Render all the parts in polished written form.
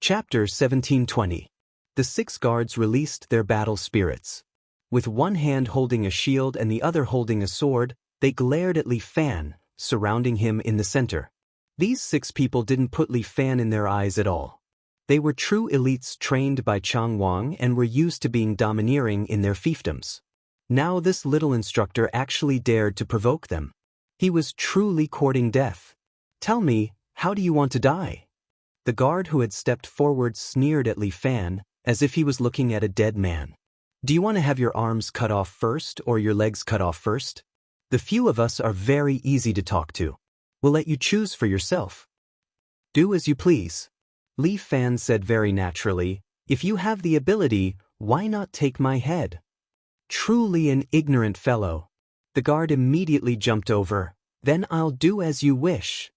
Chapter 1720. The 6 guards released their battle spirits. With one hand holding a shield and the other holding a sword, they glared at Li Fan, surrounding him in the center. These 6 people didn't put Li Fan in their eyes at all. They were true elites trained by Chang Wang and were used to being domineering in their fiefdoms. Now this little instructor actually dared to provoke them. He was truly courting death. "Tell me, how do you want to die?" The guard who had stepped forward sneered at Li Fan, as if he was looking at a dead man. "Do you want to have your arms cut off first or your legs cut off first? The few of us are very easy to talk to. We'll let you choose for yourself." "Do as you please." Li Fan said very naturally, "If you have the ability, why not take my head?" Truly an ignorant fellow. The guard immediately jumped over. "Then I'll do as you wish."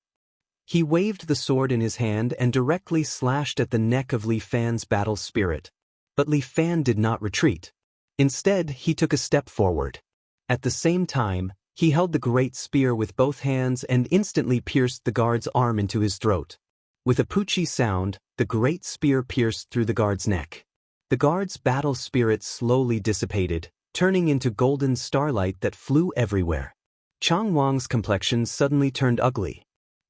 He waved the sword in his hand and directly slashed at the neck of Li Fan's battle spirit. But Li Fan did not retreat. Instead, he took a step forward. At the same time, he held the great spear with both hands and instantly pierced the guard's arm into his throat. With a poochie sound, the great spear pierced through the guard's neck. The guard's battle spirit slowly dissipated, turning into golden starlight that flew everywhere. Chang Wang's complexion suddenly turned ugly.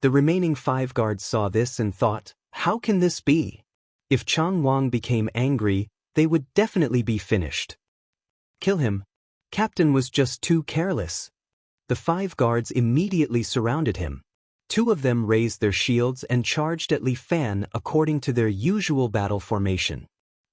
The remaining 5 guards saw this and thought, how can this be? If Chang Wang became angry, they would definitely be finished. "Kill him." Captain was just too careless. The 5 guards immediately surrounded him. 2 of them raised their shields and charged at Li Fan according to their usual battle formation.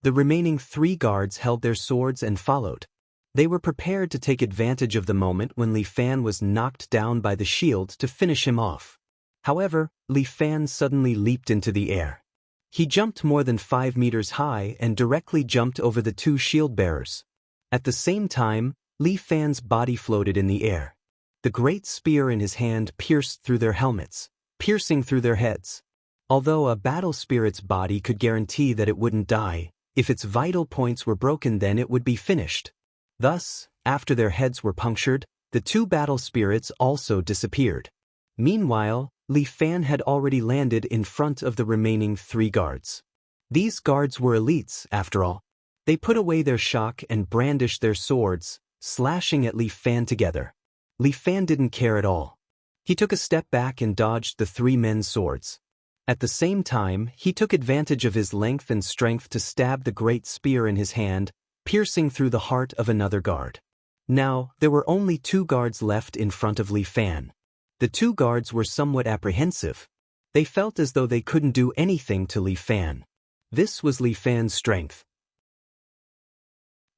The remaining 3 guards held their swords and followed. They were prepared to take advantage of the moment when Li Fan was knocked down by the shield to finish him off. However, Li Fan suddenly leaped into the air. He jumped more than 5 meters high and directly jumped over the 2 shield bearers. At the same time, Li Fan's body floated in the air. The great spear in his hand pierced through their helmets, piercing through their heads. Although a battle spirit's body could guarantee that it wouldn't die, if its vital points were broken then it would be finished. Thus, after their heads were punctured, the 2 battle spirits also disappeared. Meanwhile, Li Fan had already landed in front of the remaining 3 guards. These guards were elites, after all. They put away their shock and brandished their swords, slashing at Li Fan together. Li Fan didn't care at all. He took a step back and dodged the 3 men's swords. At the same time, he took advantage of his length and strength to stab the great spear in his hand, piercing through the heart of another guard. Now, there were only 2 guards left in front of Li Fan. The 2 guards were somewhat apprehensive. They felt as though they couldn't do anything to Li Fan. This was Li Fan's strength.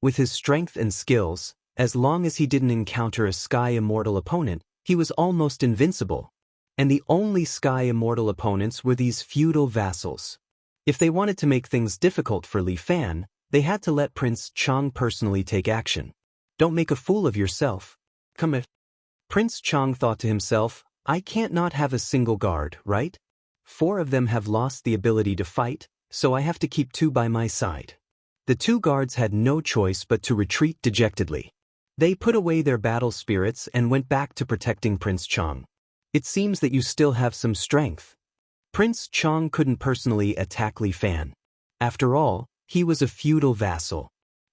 With his strength and skills, as long as he didn't encounter a Sky Immortal opponent, he was almost invincible. And the only Sky Immortal opponents were these feudal vassals. If they wanted to make things difficult for Li Fan, they had to let Prince Chang personally take action. "Don't make a fool of yourself. Come at." Prince Chang thought to himself, "I can't not have a single guard, right? 4 of them have lost the ability to fight, so I have to keep 2 by my side." The 2 guards had no choice but to retreat dejectedly. They put away their battle spirits and went back to protecting Prince Chang. "It seems that you still have some strength." Prince Chang couldn't personally attack Li Fan. After all, he was a feudal vassal.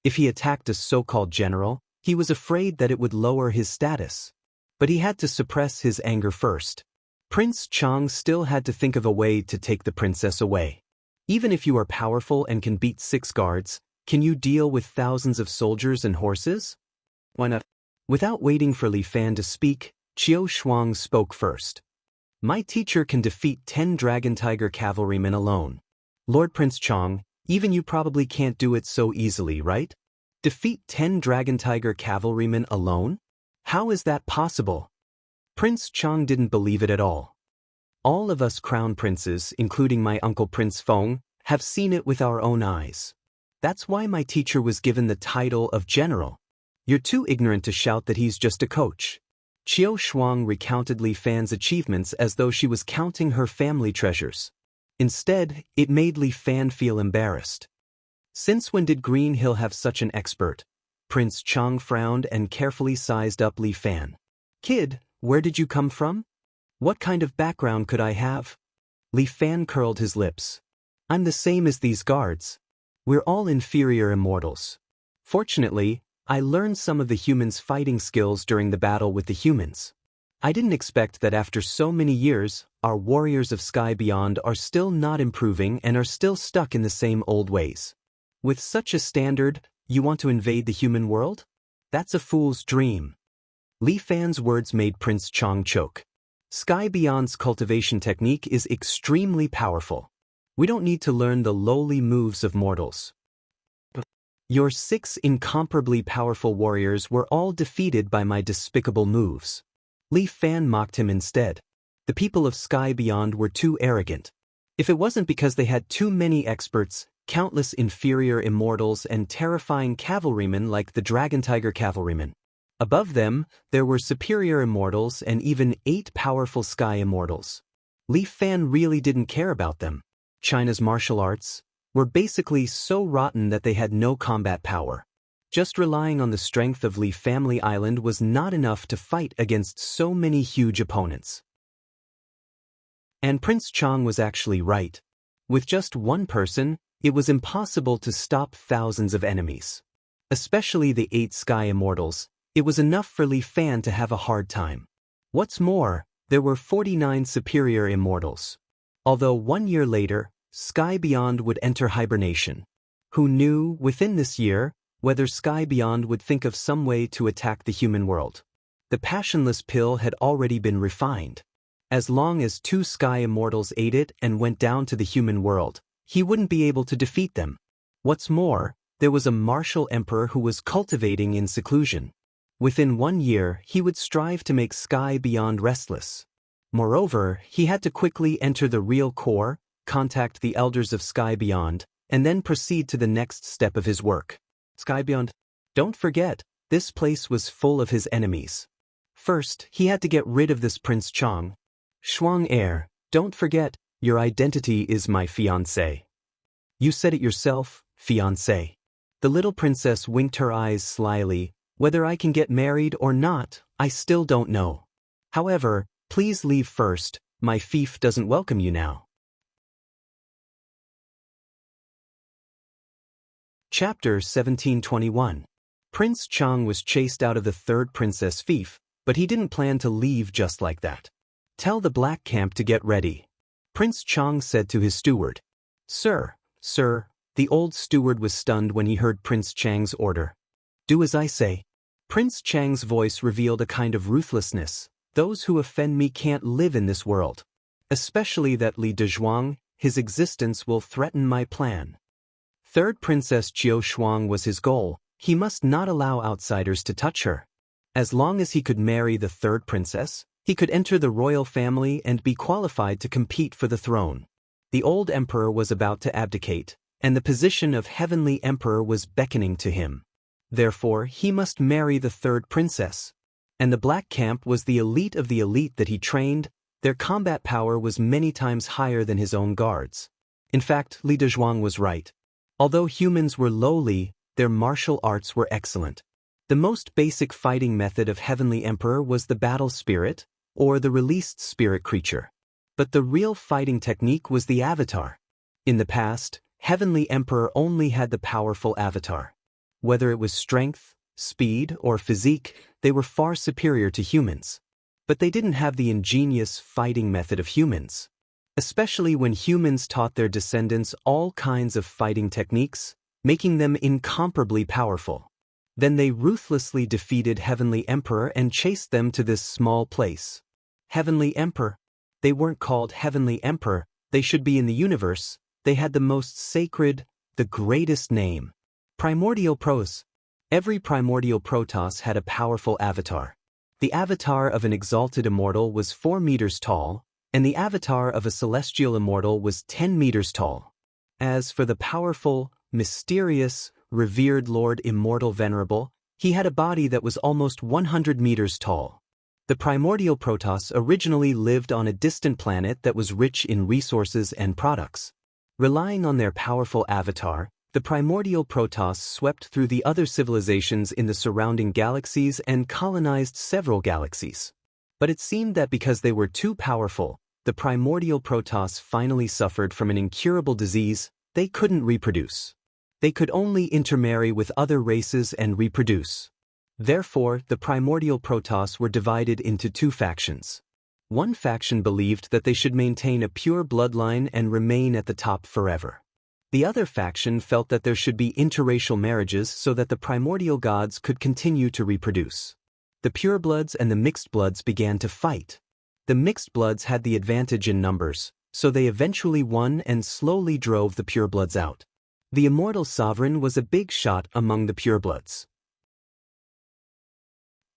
If he attacked a so-called general, he was afraid that it would lower his status. But he had to suppress his anger first. Prince Chang still had to think of a way to take the princess away. Even if you are powerful and can beat 6 guards, can you deal with thousands of soldiers and horses? Why not? Without waiting for Li Fan to speak, Qiu Shuang spoke first. "My teacher can defeat 10 Dragon Tiger cavalrymen alone. Lord Prince Chang, even you probably can't do it so easily, right? Defeat 10 Dragon Tiger cavalrymen alone? How is that possible?" Prince Chang didn't believe it at all. "All of us crown princes, including my uncle Prince Feng, have seen it with our own eyes. That's why my teacher was given the title of general. You're too ignorant to shout that he's just a coach." Qiu Shuang recounted Li Fan's achievements as though she was counting her family treasures. Instead, it made Li Fan feel embarrassed. Since when did Green Hill have such an expert? Prince Chang frowned and carefully sized up Li Fan. "Kid, where did you come from? What kind of background could I have?" Li Fan curled his lips. I'm the same as these guards. We're all inferior immortals. Fortunately, I learned some of the humans' fighting skills during the battle with the humans. I didn't expect that after so many years, our warriors of Sky Beyond are still not improving and are still stuck in the same old ways. With such a standard, you want to invade the human world? That's a fool's dream. Li Fan's words made Prince Chang choke. Sky Beyond's cultivation technique is extremely powerful. We don't need to learn the lowly moves of mortals. Your 6 incomparably powerful warriors were all defeated by my despicable moves. Li Fan mocked him instead. The people of Sky Beyond were too arrogant. If it wasn't because they had too many experts, countless inferior immortals and terrifying cavalrymen like the Dragon Tiger cavalrymen. Above them, there were superior immortals and even 8 powerful sky immortals. Li Fan really didn't care about them. China's martial arts were basically so rotten that they had no combat power. Just relying on the strength of Li Family Island was not enough to fight against so many huge opponents. And Prince Chang was actually right. With just one person, it was impossible to stop thousands of enemies. Especially the 8 Sky Immortals, it was enough for Li Fan to have a hard time. What's more, there were 49 superior immortals. Although 1 year later, Sky Beyond would enter hibernation. Who knew, within this year, whether Sky Beyond would think of some way to attack the human world? The passionless pill had already been refined. As long as 2 Sky Immortals ate it and went down to the human world, he wouldn't be able to defeat them. What's more, there was a martial emperor who was cultivating in seclusion. Within 1 year, he would strive to make Sky Beyond restless. Moreover, he had to quickly enter the real core, contact the elders of Sky Beyond, and then proceed to the next step of his work. Sky Beyond. Don't forget, this place was full of his enemies. First, he had to get rid of this Prince Chang. Shuang Heir, don't forget, your identity is my fiancé. You said it yourself, fiancé. The little princess winked her eyes slyly. Whether I can get married or not, I still don't know. However, please leave first, my fief doesn't welcome you now. Chapter 1721. Prince Chang was chased out of the 3rd princess fief, but he didn't plan to leave just like that. Tell the black camp to get ready. Prince Chang said to his steward. Sir, the old steward was stunned when he heard Prince Chang's order. Do as I say. Prince Chang's voice revealed a kind of ruthlessness. Those who offend me can't live in this world. Especially that Li Dezhuang, his existence will threaten my plan. 3rd Princess Jiu Shuang was his goal. He must not allow outsiders to touch her. As long as he could marry the 3rd princess, he could enter the royal family and be qualified to compete for the throne. The old emperor was about to abdicate, and the position of heavenly emperor was beckoning to him. Therefore, he must marry the 3rd princess. And the black camp was the elite of the elite that he trained. Their combat power was many times higher than his own guards. In fact, Li Dezhuang was right. Although humans were lowly, their martial arts were excellent. The most basic fighting method of Heavenly Emperor was the battle spirit, or the released spirit creature. But the real fighting technique was the avatar. In the past, Heavenly Emperor only had the powerful avatar. Whether it was strength, speed, or physique, they were far superior to humans. But they didn't have the ingenious fighting method of humans. Especially when humans taught their descendants all kinds of fighting techniques, making them incomparably powerful. Then they ruthlessly defeated Heavenly Emperor and chased them to this small place. Heavenly Emperor. They weren't called Heavenly Emperor, they should be in the universe. They had the most sacred, the greatest name. Primordial Pros. Every primordial Protoss had a powerful avatar. The avatar of an exalted immortal was 4 meters tall, and the avatar of a celestial immortal was 10 meters tall. As for the powerful, mysterious, revered Lord Immortal Venerable, he had a body that was almost 100 meters tall. The primordial Protoss originally lived on a distant planet that was rich in resources and products. Relying on their powerful avatar, the primordial Protoss swept through the other civilizations in the surrounding galaxies and colonized several galaxies. But it seemed that because they were too powerful, the primordial Protoss finally suffered from an incurable disease. They couldn't reproduce. They could only intermarry with other races and reproduce. Therefore, the primordial Protoss were divided into two factions. One faction believed that they should maintain a pure bloodline and remain at the top forever. The other faction felt that there should be interracial marriages so that the primordial gods could continue to reproduce. The purebloods and the mixed-bloods began to fight. The mixed-bloods had the advantage in numbers, so they eventually won and slowly drove the purebloods out. The immortal sovereign was a big shot among the purebloods.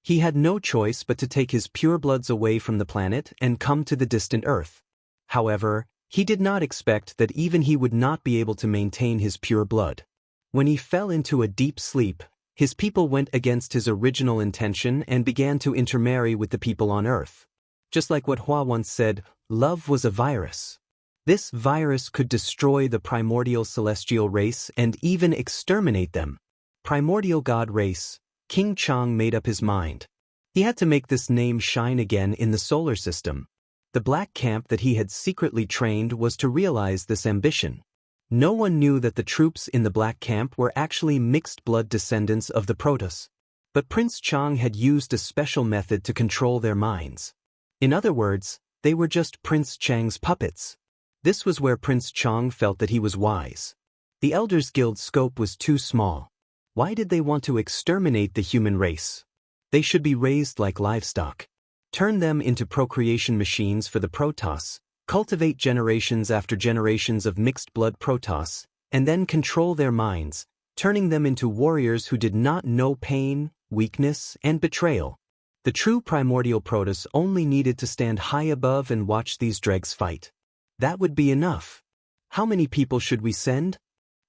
He had no choice but to take his purebloods away from the planet and come to the distant Earth. However, he did not expect that even he would not be able to maintain his pure blood. When he fell into a deep sleep, his people went against his original intention and began to intermarry with the people on Earth. Just like what Hua once said, love was a virus. This virus could destroy the primordial celestial race and even exterminate them. Primordial god race, King Chang made up his mind. He had to make this name shine again in the solar system. The black camp that he had secretly trained was to realize this ambition. No one knew that the troops in the black camp were actually mixed-blood descendants of the Protoss. But Prince Chang had used a special method to control their minds. In other words, they were just Prince Chang's puppets. This was where Prince Chang felt that he was wise. The Elders Guild's scope was too small. Why did they want to exterminate the human race? They should be raised like livestock. Turn them into procreation machines for the Protoss, cultivate generations after generations of mixed-blood Protoss, and then control their minds, turning them into warriors who did not know pain, weakness, and betrayal. The true primordial Protoss only needed to stand high above and watch these dregs fight. That would be enough. How many people should we send?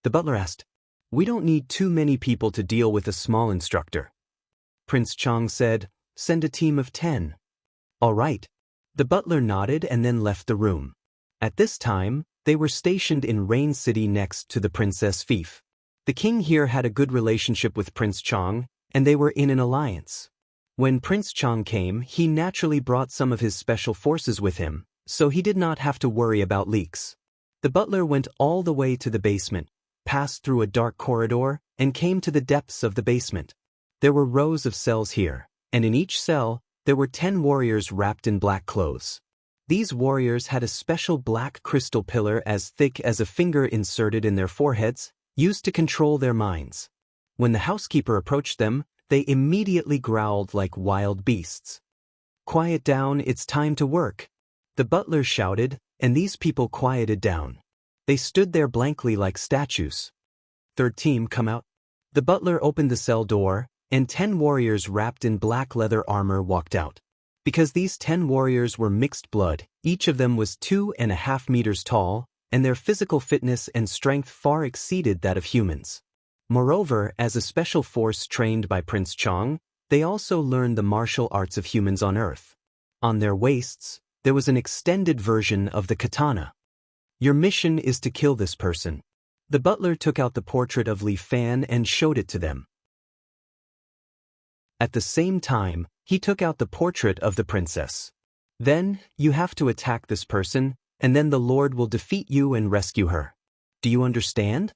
The butler asked. We don't need too many people to deal with a small instructor. Prince Chang said, send a team of 10. All right. The butler nodded and then left the room. At this time, they were stationed in Rain City next to the Princess Fief. The king here had a good relationship with Prince Chang, and they were in an alliance. When Prince Chang came, he naturally brought some of his special forces with him, so he did not have to worry about leaks. The butler went all the way to the basement, passed through a dark corridor, and came to the depths of the basement. There were rows of cells here, and in each cell, there were 10 warriors wrapped in black clothes. These warriors had a special black crystal pillar as thick as a finger inserted in their foreheads, used to control their minds. When the housekeeper approached them, they immediately growled like wild beasts. Quiet down, it's time to work. The butler shouted, and these people quieted down. They stood there blankly like statues. Third team, come out. The butler opened the cell door, and 10 warriors wrapped in black leather armor walked out. Because these 10 warriors were mixed blood, each of them was 2.5 meters tall, and their physical fitness and strength far exceeded that of humans. Moreover, as a special force trained by Prince Chang, they also learned the martial arts of humans on Earth. On their waists, there was an extended version of the katana. Your mission is to kill this person. The butler took out the portrait of Li Fan and showed it to them. At the same time, he took out the portrait of the princess. Then, you have to attack this person, and then the Lord will defeat you and rescue her. Do you understand?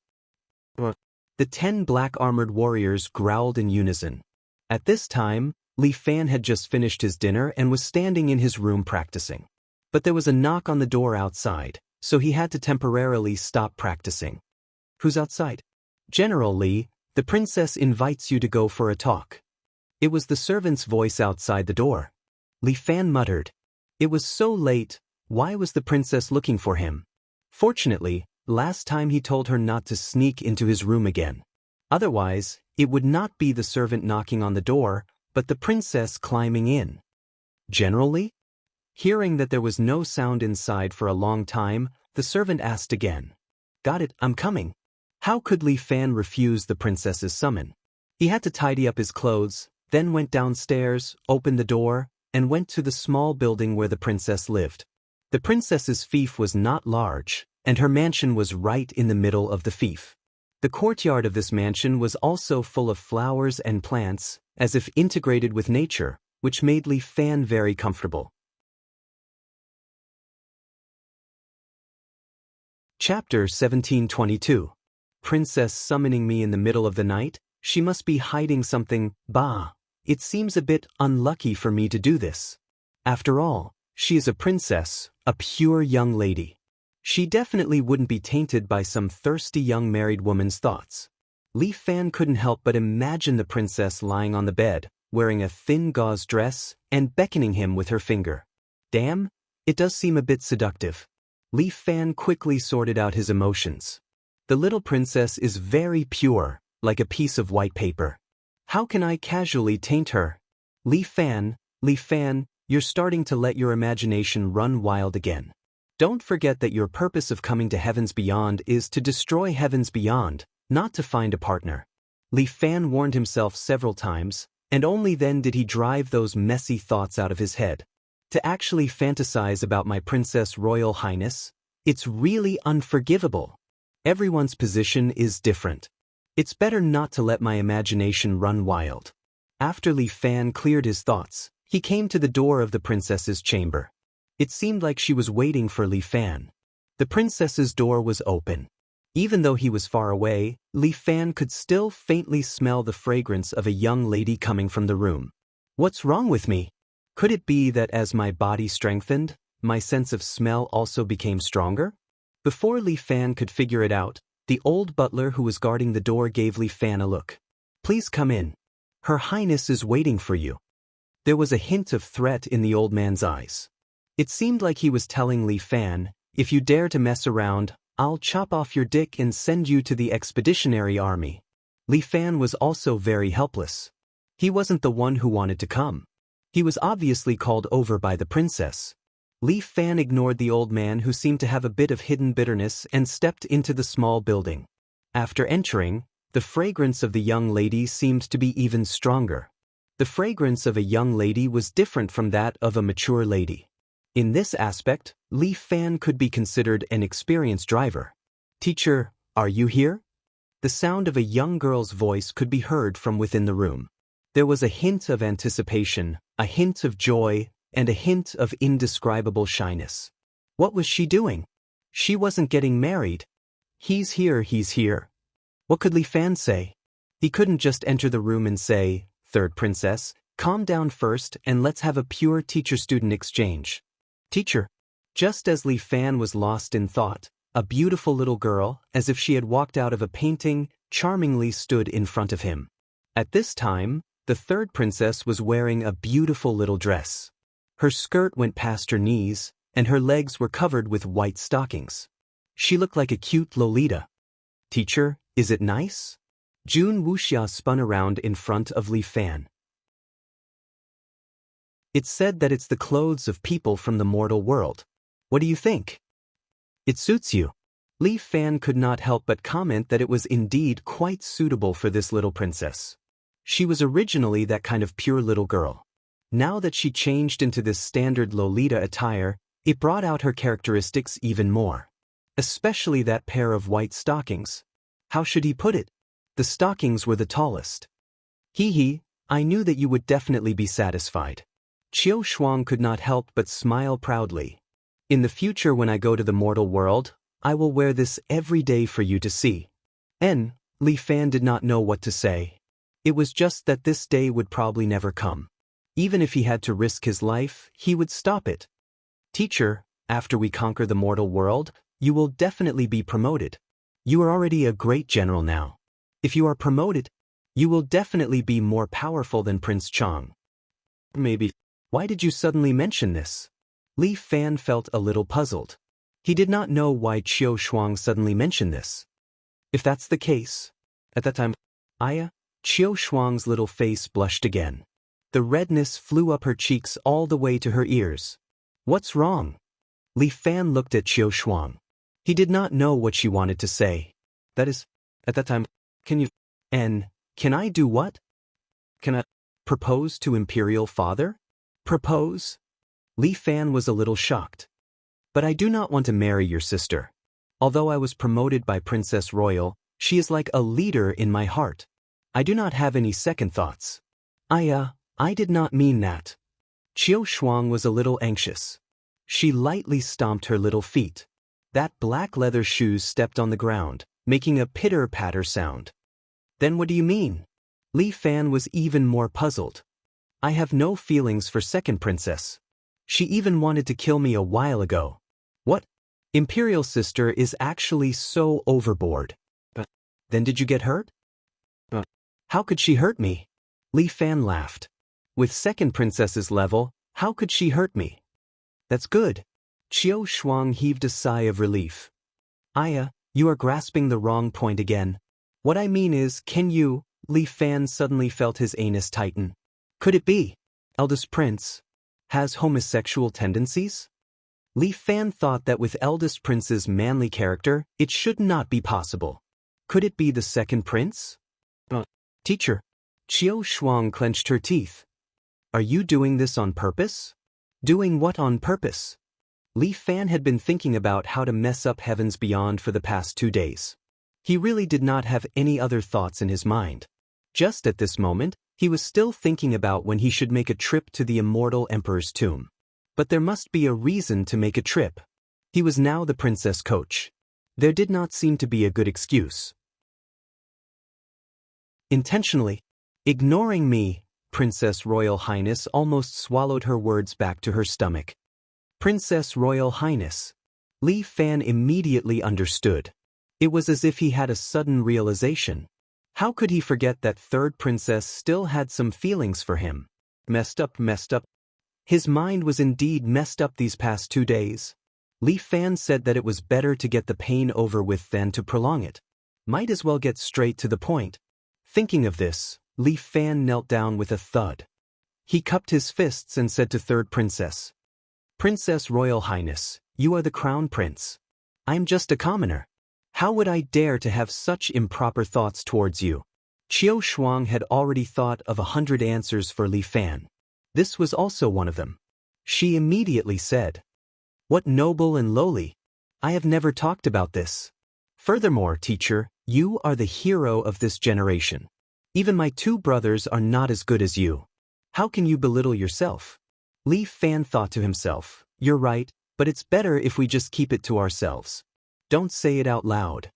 What? The 10 black-armored warriors growled in unison. At this time, Li Fan had just finished his dinner and was standing in his room practicing. But there was a knock on the door outside, so he had to temporarily stop practicing. Who's outside? General Li, the princess invites you to go for a talk. It was the servant's voice outside the door. Li Fan muttered. It was so late, why was the princess looking for him? Fortunately, last time he told her not to sneak into his room again. Otherwise, it would not be the servant knocking on the door, but the princess climbing in. General Li? Hearing that there was no sound inside for a long time, the servant asked again. Got it, I'm coming. How could Li Fan refuse the princess's summon? He had to tidy up his clothes, then went downstairs, opened the door, and went to the small building where the princess lived. The princess's fief was not large, and her mansion was right in the middle of the fief. The courtyard of this mansion was also full of flowers and plants, as if integrated with nature, which made Li Fan very comfortable. Chapter 1722. Princess summoning me in the middle of the night? She must be hiding something. Bah! It seems a bit unlucky for me to do this. After all, she is a princess, a pure young lady. She definitely wouldn't be tainted by some thirsty young married woman's thoughts. Li Fan couldn't help but imagine the princess lying on the bed, wearing a thin gauze dress, and beckoning him with her finger. Damn, it does seem a bit seductive. Li Fan quickly sorted out his emotions. The little princess is very pure, like a piece of white paper. How can I casually taint her? Li Fan, you're starting to let your imagination run wild again. Don't forget that your purpose of coming to Heaven's Beyond is to destroy Heaven's Beyond, not to find a partner. Li Fan warned himself several times, and only then did he drive those messy thoughts out of his head. To actually fantasize about my Princess Royal Highness? It's really unforgivable. Everyone's position is different. It's better not to let my imagination run wild. After Li Fan cleared his thoughts, he came to the door of the princess's chamber. It seemed like she was waiting for Li Fan. The princess's door was open. Even though he was far away, Li Fan could still faintly smell the fragrance of a young lady coming from the room. What's wrong with me? Could it be that as my body strengthened, my sense of smell also became stronger? Before Li Fan could figure it out, the old butler who was guarding the door gave Li Fan a look. Please come in. Her Highness is waiting for you. There was a hint of threat in the old man's eyes. It seemed like he was telling Li Fan, if you dare to mess around, I'll chop off your dick and send you to the expeditionary army. Li Fan was also very helpless. He wasn't the one who wanted to come. He was obviously called over by the princess. Li Fan ignored the old man who seemed to have a bit of hidden bitterness and stepped into the small building. After entering, the fragrance of the young lady seemed to be even stronger. The fragrance of a young lady was different from that of a mature lady. In this aspect, Li Fan could be considered an experienced driver. Teacher, are you here? The sound of a young girl's voice could be heard from within the room. There was a hint of anticipation, a hint of joy, and a hint of indescribable shyness. What was she doing? She wasn't getting married. He's here, he's here. What could Li Fan say? He couldn't just enter the room and say, Third Princess, calm down first and let's have a pure teacher-student exchange. Teacher. Just as Li Fan was lost in thought, a beautiful little girl, as if she had walked out of a painting, charmingly stood in front of him. At this time, the third princess was wearing a beautiful little dress. Her skirt went past her knees, and her legs were covered with white stockings. She looked like a cute Lolita. Teacher, is it nice? Jun Wuxia spun around in front of Li Fan. It's said that it's the clothes of people from the mortal world. What do you think? It suits you. Li Fan could not help but comment that it was indeed quite suitable for this little princess. She was originally that kind of pure little girl. Now that she changed into this standard Lolita attire, it brought out her characteristics even more. Especially that pair of white stockings. How should he put it? The stockings were the tallest. Hee, I knew that you would definitely be satisfied. Qiu Shuang could not help but smile proudly. In the future when I go to the mortal world, I will wear this every day for you to see. Li Fan did not know what to say. It was just that this day would probably never come. Even if he had to risk his life, he would stop it. Teacher, after we conquer the mortal world, you will definitely be promoted. You are already a great general now. If you are promoted, you will definitely be more powerful than Prince Chang. Maybe. Why did you suddenly mention this? Li Fan felt a little puzzled. He did not know why Qiu Shuang suddenly mentioned this. If that's the case, at that time, Qiu Shuang's little face blushed again. The redness flew up her cheeks all the way to her ears. What's wrong? Li Fan looked at Qiu Shuang. He did not know what she wanted to say. That is, at that time, can I do what? Can I propose to Imperial Father? Propose? Li Fan was a little shocked. But I do not want to marry your sister. Although I was promoted by Princess Royal, she is like a leader in my heart. I do not have any second thoughts. I did not mean that. Qiu Shuang was a little anxious. She lightly stomped her little feet. That black leather shoes stepped on the ground, making a pitter-patter sound. Then what do you mean? Li Fan was even more puzzled. I have no feelings for second princess. She even wanted to kill me a while ago. What? Imperial sister is actually so overboard. But then did you get hurt? But how could she hurt me? Li Fan laughed. With second princess's level, how could she hurt me? That's good. Qiu Shuang heaved a sigh of relief. Aya, you are grasping the wrong point again. What I mean is, can you? Li Fan suddenly felt his anus tighten. Could it be? Eldest prince has homosexual tendencies? Li Fan thought that with eldest prince's manly character, it should not be possible. Could it be the second prince? Teacher. Qiu Shuang clenched her teeth. Are you doing this on purpose? Doing what on purpose? Li Fan had been thinking about how to mess up Heavens Beyond for the past 2 days. He really did not have any other thoughts in his mind. Just at this moment, he was still thinking about when he should make a trip to the immortal emperor's tomb. But there must be a reason to make a trip. He was now the princess coach. There did not seem to be a good excuse. Intentionally ignoring me, Princess Royal Highness almost swallowed her words back to her stomach. Princess Royal Highness. Li Fan immediately understood. It was as if he had a sudden realization. How could he forget that third princess still had some feelings for him? Messed up. His mind was indeed messed up these past 2 days. Li Fan said that it was better to get the pain over with than to prolong it. Might as well get straight to the point. Thinking of this, Li Fan knelt down with a thud. He cupped his fists and said to third princess, Princess Royal Highness, you are the crown prince. I'm just a commoner. How would I dare to have such improper thoughts towards you? Qiu Shuang had already thought of 100 answers for Li Fan. This was also one of them. She immediately said, What noble and lowly! I have never talked about this. Furthermore, teacher, you are the hero of this generation. Even my 2 brothers are not as good as you. How can you belittle yourself? Li Fan thought to himself, You're right, but it's better if we just keep it to ourselves. Don't say it out loud.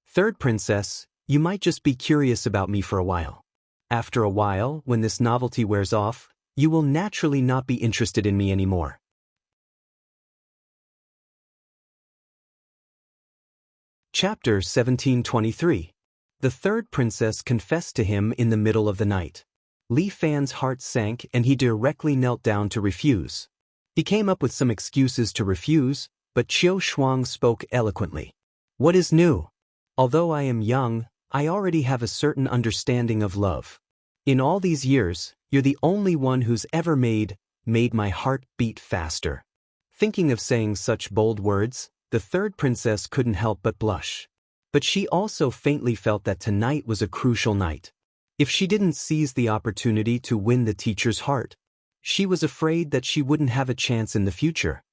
Third princess, you might just be curious about me for a while. After a while, when this novelty wears off, you will naturally not be interested in me anymore. Chapter 1723. The third princess confessed to him in the middle of the night. Li Fan's heart sank and he directly knelt down to refuse. He came up with some excuses to refuse, but Qiu Shuang spoke eloquently. What is new? Although I am young, I already have a certain understanding of love. In all these years, you're the only one who's ever made my heart beat faster. Thinking of saying such bold words, the third princess couldn't help but blush. But she also faintly felt that tonight was a crucial night. If she didn't seize the opportunity to win the teacher's heart, she was afraid that she wouldn't have a chance in the future.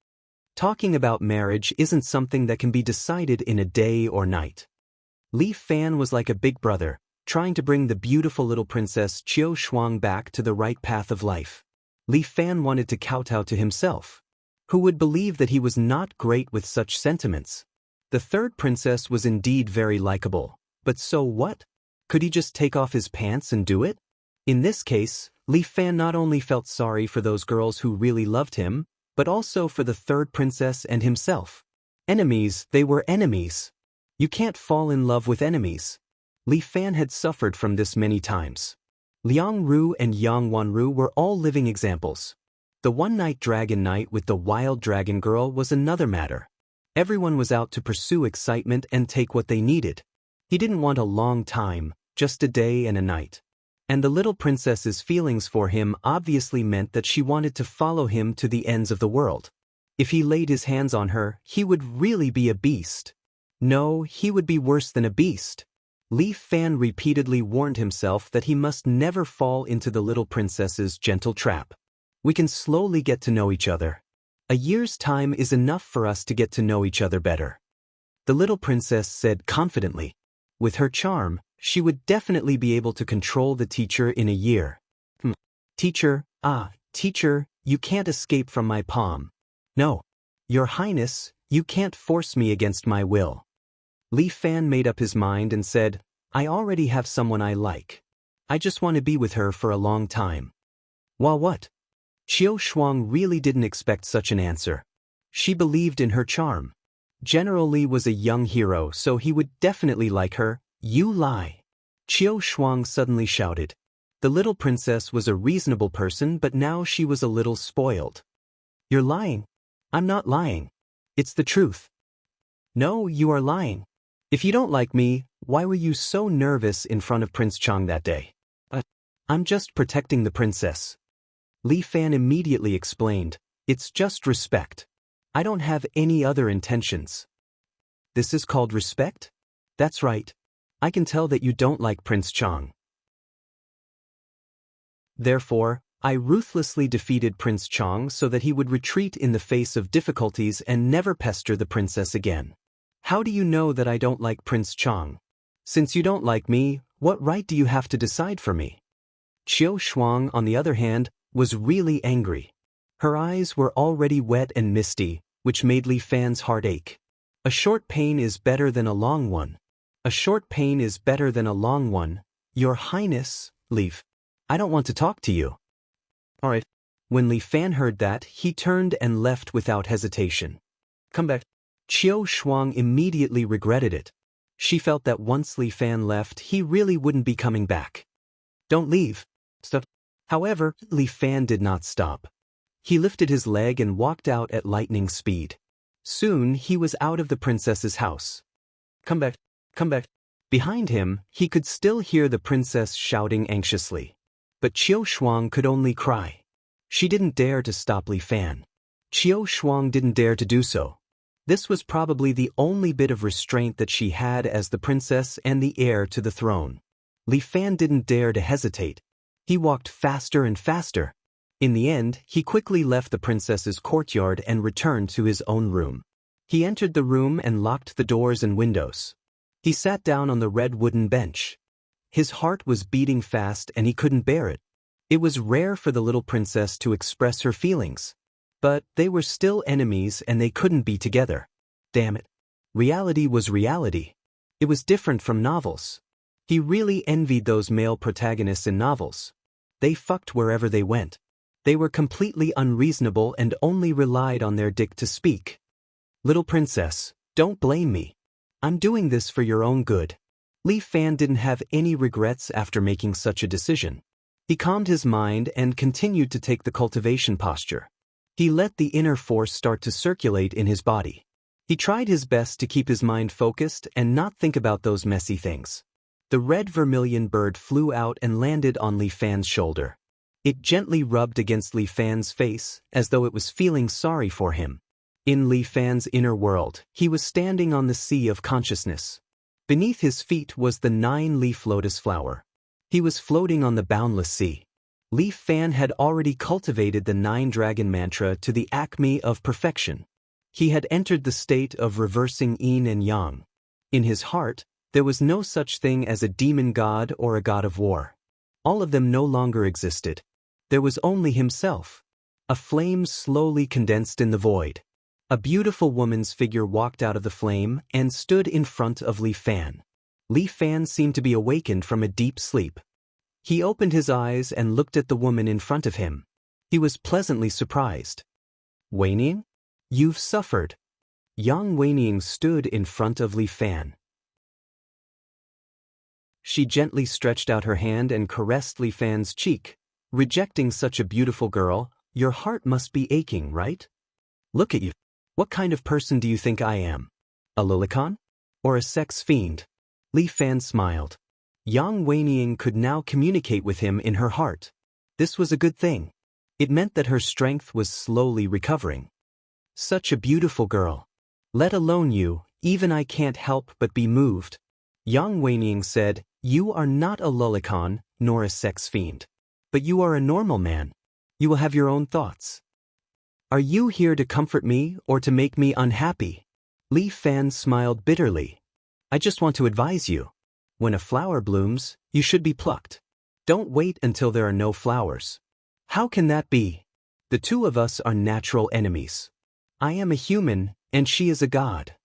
Talking about marriage isn't something that can be decided in a day or night. Li Fan was like a big brother, trying to bring the beautiful little princess Qiu Shuang back to the right path of life. Li Fan wanted to kowtow to himself. Who would believe that he was not great with such sentiments? The third princess was indeed very likable, but so what? Could he just take off his pants and do it? In this case, Li Fan not only felt sorry for those girls who really loved him, but also for the third princess and himself. Enemies, they were enemies. You can't fall in love with enemies. Li Fan had suffered from this many times. Liang Ru and Yang Wanru were all living examples. The one-night dragon night with the wild dragon girl was another matter. Everyone was out to pursue excitement and take what they needed. He didn't want a long time, just a day and a night. And the little princess's feelings for him obviously meant that she wanted to follow him to the ends of the world. If he laid his hands on her, he would really be a beast. No, he would be worse than a beast. Li Fan repeatedly warned himself that he must never fall into the little princess's gentle trap. We can slowly get to know each other. A year's time is enough for us to get to know each other better. The little princess said confidently. With her charm, she would definitely be able to control the teacher in a year. Teacher, you can't escape from my palm. No. Your Highness, You can't force me against my will. Li Fan made up his mind and said, I already have someone I like. I just want to be with her for a long time. Well, what? Qiu Shuang really didn't expect such an answer. She believed in her charm. General Li was a young hero, so he would definitely like her. You lie. Qiu Shuang suddenly shouted. The little princess was a reasonable person, but now she was a little spoiled. You're lying. I'm not lying. It's the truth. No, you are lying. If you don't like me, why were you so nervous in front of Prince Chang that day? I'm just protecting the princess. Li Fan immediately explained, it's just respect. I don't have any other intentions. This is called respect? That's right. I can tell that you don't like Prince Chang. Therefore, I ruthlessly defeated Prince Chang so that he would retreat in the face of difficulties and never pester the princess again. How do you know that I don't like Prince Chang? Since you don't like me, what right do you have to decide for me? Qiu Shuang, on the other hand, was really angry. Her eyes were already wet and misty, which made Li Fan's heart ache. A short pain is better than a long one. A short pain is better than a long one. Your Highness, leave. I don't want to talk to you. Alright. When Li Fan heard that, he turned and left without hesitation. Come back. Qiu Shuang immediately regretted it. She felt that once Li Fan left, he really wouldn't be coming back. Don't leave. Stop. However, Li Fan did not stop. He lifted his leg and walked out at lightning speed. Soon he was out of the princess's house. Come back. Come back. Behind him, he could still hear the princess shouting anxiously. But Qiu Shuang could only cry. She didn't dare to stop Li Fan. Qiu Shuang didn't dare to do so. This was probably the only bit of restraint that she had as the princess and the heir to the throne. Li Fan didn't dare to hesitate. He walked faster and faster. In the end, he quickly left the princess's courtyard and returned to his own room. He entered the room and locked the doors and windows. He sat down on the red wooden bench. His heart was beating fast and he couldn't bear it. It was rare for the little princess to express her feelings. But they were still enemies and they couldn't be together. Damn it. Reality was reality. It was different from novels. He really envied those male protagonists in novels. They fucked wherever they went. They were completely unreasonable and only relied on their dick to speak. Little princess, don't blame me. I'm doing this for your own good. Li Fan didn't have any regrets after making such a decision. He calmed his mind and continued to take the cultivation posture. He let the inner force start to circulate in his body. He tried his best to keep his mind focused and not think about those messy things. The red vermilion bird flew out and landed on Li Fan's shoulder. It gently rubbed against Li Fan's face as though it was feeling sorry for him. In Li Fan's inner world, he was standing on the sea of consciousness. Beneath his feet was the 9-leaf lotus flower. He was floating on the boundless sea. Li Fan had already cultivated the 9-dragon mantra to the acme of perfection. He had entered the state of reversing yin and yang. In his heart, there was no such thing as a demon god or a god of war. All of them no longer existed. There was only himself. A flame slowly condensed in the void. A beautiful woman's figure walked out of the flame and stood in front of Li Fan. Li Fan seemed to be awakened from a deep sleep. He opened his eyes and looked at the woman in front of him. He was pleasantly surprised. Weining? You've suffered. Yang Weining stood in front of Li Fan. She gently stretched out her hand and caressed Li Fan's cheek. Rejecting such a beautiful girl, your heart must be aching, right? Look at you. What kind of person do you think I am? A lolicon? Or a sex fiend? Li Fan smiled. Yang Weining could now communicate with him in her heart. This was a good thing. It meant that her strength was slowly recovering. Such a beautiful girl. Let alone you, even I can't help but be moved. Yang Weining said, you are not a lolicon, nor a sex fiend. But you are a normal man. You will have your own thoughts. Are you here to comfort me or to make me unhappy? Li Fan smiled bitterly. I just want to advise you. When a flower blooms, you should be plucked. Don't wait until there are no flowers. How can that be? The two of us are natural enemies. I am a human, And she is a god.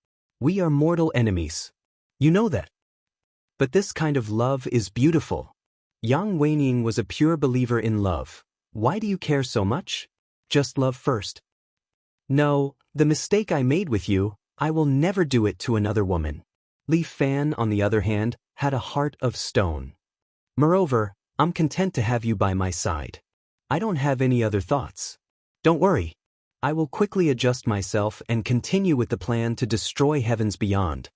We are mortal enemies. You know that. But this kind of love is beautiful. Yang Weining was a pure believer in love. Why do you care so much? Just love first. No, the mistake I made with you, I will never do it to another woman. Li Fan, on the other hand, had a heart of stone. Moreover, I'm content to have you by my side. I don't have any other thoughts. Don't worry. I will quickly adjust myself and continue with the plan to destroy heavens beyond.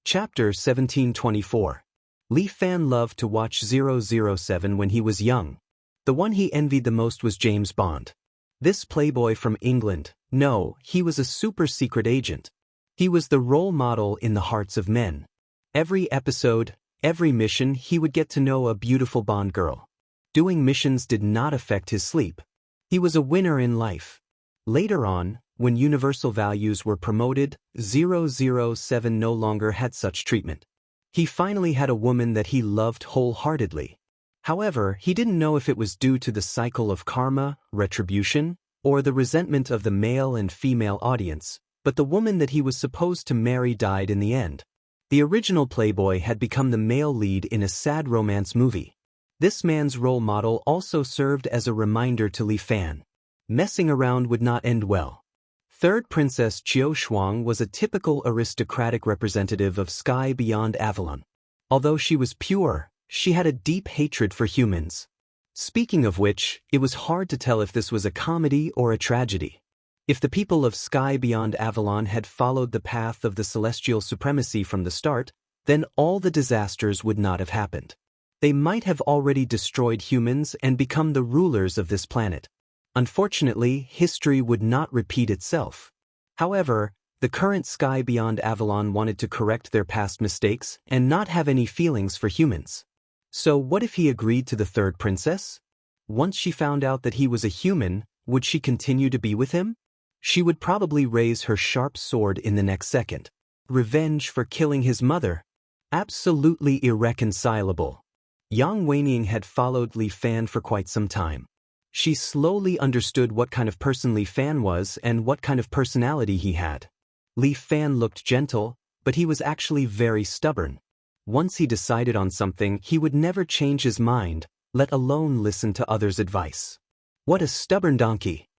Chapter 1724. Li Fan loved to watch 007 when he was young. The one he envied the most was James Bond. This playboy from England, no, he was a super-secret agent. He was the role model in the hearts of men. Every episode, every mission, he would get to know a beautiful Bond girl. Doing missions did not affect his sleep. He was a winner in life. Later on, when universal values were promoted, 007 no longer had such treatment. He finally had a woman that he loved wholeheartedly. However, he didn't know if it was due to the cycle of karma, retribution, or the resentment of the male and female audience, but the woman that he was supposed to marry died in the end. The original playboy had become the male lead in a sad romance movie. This man's role model also served as a reminder to Li Fan. Messing around would not end well. Third Princess Qiu Shuang was a typical aristocratic representative of Sky Beyond Avalon. Although she was pure, she had a deep hatred for humans. Speaking of which, it was hard to tell if this was a comedy or a tragedy. If the people of Sky Beyond Avalon had followed the path of the celestial supremacy from the start, then all the disasters would not have happened. They might have already destroyed humans and become the rulers of this planet. Unfortunately, history would not repeat itself. However, the current Sky Beyond Avalon wanted to correct their past mistakes and not have any feelings for humans. So what if he agreed to the third princess? Once she found out that he was a human, would she continue to be with him? She would probably raise her sharp sword in the next second. Revenge for killing his mother? Absolutely irreconcilable. Yang Weining had followed Li Fan for quite some time. She slowly understood what kind of person Li Fan was and what kind of personality he had. Li Fan looked gentle, but he was actually very stubborn. Once he decided on something, he would never change his mind, let alone listen to others' advice. What a stubborn donkey.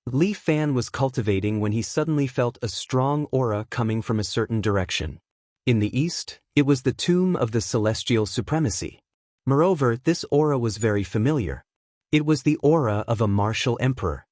Li Fan was cultivating when he suddenly felt a strong aura coming from a certain direction. In the east, it was the tomb of the celestial supremacy. Moreover, this aura was very familiar. It was the aura of a martial emperor.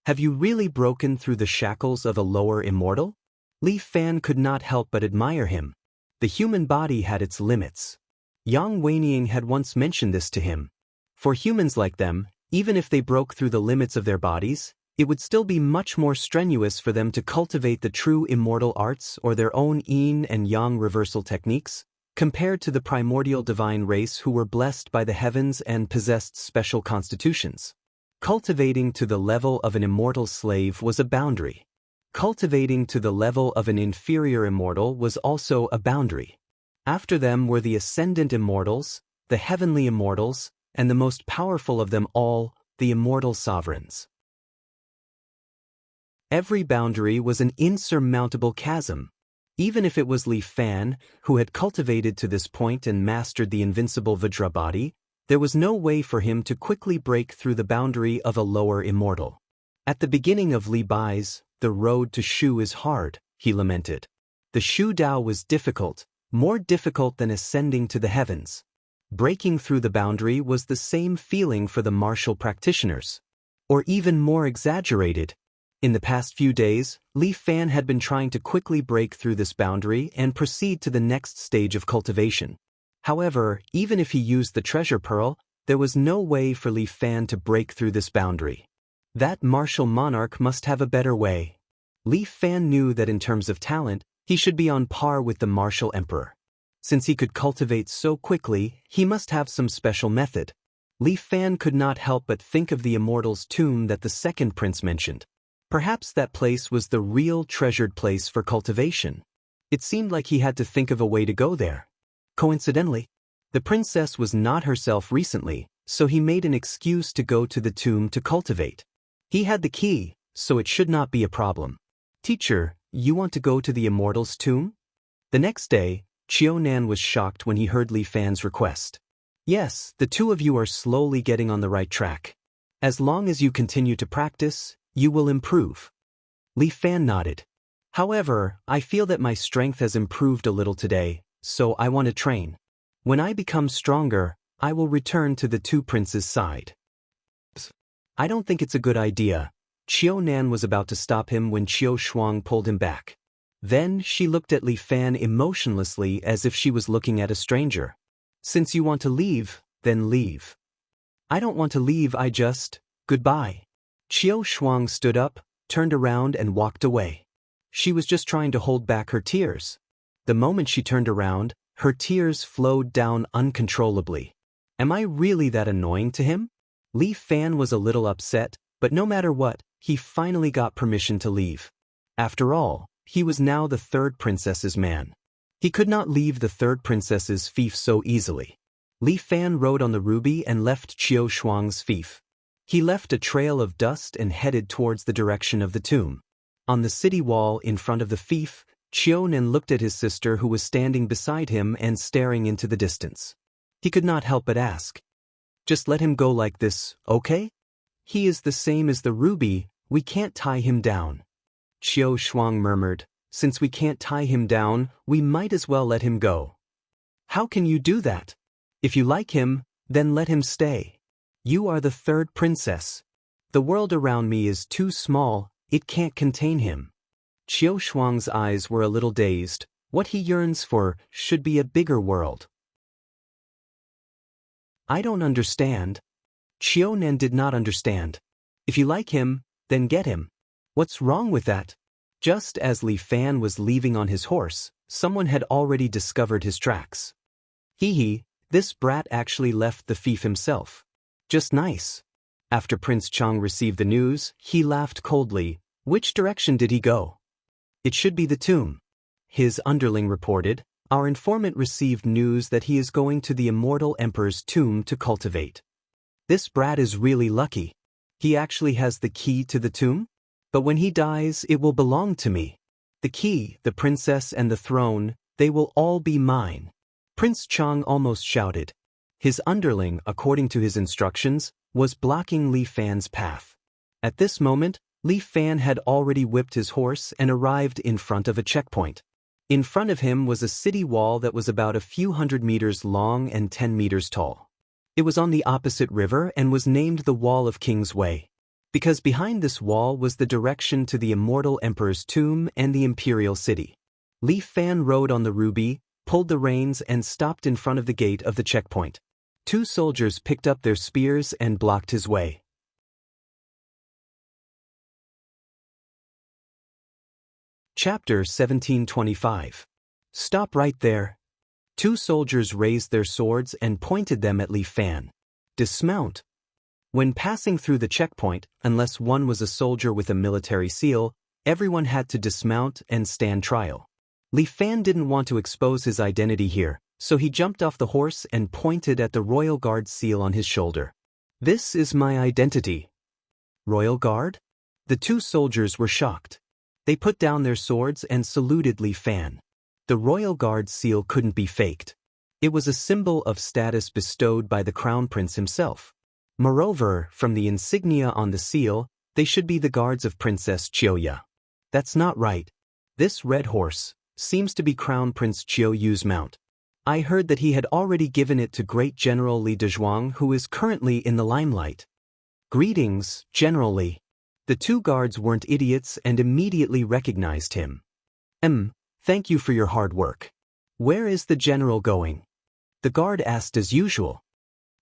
Have you really broken through the shackles of a lower immortal? Li Fan could not help but admire him. The human body had its limits. Yang Weining had once mentioned this to him. For humans like them, even if they broke through the limits of their bodies, it would still be much more strenuous for them to cultivate the true immortal arts or their own yin and yang reversal techniques, compared to the primordial divine race who were blessed by the heavens and possessed special constitutions. Cultivating to the level of an immortal slave was a boundary. Cultivating to the level of an inferior immortal was also a boundary. After them were the ascendant immortals, the heavenly immortals, and the most powerful of them all, the immortal sovereigns. Every boundary was an insurmountable chasm. Even if it was Li Fan, who had cultivated to this point and mastered the invincible Vajra body, there was no way for him to quickly break through the boundary of a lower immortal. At the beginning of Li Bai's, the road to Shu is hard, he lamented. The Shu Dao was difficult, more difficult than ascending to the heavens. Breaking through the boundary was the same feeling for the martial practitioners. Or even more exaggerated. In the past few days, Li Fan had been trying to quickly break through this boundary and proceed to the next stage of cultivation. However, even if he used the treasure pearl, there was no way for Li Fan to break through this boundary. That martial monarch must have a better way. Li Fan knew that in terms of talent, he should be on par with the martial emperor. Since he could cultivate so quickly, he must have some special method. Li Fan could not help but think of the immortal's tomb that the second prince mentioned. Perhaps that place was the real treasured place for cultivation. It seemed like he had to think of a way to go there. Coincidentally, the princess was not herself recently, so he made an excuse to go to the tomb to cultivate. He had the key, so it should not be a problem. Teacher, you want to go to the immortal's tomb? The next day, Nan was shocked when he heard Li Fan's request. Yes, the two of you are slowly getting on the right track. As long as you continue to practice, you will improve. Li Fan nodded. However, I feel that my strength has improved a little today, so I want to train. When I become stronger, I will return to the two princes' side. I don't think it's a good idea. Nan was about to stop him when Qiu Shuang pulled him back. Then she looked at Li Fan emotionlessly as if she was looking at a stranger. Since you want to leave, then leave. I don't want to leave, goodbye. Qiu Shuang stood up, turned around and walked away. She was just trying to hold back her tears. The moment she turned around, her tears flowed down uncontrollably. Am I really that annoying to him? Li Fan was a little upset, but no matter what, he finally got permission to leave. After all, he was now the third princess's man. He could not leave the third princess's fief so easily. Li Fan rode on the ruby and left Qiu Shuang's fief. He left a trail of dust and headed towards the direction of the tomb. On the city wall in front of the fief, Nan looked at his sister who was standing beside him and staring into the distance. He could not help but ask, "Just let him go like this, okay? He is the same as the ruby, we can't tie him down." Qiu Shuang murmured, "Since we can't tie him down, we might as well let him go." "How can you do that? If you like him, then let him stay. You are the third princess. The world around me is too small, it can't contain him." Qiu Shuang's eyes were a little dazed. What he yearns for should be a bigger world. I don't understand. Nan did not understand. If you like him, then get him. What's wrong with that? Just as Li Fan was leaving on his horse, someone had already discovered his tracks. Hee, this brat actually left the fief himself. Just nice. After Prince Chang received the news, he laughed coldly. Which direction did he go? It should be the tomb. His underling reported, our informant received news that he is going to the immortal emperor's tomb to cultivate. This brat is really lucky. He actually has the key to the tomb? But when he dies, it will belong to me. The key, the princess and the throne, they will all be mine. Prince Chang almost shouted. His underling, according to his instructions, was blocking Li Fan's path. At this moment, Li Fan had already whipped his horse and arrived in front of a checkpoint. In front of him was a city wall that was about a few hundred meters long and 10 meters tall. It was on the opposite river and was named the Wall of King's Way, because behind this wall was the direction to the immortal emperor's tomb and the imperial city. Li Fan rode on the ruby, pulled the reins and stopped in front of the gate of the checkpoint. Two soldiers picked up their spears and blocked his way. Chapter 1725. Stop right there. Two soldiers raised their swords and pointed them at Li Fan. Dismount. When passing through the checkpoint, unless one was a soldier with a military seal, everyone had to dismount and stand trial. Li Fan didn't want to expose his identity here, so he jumped off the horse and pointed at the Royal Guard seal on his shoulder. This is my identity. Royal Guard? The two soldiers were shocked. They put down their swords and saluted Li Fan. The Royal Guard seal couldn't be faked. It was a symbol of status bestowed by the Crown Prince himself. Moreover, from the insignia on the seal, they should be the guards of Princess Qiuya. That's not right. This red horse seems to be Crown Prince Qiuyu's mount. I heard that he had already given it to Great General Li Dezhuang, who is currently in the limelight. Greetings, General Li. The two guards weren't idiots and immediately recognized him. Thank you for your hard work. Where is the general going? The guard asked as usual.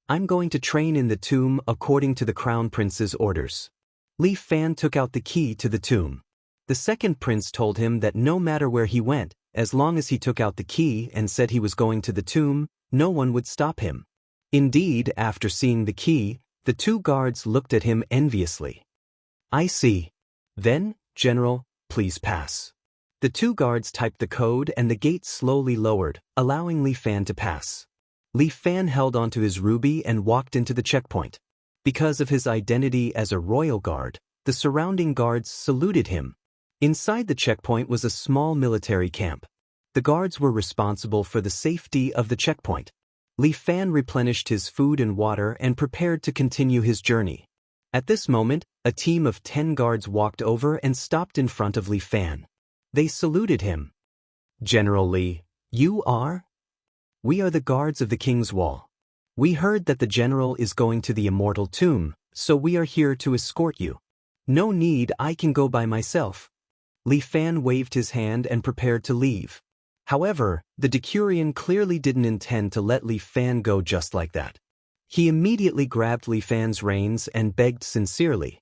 I'm going to train in the tomb according to the Crown Prince's orders. Li Fan took out the key to the tomb. The second prince told him that no matter where he went, as long as he took out the key and said he was going to the tomb, no one would stop him. Indeed, after seeing the key, the two guards looked at him enviously. I see. Then, General, please pass. The two guards typed the code and the gate slowly lowered, allowing Li Fan to pass. Li Fan held onto his ruby and walked into the checkpoint. Because of his identity as a royal guard, the surrounding guards saluted him. Inside the checkpoint was a small military camp. The guards were responsible for the safety of the checkpoint. Li Fan replenished his food and water and prepared to continue his journey. At this moment, a team of 10 guards walked over and stopped in front of Li Fan. They saluted him. "General Li, you are?" "We are the guards of the king's wall. We heard that the general is going to the immortal tomb, so we are here to escort you." "No need, I can go by myself." Li Fan waved his hand and prepared to leave. However, the decurion clearly didn't intend to let Li Fan go just like that. He immediately grabbed Li Fan's reins and begged sincerely.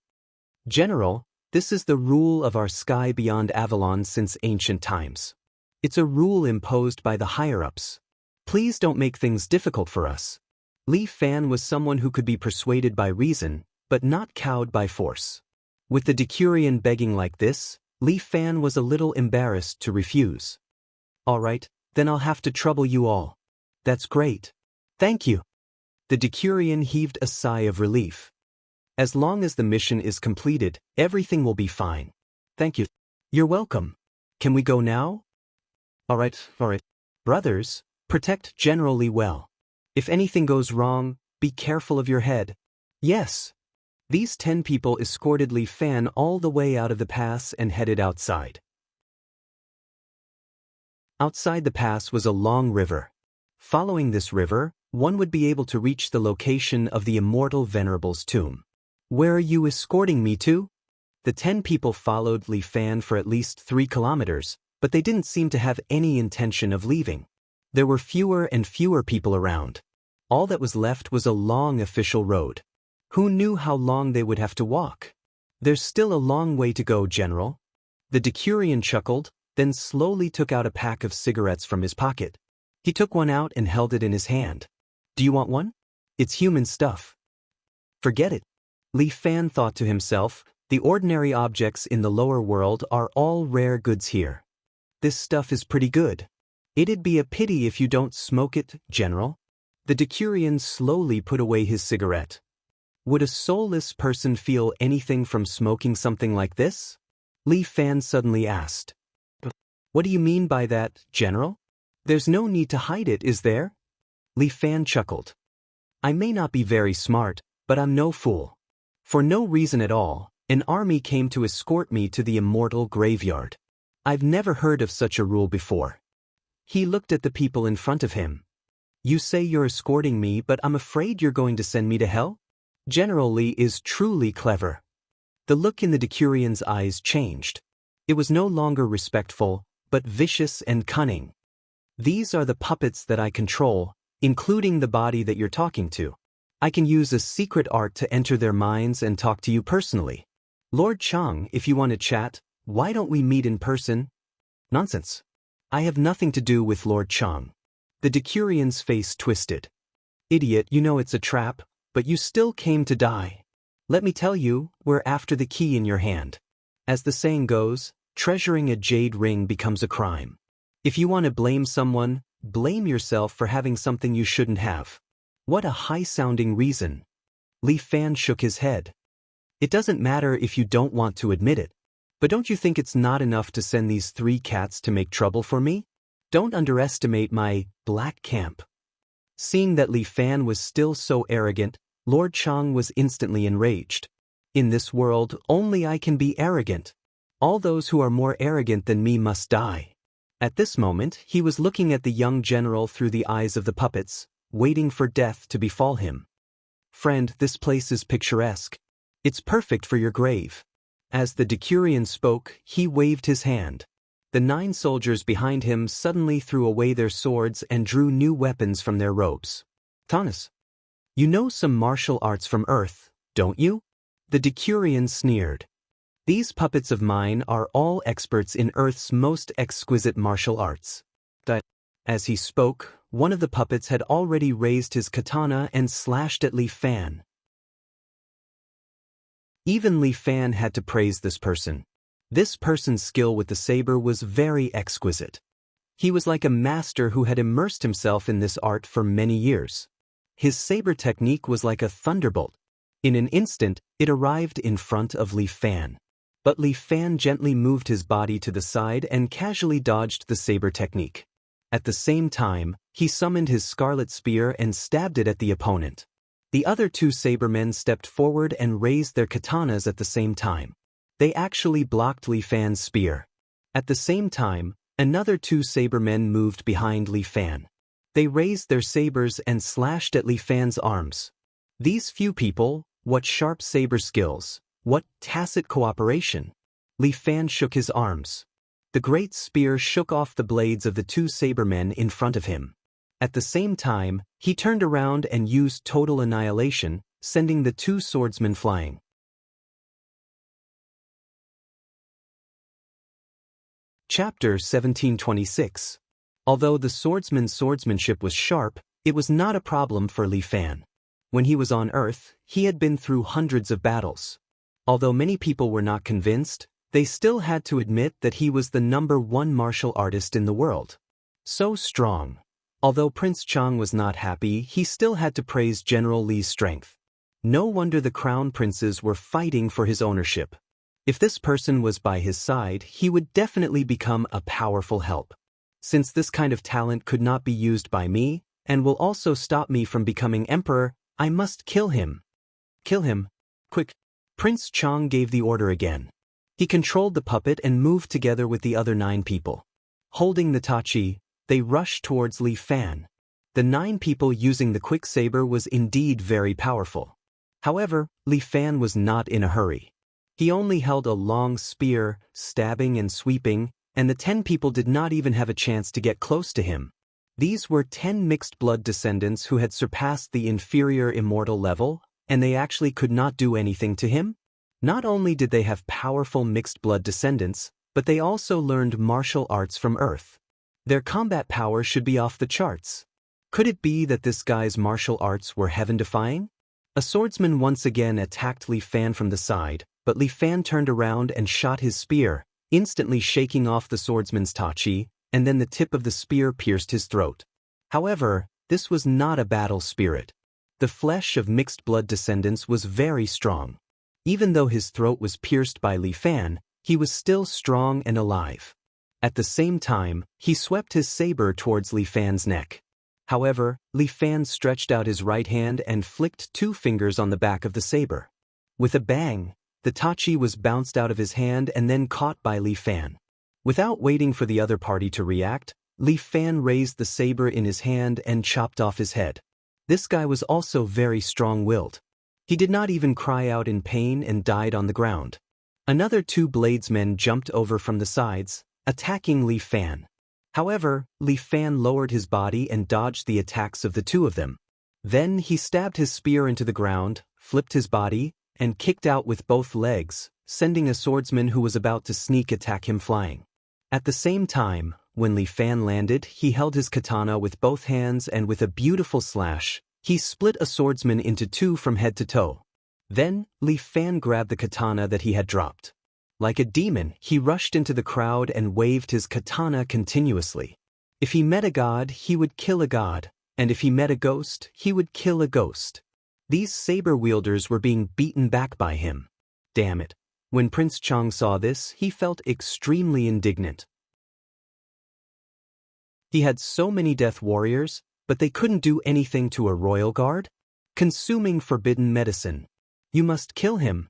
"General, this is the rule of our sky beyond Avalon since ancient times. It's a rule imposed by the higher-ups. Please don't make things difficult for us." Li Fan was someone who could be persuaded by reason, but not cowed by force. With the decurion begging like this, Li Fan was a little embarrassed to refuse. "All right, then I'll have to trouble you all." "That's great. Thank you." The decurion heaved a sigh of relief. "As long as the mission is completed, everything will be fine." "Thank you." "You're welcome. Can we go now?" All right. Brothers, protect General Li well. If anything goes wrong, be careful of your head." "Yes." These 10 people escorted Li Fan all the way out of the pass and headed outside. Outside the pass was a long river. Following this river, one would be able to reach the location of the immortal Venerable's tomb. "Where are you escorting me to?" The 10 people followed Li Fan for at least 3 kilometers, but they didn't seem to have any intention of leaving. There were fewer and fewer people around. All that was left was a long official road. Who knew how long they would have to walk? "There's still a long way to go, General." The decurion chuckled, then slowly took out a pack of cigarettes from his pocket. He took one out and held it in his hand. "Do you want one? It's human stuff." "Forget it." Li Fan thought to himself, the ordinary objects in the lower world are all rare goods here. This stuff is pretty good. It'd be a pity if you don't smoke it, General. The decurion slowly put away his cigarette. Would a soulless person feel anything from smoking something like this? Li Fan suddenly asked. "What do you mean by that, General? There's no need to hide it, is there?" Li Fan chuckled. "I may not be very smart, but I'm no fool. For no reason at all, an army came to escort me to the immortal graveyard. I've never heard of such a rule before." He looked at the people in front of him. "You say you're escorting me, but I'm afraid you're going to send me to hell?" General Li is truly clever. The look in the decurion's eyes changed. It was no longer respectful, but vicious and cunning. "These are the puppets that I control, including the body that you're talking to. I can use a secret art to enter their minds and talk to you personally. Lord Chang, if you want to chat, why don't we meet in person?" "Nonsense. I have nothing to do with Lord Chang." The decurion's face twisted. "Idiot, you know it's a trap, but you still came to die. Let me tell you, we're after the key in your hand. As the saying goes, treasuring a jade ring becomes a crime. If you want to blame someone, blame yourself for having something you shouldn't have." What a high-sounding reason. Li Fan shook his head. "It doesn't matter if you don't want to admit it. But don't you think it's not enough to send these 3 cats to make trouble for me? Don't underestimate my black camp." Seeing that Li Fan was still so arrogant, Lord Chang was instantly enraged. "In this world, only I can be arrogant. All those who are more arrogant than me must die." At this moment, he was looking at the young general through the eyes of the puppets, waiting for death to befall him. "Friend, this place is picturesque. It's perfect for your grave." As the decurion spoke, he waved his hand. The 9 soldiers behind him suddenly threw away their swords and drew new weapons from their robes. "Tanis, you know some martial arts from Earth, don't you?" The decurion sneered. "These puppets of mine are all experts in Earth's most exquisite martial arts." As he spoke, one of the puppets had already raised his katana and slashed at Li Fan. Even Li Fan had to praise this person. This person's skill with the saber was very exquisite. He was like a master who had immersed himself in this art for many years. His saber technique was like a thunderbolt. In an instant, it arrived in front of Li Fan. But Li Fan gently moved his body to the side and casually dodged the saber technique. At the same time, he summoned his scarlet spear and stabbed it at the opponent. The other two sabermen stepped forward and raised their katanas at the same time. They actually blocked Li Fan's spear. At the same time, another two sabermen moved behind Li Fan. They raised their sabers and slashed at Li Fan's arms. These few people, what sharp saber skills, what tacit cooperation. Li Fan shook his arms. The great spear shook off the blades of the two sabermen in front of him. At the same time, he turned around and used total annihilation, sending the two swordsmen flying. Chapter 1726. Although the swordsman's swordsmanship was sharp, it was not a problem for Li Fan. When he was on Earth, he had been through hundreds of battles. Although many people were not convinced, they still had to admit that he was the #1 martial artist in the world. So strong. Although Prince Chang was not happy, he still had to praise General Li's strength. No wonder the crown princes were fighting for his ownership. If this person was by his side, he would definitely become a powerful help. Since this kind of talent could not be used by me, and will also stop me from becoming emperor, I must kill him. Kill him. Quick. Prince Chang gave the order again. He controlled the puppet and moved together with the other 9 people. Holding the tachi, they rushed towards Li Fan. The 9 people using the quick saber was indeed very powerful. However, Li Fan was not in a hurry. He only held a long spear, stabbing and sweeping, and the 10 people did not even have a chance to get close to him. These were 10 mixed-blood descendants who had surpassed the inferior immortal level, and they actually could not do anything to him? Not only did they have powerful mixed-blood descendants, but they also learned martial arts from Earth. Their combat power should be off the charts. Could it be that this guy's martial arts were heaven-defying? A swordsman once again attacked Li Fan from the side, but Li Fan turned around and shot his spear, instantly shaking off the swordsman's tachi, and then the tip of the spear pierced his throat. However, this was not a battle spirit. The flesh of mixed-blood descendants was very strong. Even though his throat was pierced by Li Fan, he was still strong and alive. At the same time, he swept his saber towards Li Fan's neck. However, Li Fan stretched out his right hand and flicked 2 fingers on the back of the saber. With a bang, the tachi was bounced out of his hand and then caught by Li Fan. Without waiting for the other party to react, Li Fan raised the saber in his hand and chopped off his head. This guy was also very strong-willed. He did not even cry out in pain and died on the ground. Another 2 bladesmen jumped over from the sides, attacking Li Fan. However, Li Fan lowered his body and dodged the attacks of the 2 of them. Then he stabbed his spear into the ground, flipped his body, and kicked out with both legs, sending a swordsman who was about to sneak attack him flying. At the same time, when Li Fan landed, he held his katana with both hands and with a beautiful slash, he split a swordsman into 2 from head to toe. Then, Li Fan grabbed the katana that he had dropped. Like a demon, he rushed into the crowd and waved his katana continuously. If he met a god, he would kill a god, and if he met a ghost, he would kill a ghost. These saber-wielders were being beaten back by him. Damn it. When Prince Chang saw this, he felt extremely indignant. He had so many death warriors, but they couldn't do anything to a royal guard? Consuming forbidden medicine. You must kill him.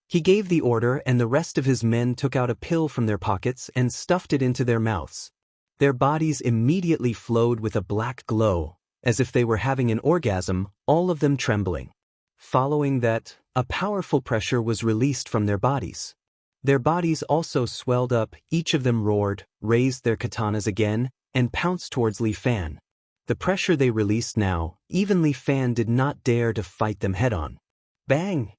He gave the order and the rest of his men took out a pill from their pockets and stuffed it into their mouths. Their bodies immediately flowed with a black glow, as if they were having an orgasm, all of them trembling. Following that, a powerful pressure was released from their bodies. Their bodies also swelled up, each of them roared, raised their katanas again, and pounced towards Li Fan. The pressure they released now, even Li Fan did not dare to fight them head-on. Bang!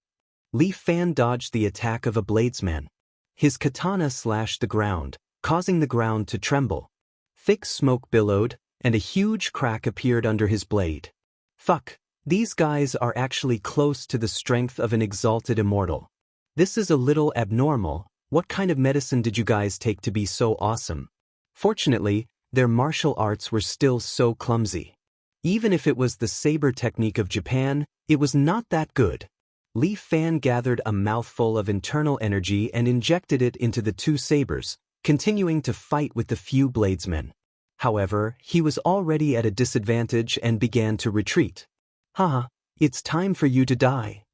Li Fan dodged the attack of a bladesman. His katana slashed the ground, causing the ground to tremble. Thick smoke billowed, and a huge crack appeared under his blade. Fuck, these guys are actually close to the strength of an exalted immortal. This is a little abnormal. What kind of medicine did you guys take to be so awesome? Fortunately, their martial arts were still so clumsy. Even if it was the saber technique of Japan, it was not that good. Li Fan gathered a mouthful of internal energy and injected it into the two sabers, continuing to fight with the few bladesmen. However, he was already at a disadvantage and began to retreat. "Haha, it's time for you to die."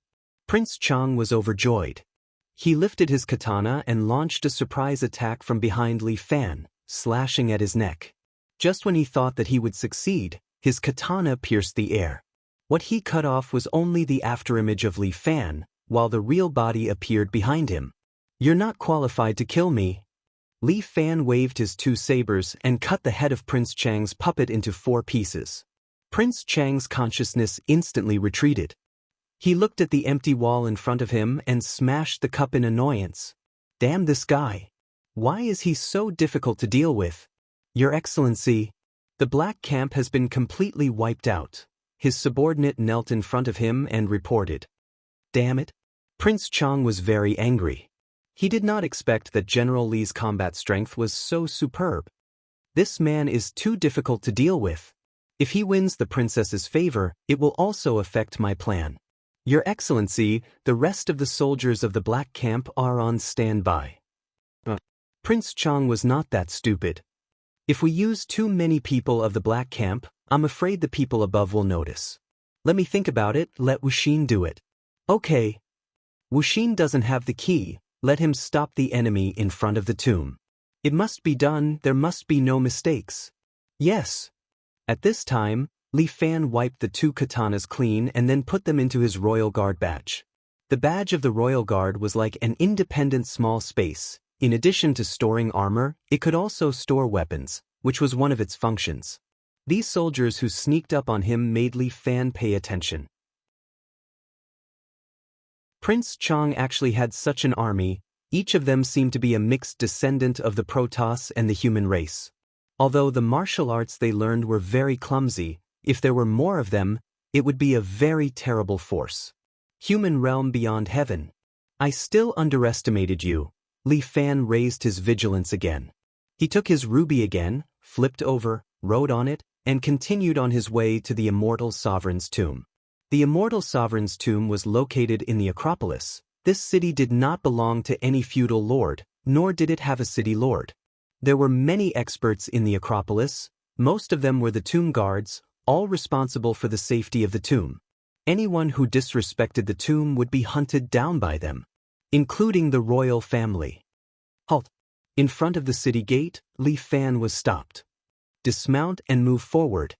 Prince Chang was overjoyed. He lifted his katana and launched a surprise attack from behind Li Fan, slashing at his neck. Just when he thought that he would succeed, his katana pierced the air. What he cut off was only the afterimage of Li Fan, while the real body appeared behind him. "You're not qualified to kill me." Li Fan waved his two sabers and cut the head of Prince Chang's puppet into 4 pieces. Prince Chang's consciousness instantly retreated. He looked at the empty wall in front of him and smashed the cup in annoyance. "Damn this guy. Why is he so difficult to deal with?" "Your Excellency, the Black Camp has been completely wiped out." His subordinate knelt in front of him and reported. "Damn it." Prince Chang was very angry. He did not expect that General Li's combat strength was so superb. This man is too difficult to deal with. If he wins the princess's favor, it will also affect my plan. "Your Excellency, the rest of the soldiers of the Black Camp are on standby." Prince Chang was not that stupid. "If we use too many people of the Black Camp, I'm afraid the people above will notice. Let me think about it, let Wuxin do it." "Okay. Wuxin doesn't have the key, let him stop the enemy in front of the tomb. It must be done, there must be no mistakes." "Yes." At this time, Li Fan wiped the 2 katanas clean and then put them into his Royal Guard badge. The badge of the Royal Guard was like an independent small space. In addition to storing armor, it could also store weapons, which was one of its functions. These soldiers who sneaked up on him made Li Fan pay attention. Prince Chang actually had such an army. Each of them seemed to be a mixed descendant of the Protoss and the human race. Although the martial arts they learned were very clumsy, if there were more of them, it would be a very terrible force. Human realm beyond heaven. "I still underestimated you." Li Fan raised his vigilance again. He took his ruby again, flipped over, rode on it, and continued on his way to the Immortal Sovereign's tomb. The Immortal Sovereign's tomb was located in the Acropolis. This city did not belong to any feudal lord, nor did it have a city lord. There were many experts in the Acropolis. Most of them were the tomb guards, all responsible for the safety of the tomb. Anyone who disrespected the tomb would be hunted down by them, including the royal family. "Halt!" In front of the city gate, Li Fan was stopped. "Dismount and move forward."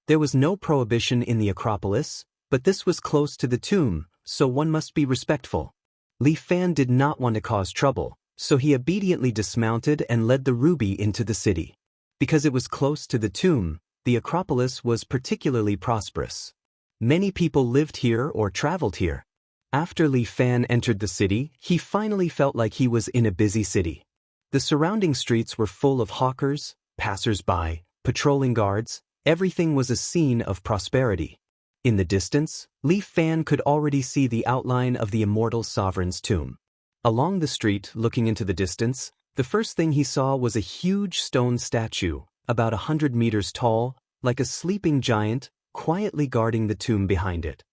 There was no prohibition in the Acropolis, but this was close to the tomb, so one must be respectful. Li Fan did not want to cause trouble, so he obediently dismounted and led the ruby into the city. Because it was close to the tomb, the Acropolis was particularly prosperous. Many people lived here or traveled here. After Li Fan entered the city, he finally felt like he was in a busy city. The surrounding streets were full of hawkers, passers-by, patrolling guards. Everything was a scene of prosperity. In the distance, Li Fan could already see the outline of the Immortal Sovereign's tomb. Along the street, looking into the distance, the first thing he saw was a huge stone statue, about 100 meters tall, like a sleeping giant, quietly guarding the tomb behind it.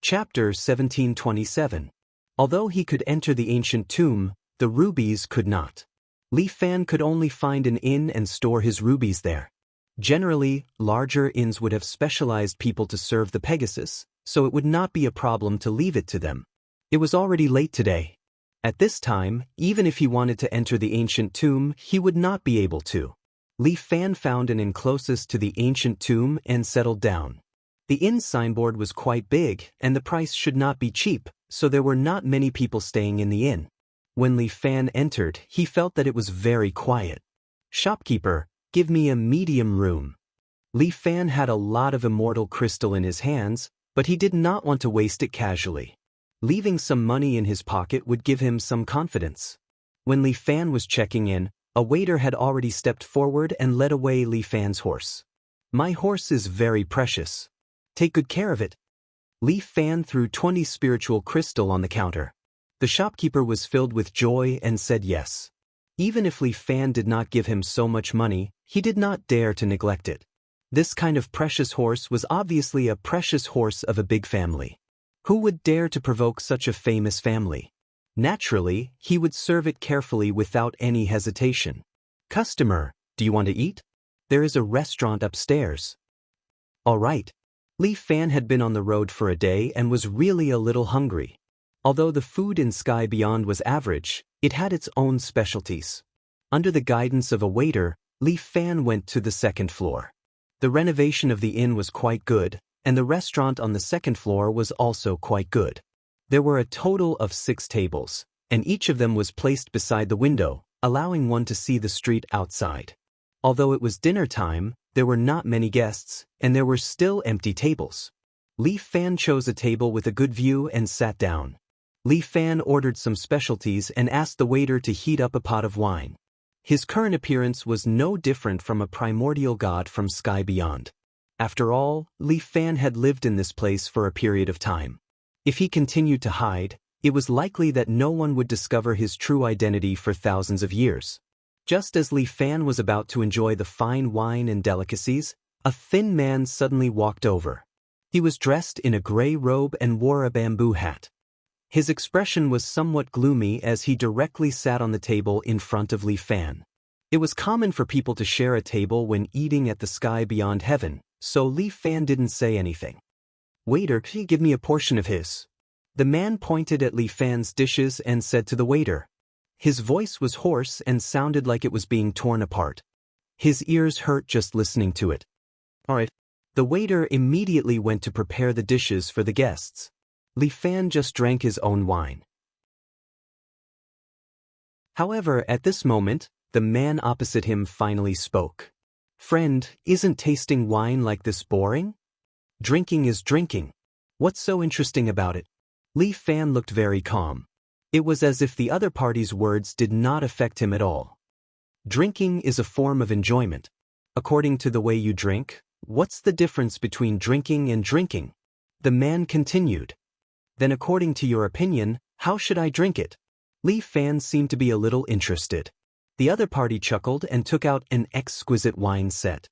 Chapter 1727. Although he could enter the ancient tomb, the rubies could not. Li Fan could only find an inn and store his rubies there. Generally, larger inns would have specialized people to serve the Pegasus, so it would not be a problem to leave it to them. It was already late today. At this time, even if he wanted to enter the ancient tomb, he would not be able to. Li Fan found an inn closest to the ancient tomb and settled down. The inn signboard was quite big, and the price should not be cheap, so there were not many people staying in the inn. When Li Fan entered, he felt that it was very quiet. "Shopkeeper, give me a medium room." Li Fan had a lot of immortal crystal in his hands, but he did not want to waste it casually. Leaving some money in his pocket would give him some confidence. When Li Fan was checking in, a waiter had already stepped forward and led away Li Fan's horse. "My horse is very precious. Take good care of it." Li Fan threw 20 spiritual crystal on the counter. The shopkeeper was filled with joy and said yes. Even if Li Fan did not give him so much money, he did not dare to neglect it. This kind of precious horse was obviously a precious horse of a big family. Who would dare to provoke such a famous family? Naturally, he would serve it carefully without any hesitation. Customer, do you want to eat? There is a restaurant upstairs. All right. Li Fan had been on the road for a day and was really a little hungry. Although the food in Sky Beyond was average, it had its own specialties. Under the guidance of a waiter, Li Fan went to the second floor. The renovation of the inn was quite good, and the restaurant on the second floor was also quite good. There were a total of 6 tables, and each of them was placed beside the window, allowing one to see the street outside. Although it was dinner time, there were not many guests, and there were still empty tables. Li Fan chose a table with a good view and sat down. Li Fan ordered some specialties and asked the waiter to heat up a pot of wine. His current appearance was no different from a primordial god from Sky Beyond. After all, Li Fan had lived in this place for a period of time. If he continued to hide, it was likely that no one would discover his true identity for thousands of years. Just as Li Fan was about to enjoy the fine wine and delicacies, a thin man suddenly walked over. He was dressed in a gray robe and wore a bamboo hat. His expression was somewhat gloomy as he directly sat on the table in front of Li Fan. It was common for people to share a table when eating at the Sky Beyond Heaven, so Li Fan didn't say anything. Waiter, can you give me a portion of his? The man pointed at Li Fan's dishes and said to the waiter. His voice was hoarse and sounded like it was being torn apart. His ears hurt just listening to it. All right. The waiter immediately went to prepare the dishes for the guests. Li Fan just drank his own wine. However, at this moment, the man opposite him finally spoke. Friend, isn't tasting wine like this boring? Drinking is drinking. What's so interesting about it? Li Fan looked very calm. It was as if the other party's words did not affect him at all. Drinking is a form of enjoyment. According to the way you drink, what's the difference between drinking and drinking? The man continued. Then according to your opinion, how should I drink it? Li Fan seemed to be a little interested. The other party chuckled and took out an exquisite wine set.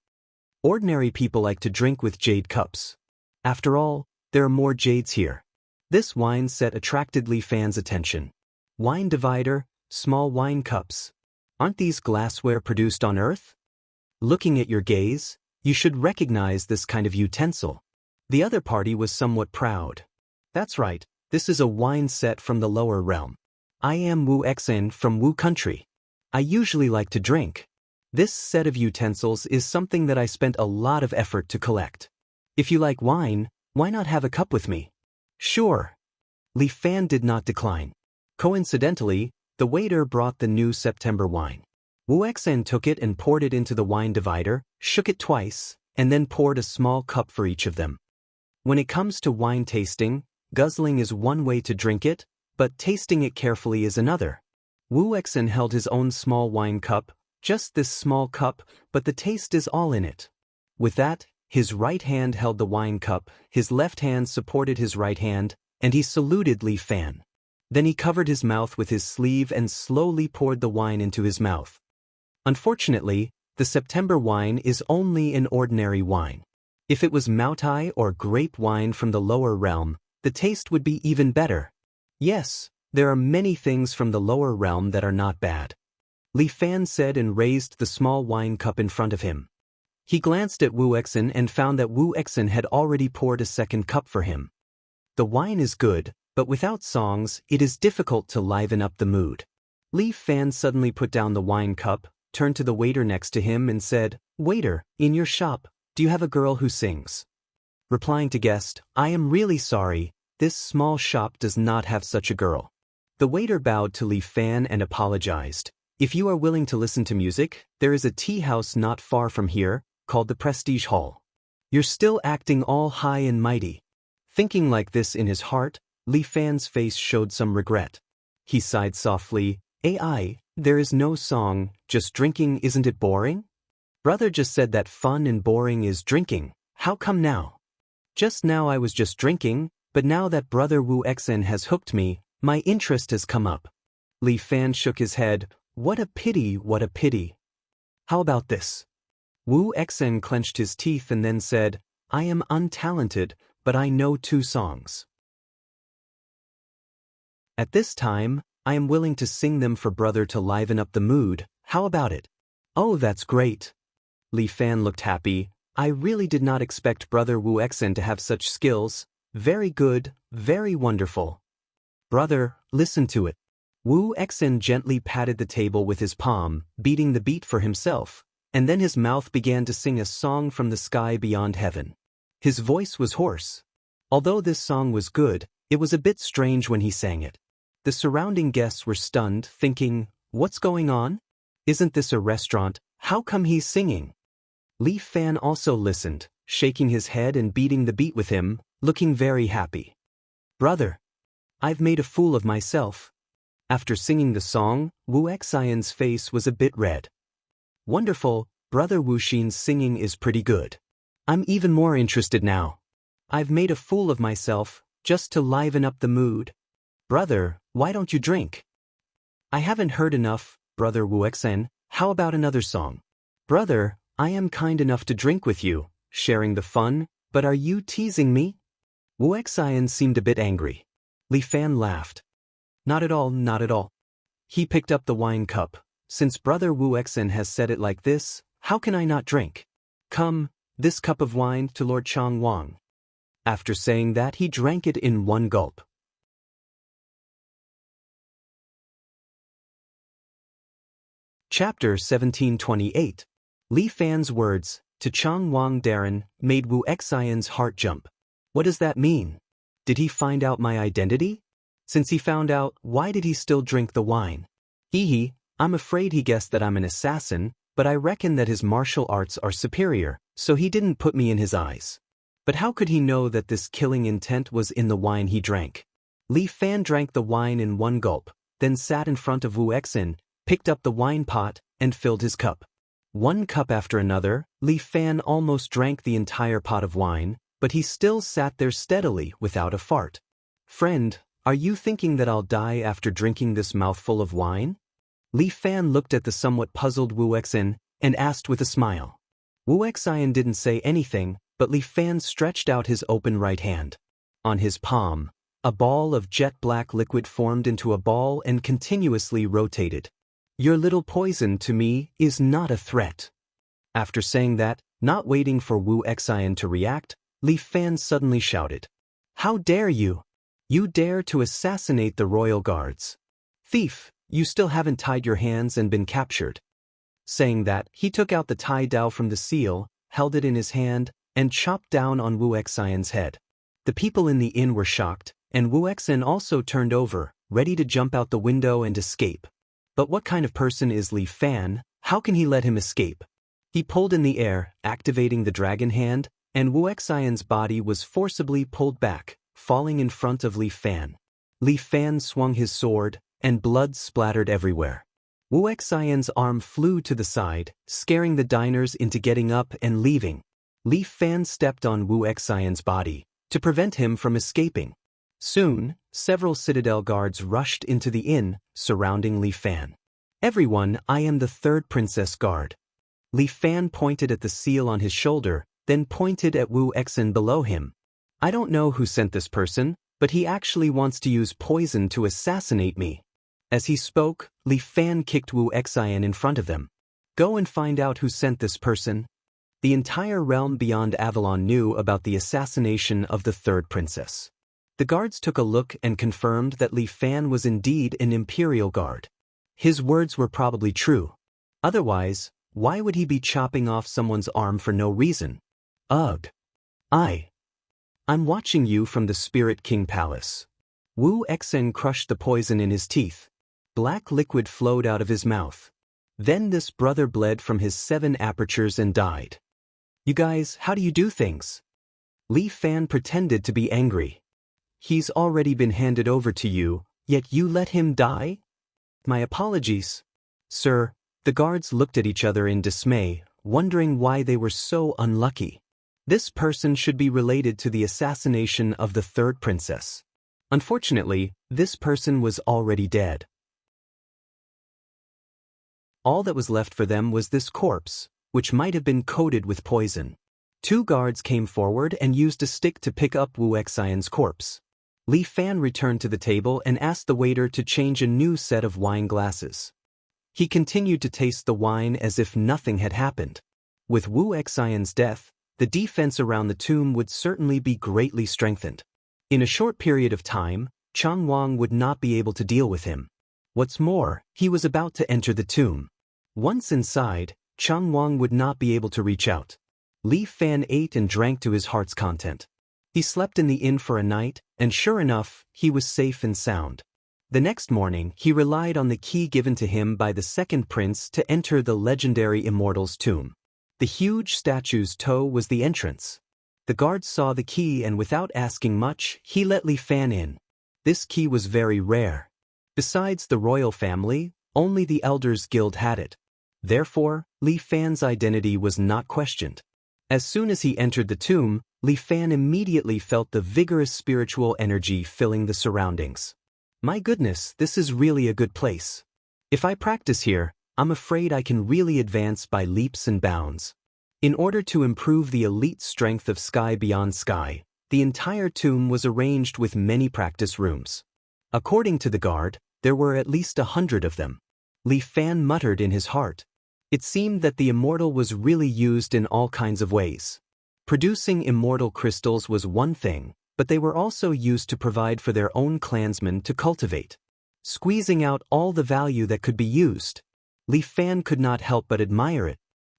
Ordinary people like to drink with jade cups. After all, there are more jades here. This wine set attracted Li Fan's attention. Wine divider, small wine cups. Aren't these glassware produced on Earth? Looking at your gaze, you should recognize this kind of utensil. The other party was somewhat proud. That's right, this is a wine set from the lower realm. I am Wu Xen from Wu country. I usually like to drink. This set of utensils is something that I spent a lot of effort to collect. If you like wine, why not have a cup with me? Sure. Li Fan did not decline. Coincidentally, the waiter brought the new September wine. Wu Xen took it and poured it into the wine divider, shook it twice, and then poured a small cup for each of them. When it comes to wine tasting, guzzling is one way to drink it, but tasting it carefully is another. Wu Xen held his own small wine cup, just this small cup, but the taste is all in it. With that, his right hand held the wine cup, his left hand supported his right hand, and he saluted Li Fan. Then he covered his mouth with his sleeve and slowly poured the wine into his mouth. Unfortunately, the September wine is only an ordinary wine. If it was Maotai or grape wine from the lower realm, the taste would be even better. Yes, there are many things from the lower realm that are not bad. Li Fan said and raised the small wine cup in front of him. He glanced at Wu Xen and found that Wu Xen had already poured a second cup for him. The wine is good, but without songs, it is difficult to liven up the mood. Li Fan suddenly put down the wine cup, turned to the waiter next to him and said, Waiter, in your shop, do you have a girl who sings? Replying to guest, I am really sorry, this small shop does not have such a girl. The waiter bowed to Li Fan and apologized. If you are willing to listen to music, there is a tea house not far from here, called the Prestige Hall. You're still acting all high and mighty. Thinking like this in his heart, Li Fan's face showed some regret. He sighed softly, AI, there is no song, just drinking, isn't it boring? Brother just said that fun and boring is drinking, how come now? Just now I was just drinking, but now that brother Wu Xen has hooked me, My interest has come up. Li Fan shook his head. What a pity, what a pity. How about this? Wu Xen clenched his teeth and then said, I am untalented, but I know 2 songs. At this time, I am willing to sing them for brother to liven up the mood. How about it? Oh, that's great. Li Fan looked happy. I really did not expect brother Wu Xen to have such skills. Very good, very wonderful. Brother, listen to it. Wu Xen gently patted the table with his palm, beating the beat for himself, and then his mouth began to sing a song from the sky beyond heaven. His voice was hoarse. Although this song was good, it was a bit strange when he sang it. The surrounding guests were stunned, thinking, what's going on? Isn't this a restaurant? How come he's singing? Li Fan also listened, shaking his head and beating the beat with him, looking very happy. Brother, I've made a fool of myself. After singing the song, Wu Xian's face was a bit red. Wonderful, brother Wu Xin's singing is pretty good. I'm even more interested now. I've made a fool of myself, just to liven up the mood. Brother, why don't you drink? I haven't heard enough, brother Wu Xen. How about another song? Brother, I am kind enough to drink with you, sharing the fun, but are you teasing me? Wu Xian seemed a bit angry. Li Fan laughed. Not at all, not at all. He picked up the wine cup. Since brother Wu Xen has said it like this, how can I not drink? Come, this cup of wine to Lord Chang Wang. After saying that, he drank it in one gulp. Chapter 1728. Li Fan's words, to Chang Wang Darren, made Wu Xian's heart jump. What does that mean? Did he find out my identity? Since he found out, why did he still drink the wine? I'm afraid he guessed that I'm an assassin, but I reckon that his martial arts are superior, so he didn't put me in his eyes. But how could he know that this killing intent was in the wine he drank? Li Fan drank the wine in one gulp, then sat in front of Wu Xen, picked up the wine pot, and filled his cup. One cup after another, Li Fan almost drank the entire pot of wine, but he still sat there steadily without a fart. Friend, are you thinking that I'll die after drinking this mouthful of wine? Li Fan looked at the somewhat puzzled Wu Xen and asked with a smile. Wu Xian didn't say anything, but Li Fan stretched out his open right hand. On his palm, a ball of jet-black liquid formed into a ball and continuously rotated. Your little poison to me is not a threat. After saying that, not waiting for Wu Xian to react, Li Fan suddenly shouted. How dare you? You dare to assassinate the royal guards. Thief, you still haven't tied your hands and been captured. Saying that, he took out the tie dao from the seal, held it in his hand, and chopped down on Wu Xian's head. The people in the inn were shocked, and Wu Xen also turned over, ready to jump out the window and escape. But what kind of person is Li Fan? How can he let him escape? He pulled in the air, activating the dragon hand, and Wu Xian's body was forcibly pulled back, falling in front of Li Fan. Li Fan swung his sword, and blood splattered everywhere. Wu Xian's arm flew to the side, scaring the diners into getting up and leaving. Li Fan stepped on Wu Xian's body, to prevent him from escaping. Soon, several citadel guards rushed into the inn, surrounding Li Fan. Everyone, I am the 3rd princess guard. Li Fan pointed at the seal on his shoulder, then pointed at Wu Xen below him. I don't know who sent this person, but he actually wants to use poison to assassinate me. As he spoke, Li Fan kicked Wu Xian in front of them. Go and find out who sent this person. The entire realm beyond Avalon knew about the assassination of the 3rd princess. The guards took a look and confirmed that Li Fan was indeed an imperial guard. His words were probably true. Otherwise, why would he be chopping off someone's arm for no reason? Ugh. I'm watching you from the Spirit King Palace. Wu Xen crushed the poison in his teeth. Black liquid flowed out of his mouth. Then this brother bled from his 7 apertures and died. You guys, how do you do things? Li Fan pretended to be angry. He's already been handed over to you, yet you let him die? My apologies. Sir, the guards looked at each other in dismay, wondering why they were so unlucky. This person should be related to the assassination of the 3rd princess. Unfortunately, this person was already dead. All that was left for them was this corpse, which might have been coated with poison. Two guards came forward and used a stick to pick up Wu Xian's corpse. Li Fan returned to the table and asked the waiter to change a new set of wine glasses. He continued to taste the wine as if nothing had happened. With Wu Xian's death, the defense around the tomb would certainly be greatly strengthened. In a short period of time, Chang Wang would not be able to deal with him. What's more, he was about to enter the tomb. Once inside, Chang Wang would not be able to reach out. Li Fan ate and drank to his heart's content. He slept in the inn for a night, and sure enough, he was safe and sound. The next morning, he relied on the key given to him by the second prince to enter the legendary immortal's tomb. The huge statue's toe was the entrance. The guard saw the key and without asking much, he let Li Fan in. This key was very rare. Besides the royal family, only the Elders Guild had it. Therefore, Li Fan's identity was not questioned. As soon as he entered the tomb, Li Fan immediately felt the vigorous spiritual energy filling the surroundings. My goodness, this is really a good place. If I practice here, I'm afraid I can really advance by leaps and bounds. In order to improve the elite strength of Sky Beyond Sky, the entire tomb was arranged with many practice rooms. According to the guard, there were at least 100 of them. Li Fan muttered in his heart. It seemed that the immortal was really used in all kinds of ways. Producing immortal crystals was one thing, but they were also used to provide for their own clansmen to cultivate. Squeezing out all the value that could be used. Li Fan could not help but admire it.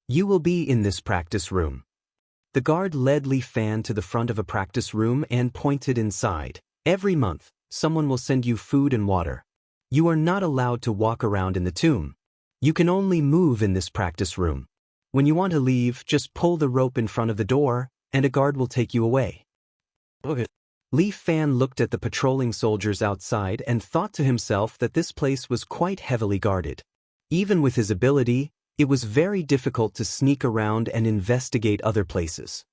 You will be in this practice room. The guard led Li Fan to the front of a practice room and pointed inside. Every month, someone will send you food and water. You are not allowed to walk around in the tomb. You can only move in this practice room. When you want to leave, just pull the rope in front of the door, and a guard will take you away. Okay. Li Fan looked at the patrolling soldiers outside and thought to himself that this place was quite heavily guarded. Even with his ability, it was very difficult to sneak around and investigate other places.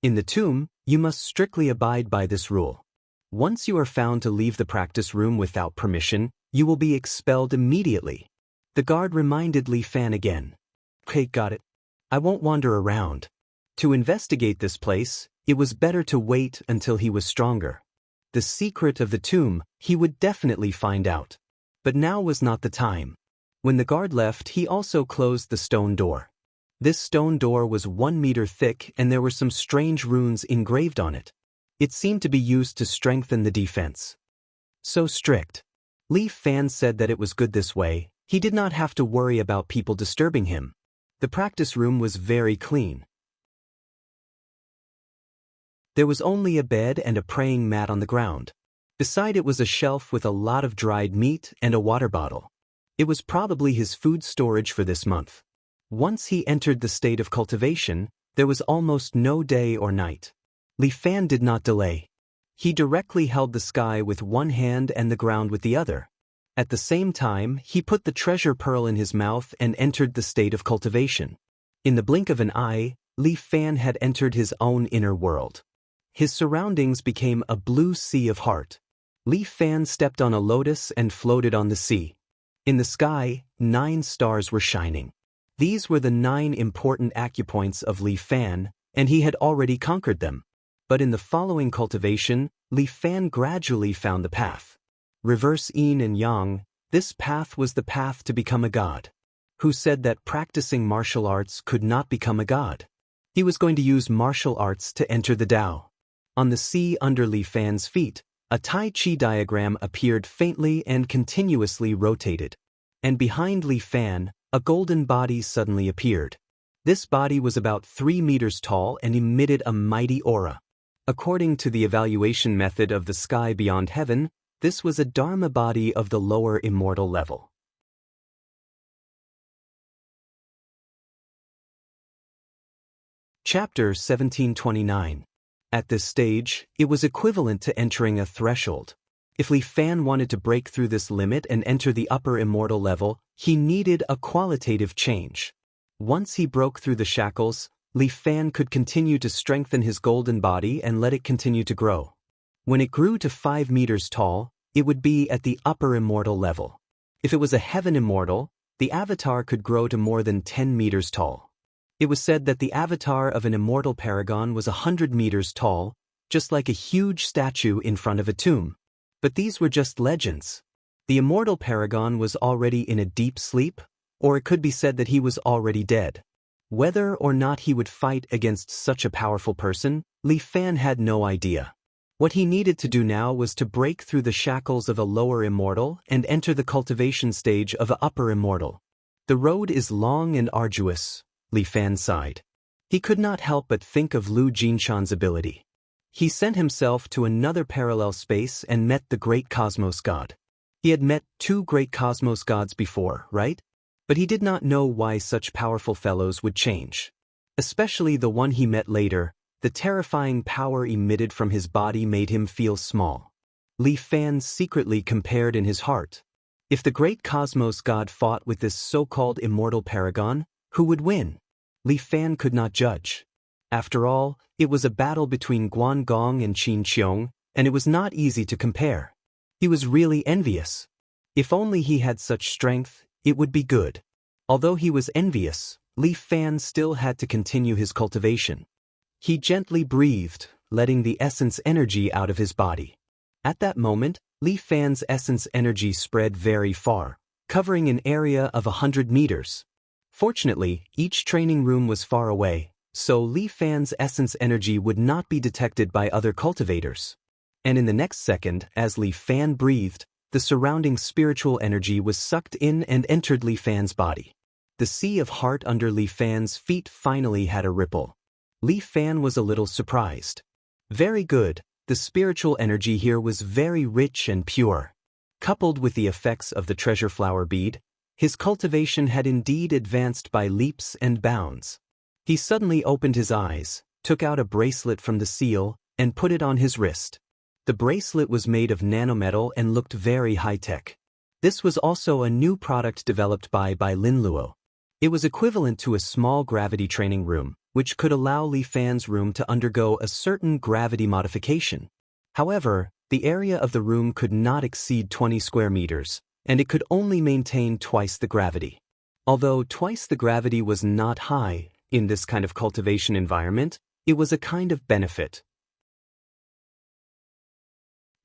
In the tomb, you must strictly abide by this rule. Once you are found to leave the practice room without permission, you will be expelled immediately. The guard reminded Li Fan again. Okay, got it. I won't wander around. To investigate this place, it was better to wait until he was stronger. The secret of the tomb, he would definitely find out. But now was not the time. When the guard left, he also closed the stone door. This stone door was 1 meter thick and there were some strange runes engraved on it. It seemed to be used to strengthen the defense. So strict. Li Fan said that it was good this way. He did not have to worry about people disturbing him. The practice room was very clean. There was only a bed and a praying mat on the ground. Beside it was a shelf with a lot of dried meat and a water bottle. It was probably his food storage for this month. Once he entered the state of cultivation, there was almost no day or night. Li Fan did not delay. He directly held the sky with one hand and the ground with the other. At the same time, he put the treasure pearl in his mouth and entered the state of cultivation. In the blink of an eye, Li Fan had entered his own inner world. His surroundings became a blue sea of heart. Li Fan stepped on a lotus and floated on the sea. In the sky, 9 stars were shining. These were the 9 important acupoints of Li Fan, and he had already conquered them. But in the following cultivation, Li Fan gradually found the path. Reverse yin and yang, this path was the path to become a god. Who said that practicing martial arts could not become a god? He was going to use martial arts to enter the Tao. On the sea under Li Fan's feet, a Tai Chi diagram appeared faintly and continuously rotated. And behind Li Fan, a golden body suddenly appeared. This body was about 3 meters tall and emitted a mighty aura. According to the evaluation method of the sky beyond heaven, this was a Dharma body of the lower immortal level. Chapter 1729. At this stage, it was equivalent to entering a threshold. If Li Fan wanted to break through this limit and enter the upper immortal level, he needed a qualitative change. Once he broke through the shackles, Li Fan could continue to strengthen his golden body and let it continue to grow. When it grew to 5 meters tall, it would be at the upper immortal level. If it was a heaven immortal, the avatar could grow to more than 10 meters tall. It was said that the avatar of an immortal paragon was 100 meters tall, just like a huge statue in front of a tomb. But these were just legends. The immortal paragon was already in a deep sleep, or it could be said that he was already dead. Whether or not he would fight against such a powerful person, Li Fan had no idea. What he needed to do now was to break through the shackles of a lower immortal and enter the cultivation stage of an upper immortal. The road is long and arduous, Li Fan sighed. He could not help but think of Lu Jinshan's ability. He sent himself to another parallel space and met the great cosmos god. He had met 2 great cosmos gods before, right? But he did not know why such powerful fellows would change. Especially the one he met later. The terrifying power emitted from his body made him feel small. Li Fan secretly compared in his heart. If the great cosmos god fought with this so-called immortal paragon, who would win? Li Fan could not judge. After all, it was a battle between Guan Gong and Qin Qiong, and it was not easy to compare. He was really envious. If only he had such strength, it would be good. Although he was envious, Li Fan still had to continue his cultivation. He gently breathed, letting the essence energy out of his body. At that moment, Li Fan's essence energy spread very far, covering an area of 100 meters. Fortunately, each training room was far away, so Li Fan's essence energy would not be detected by other cultivators. And in the next second, as Li Fan breathed, the surrounding spiritual energy was sucked in and entered Li Fan's body. The sea of heart under Li Fan's feet finally had a ripple. Li Fan was a little surprised. Very good, the spiritual energy here was very rich and pure. Coupled with the effects of the treasure flower bead, his cultivation had indeed advanced by leaps and bounds. He suddenly opened his eyes, took out a bracelet from the seal, and put it on his wrist. The bracelet was made of nanometal and looked very high-tech. This was also a new product developed by Lin Luo. It was equivalent to a small gravity training room, which could allow Li Fan's room to undergo a certain gravity modification. However, the area of the room could not exceed 20 square meters, and it could only maintain twice the gravity. Although twice the gravity was not high, in this kind of cultivation environment, it was a kind of benefit.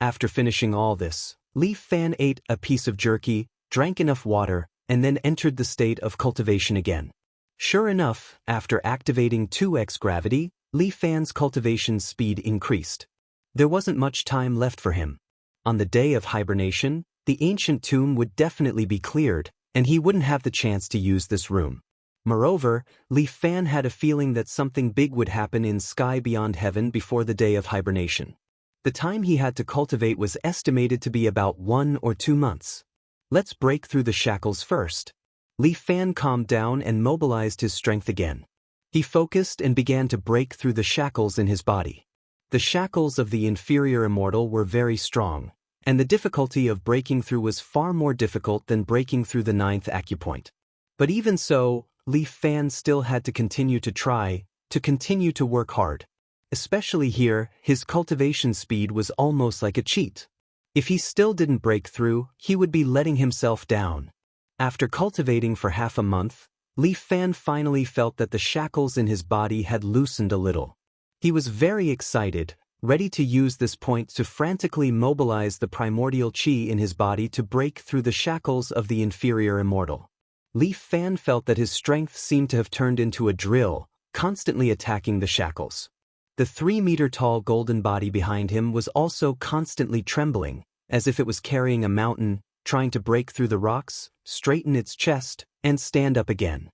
After finishing all this, Li Fan ate a piece of jerky, drank enough water, and then entered the state of cultivation again. Sure enough, after activating 2x gravity, Li Fan's cultivation speed increased. There wasn't much time left for him. On the day of hibernation, the ancient tomb would definitely be cleared, and he wouldn't have the chance to use this room. Moreover, Li Fan had a feeling that something big would happen in Sky Beyond Heaven before the day of hibernation. The time he had to cultivate was estimated to be about 1 or 2 months. Let's break through the shackles first. Li Fan calmed down and mobilized his strength again. He focused and began to break through the shackles in his body. The shackles of the inferior immortal were very strong, and the difficulty of breaking through was far more difficult than breaking through the 9th acupoint. But even so, Li Fan still had to continue to try, to continue to work hard. Especially here, his cultivation speed was almost like a cheat. If he still didn't break through, he would be letting himself down. After cultivating for half a month, Li Fan finally felt that the shackles in his body had loosened a little. He was very excited, ready to use this point to frantically mobilize the primordial qi in his body to break through the shackles of the inferior immortal. Li Fan felt that his strength seemed to have turned into a drill, constantly attacking the shackles. The 3-meter-tall golden body behind him was also constantly trembling, as if it was carrying a mountain, trying to break through the rocks, straighten its chest, and stand up again.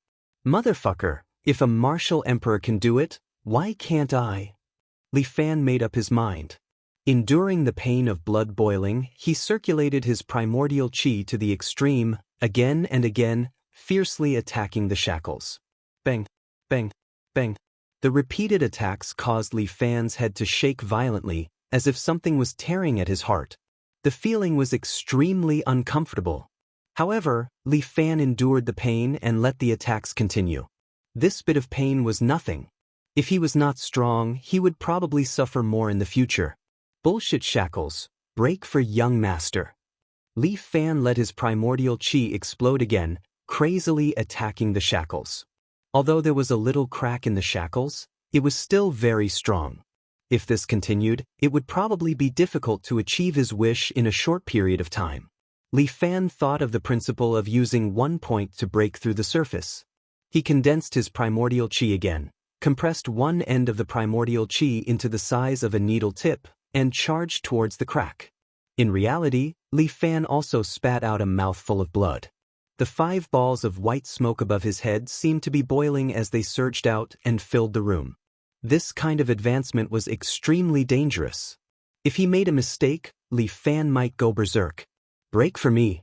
Motherfucker, if a martial emperor can do it, why can't I? Li Fan made up his mind. Enduring the pain of blood boiling, he circulated his primordial qi to the extreme, again and again, fiercely attacking the shackles. Bang, bang, bang. The repeated attacks caused Li Fan's head to shake violently, as if something was tearing at his heart. The feeling was extremely uncomfortable. However, Li Fan endured the pain and let the attacks continue. This bit of pain was nothing. If he was not strong, he would probably suffer more in the future. Bullshit shackles, break for young master. Li Fan let his primordial chi explode again, crazily attacking the shackles. Although there was a little crack in the shackles, it was still very strong. If this continued, it would probably be difficult to achieve his wish in a short period of time. Li Fan thought of the principle of using one point to break through the surface. He condensed his primordial chi again, compressed one end of the primordial chi into the size of a needle tip, and charged towards the crack. In reality, Li Fan also spat out a mouthful of blood. The 5 balls of white smoke above his head seemed to be boiling as they surged out and filled the room. This kind of advancement was extremely dangerous. If he made a mistake, Li Fan might go berserk. Break for me.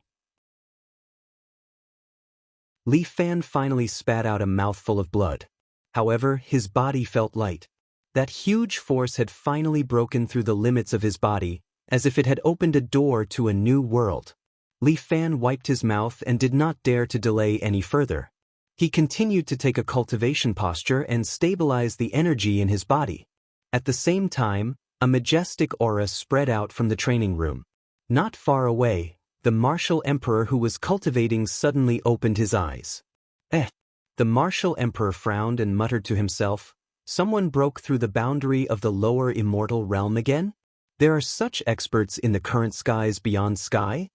Li Fan finally spat out a mouthful of blood. However, his body felt light. That huge force had finally broken through the limits of his body, as if it had opened a door to a new world. Li Fan wiped his mouth and did not dare to delay any further. He continued to take a cultivation posture and stabilize the energy in his body. At the same time, a majestic aura spread out from the training room. Not far away, the martial emperor who was cultivating suddenly opened his eyes. The martial emperor frowned and muttered to himself, "Someone broke through the boundary of the lower immortal realm again? There are such experts in the current skies beyond sky?"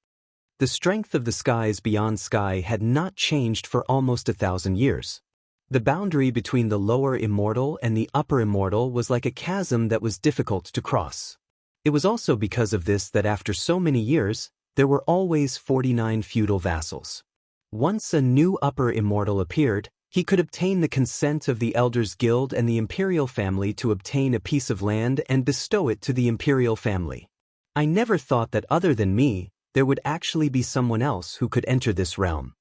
The strength of the skies beyond sky had not changed for almost 1,000 years. The boundary between the lower immortal and the upper immortal was like a chasm that was difficult to cross. It was also because of this that after so many years, there were always 49 feudal vassals. Once a new upper immortal appeared, he could obtain the consent of the Elders Guild and the imperial family to obtain a piece of land and bestow it to the imperial family. I never thought that other than me, there would actually be someone else who could enter this realm.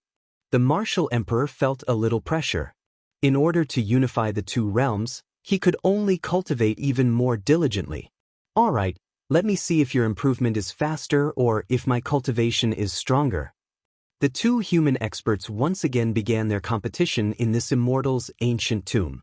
The martial emperor felt a little pressure. In order to unify the two realms, he could only cultivate even more diligently. All right, let me see if your improvement is faster or if my cultivation is stronger. The two human experts once again began their competition in this immortal's ancient tomb.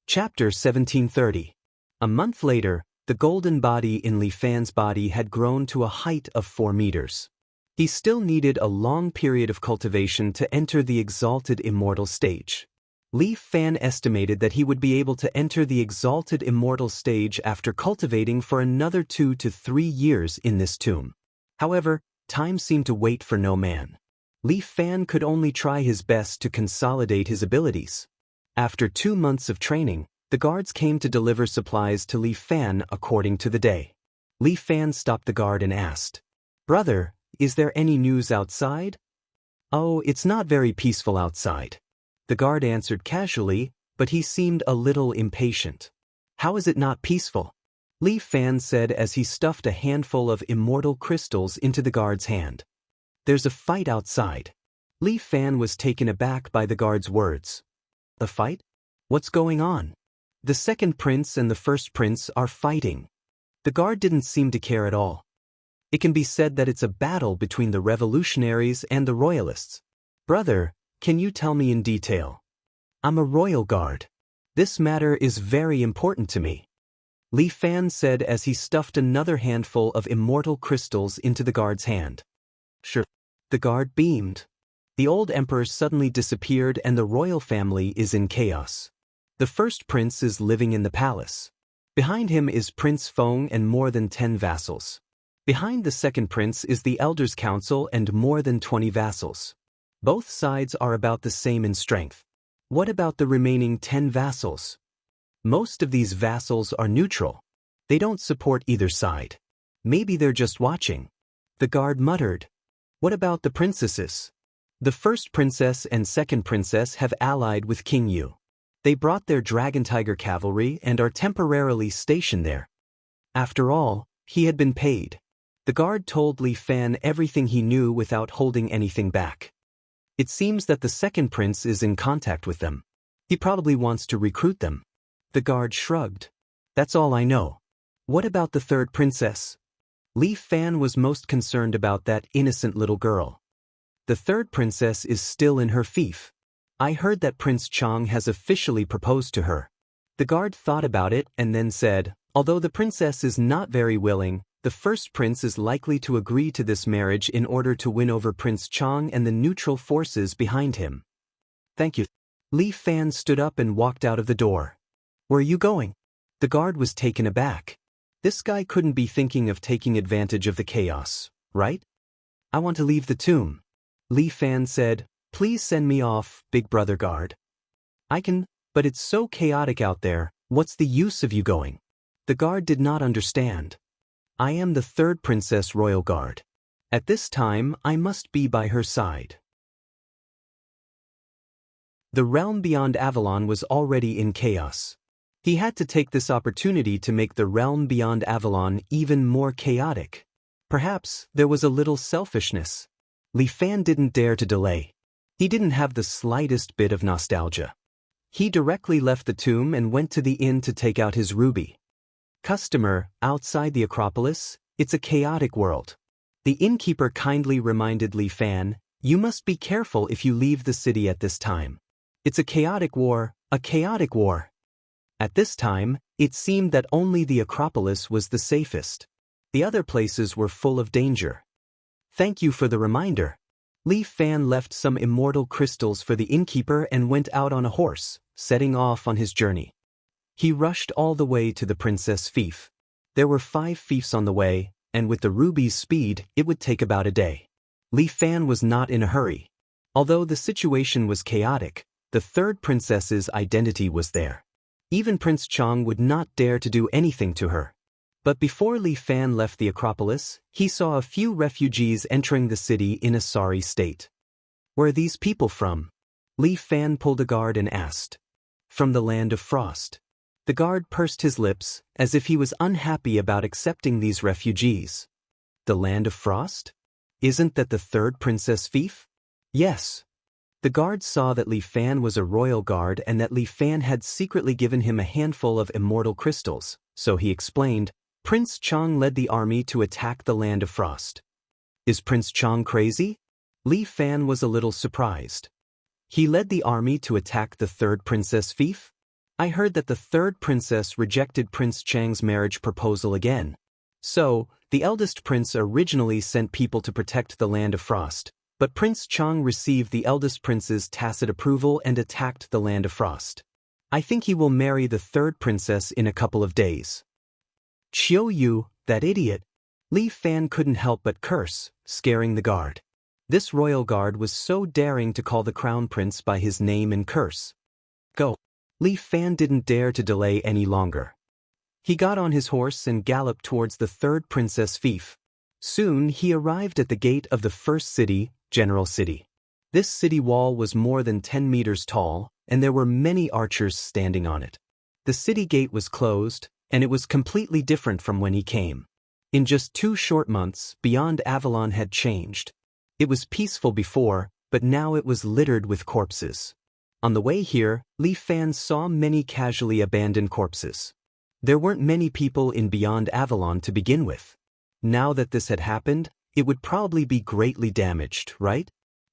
Chapter 1730. A month later, the golden body in Li Fan's body had grown to a height of 4 meters. He still needed a long period of cultivation to enter the exalted immortal stage. Li Fan estimated that he would be able to enter the exalted immortal stage after cultivating for another 2 to 3 years in this tomb. However, time seemed to wait for no man. Li Fan could only try his best to consolidate his abilities. After 2 months of training, the guards came to deliver supplies to Li Fan according to the day. Li Fan stopped the guard and asked, "Brother, is there any news outside?" "Oh, it's not very peaceful outside." The guard answered casually, but he seemed a little impatient. "How is it not peaceful?" Li Fan said as he stuffed a handful of immortal crystals into the guard's hand. "There's a fight outside." Li Fan was taken aback by the guard's words. "A fight? What's going on?" "The second prince and the first prince are fighting." The guard didn't seem to care at all. "It can be said that it's a battle between the revolutionaries and the royalists." "Brother, can you tell me in detail?" "I'm a royal guard. This matter is very important to me," Li Fan said as he stuffed another handful of immortal crystals into the guard's hand. "Sure." The guard beamed. The old emperor suddenly disappeared and the royal family is in chaos. The first prince is living in the palace. Behind him is Prince Feng and more than 10 vassals. Behind the second prince is the Elders' Council and more than 20 vassals. Both sides are about the same in strength. What about the remaining 10 vassals? Most of these vassals are neutral. They don't support either side. Maybe they're just watching. The guard muttered. "What about the princesses?" "The first princess and second princess have allied with King Yu. They brought their Dragon Tiger cavalry and are temporarily stationed there." After all, he had been paid. The guard told Li Fan everything he knew without holding anything back. "It seems that the second prince is in contact with them. He probably wants to recruit them." The guard shrugged. "That's all I know." "What about the third princess?" Li Fan was most concerned about that innocent little girl. "The third princess is still in her fief. I heard that Prince Chang has officially proposed to her. The guard thought about it and then said, although the princess is not very willing, the first prince is likely to agree to this marriage in order to win over Prince Chang and the neutral forces behind him. Thank you. Li Fan stood up and walked out of the door. Where are you going? The guard was taken aback. This guy couldn't be thinking of taking advantage of the chaos, right? I want to leave the tomb. Li Fan said, please send me off, big brother guard. I can, but it's so chaotic out there, what's the use of you going? The guard did not understand. I am the third Princess Royal Guard. At this time, I must be by her side. The realm beyond Avalon was already in chaos. He had to take this opportunity to make the realm beyond Avalon even more chaotic. Perhaps there was a little selfishness. Li Fan didn't dare to delay. He didn't have the slightest bit of nostalgia. He directly left the tomb and went to the inn to take out his ruby. Customer, outside the Acropolis, it's a chaotic world. The innkeeper kindly reminded Li Fan, you must be careful if you leave the city at this time. It's a chaotic war, a chaotic war. At this time, it seemed that only the Acropolis was the safest. The other places were full of danger. Thank you for the reminder. Li Fan left some immortal crystals for the innkeeper and went out on a horse, setting off on his journey. He rushed all the way to the Princess Fief. There were 5 fiefs on the way, and with the ruby's speed, it would take about a day. Li Fan was not in a hurry. Although the situation was chaotic, the third princess's identity was there. Even Prince Chang would not dare to do anything to her. But before Li Fan left the Acropolis, he saw a few refugees entering the city in a sorry state. Where are these people from? Li Fan pulled a guard and asked. From the land of frost. The guard pursed his lips, as if he was unhappy about accepting these refugees. The land of frost? Isn't that the third Princess Fief? Yes. The guard saw that Li Fan was a royal guard and that Li Fan had secretly given him a handful of immortal crystals, so he explained, Prince Chang led the army to attack the land of frost. Is Prince Chang crazy? Li Fan was a little surprised. He led the army to attack the third Princess Fief? I heard that the third princess rejected Prince Chang's marriage proposal again. So, the eldest prince originally sent people to protect the land of frost, but Prince Chang received the eldest prince's tacit approval and attacked the land of frost. I think he will marry the third princess in a couple of days. Qiu Yu, that idiot. Li Fan couldn't help but curse, scaring the guard. This royal guard was so daring to call the crown prince by his name and curse. Go. Li Fan didn't dare to delay any longer. He got on his horse and galloped towards the third Princess Fief. Soon he arrived at the gate of the first city, General City. This city wall was more than 10 meters tall, and there were many archers standing on it. The city gate was closed, and it was completely different from when he came. In just 2 short months, beyond Avalon had changed. It was peaceful before, but now it was littered with corpses. On the way here, Li Fan saw many casually abandoned corpses. There weren't many people in Beyond Avalon to begin with. Now that this had happened, it would probably be greatly damaged, right?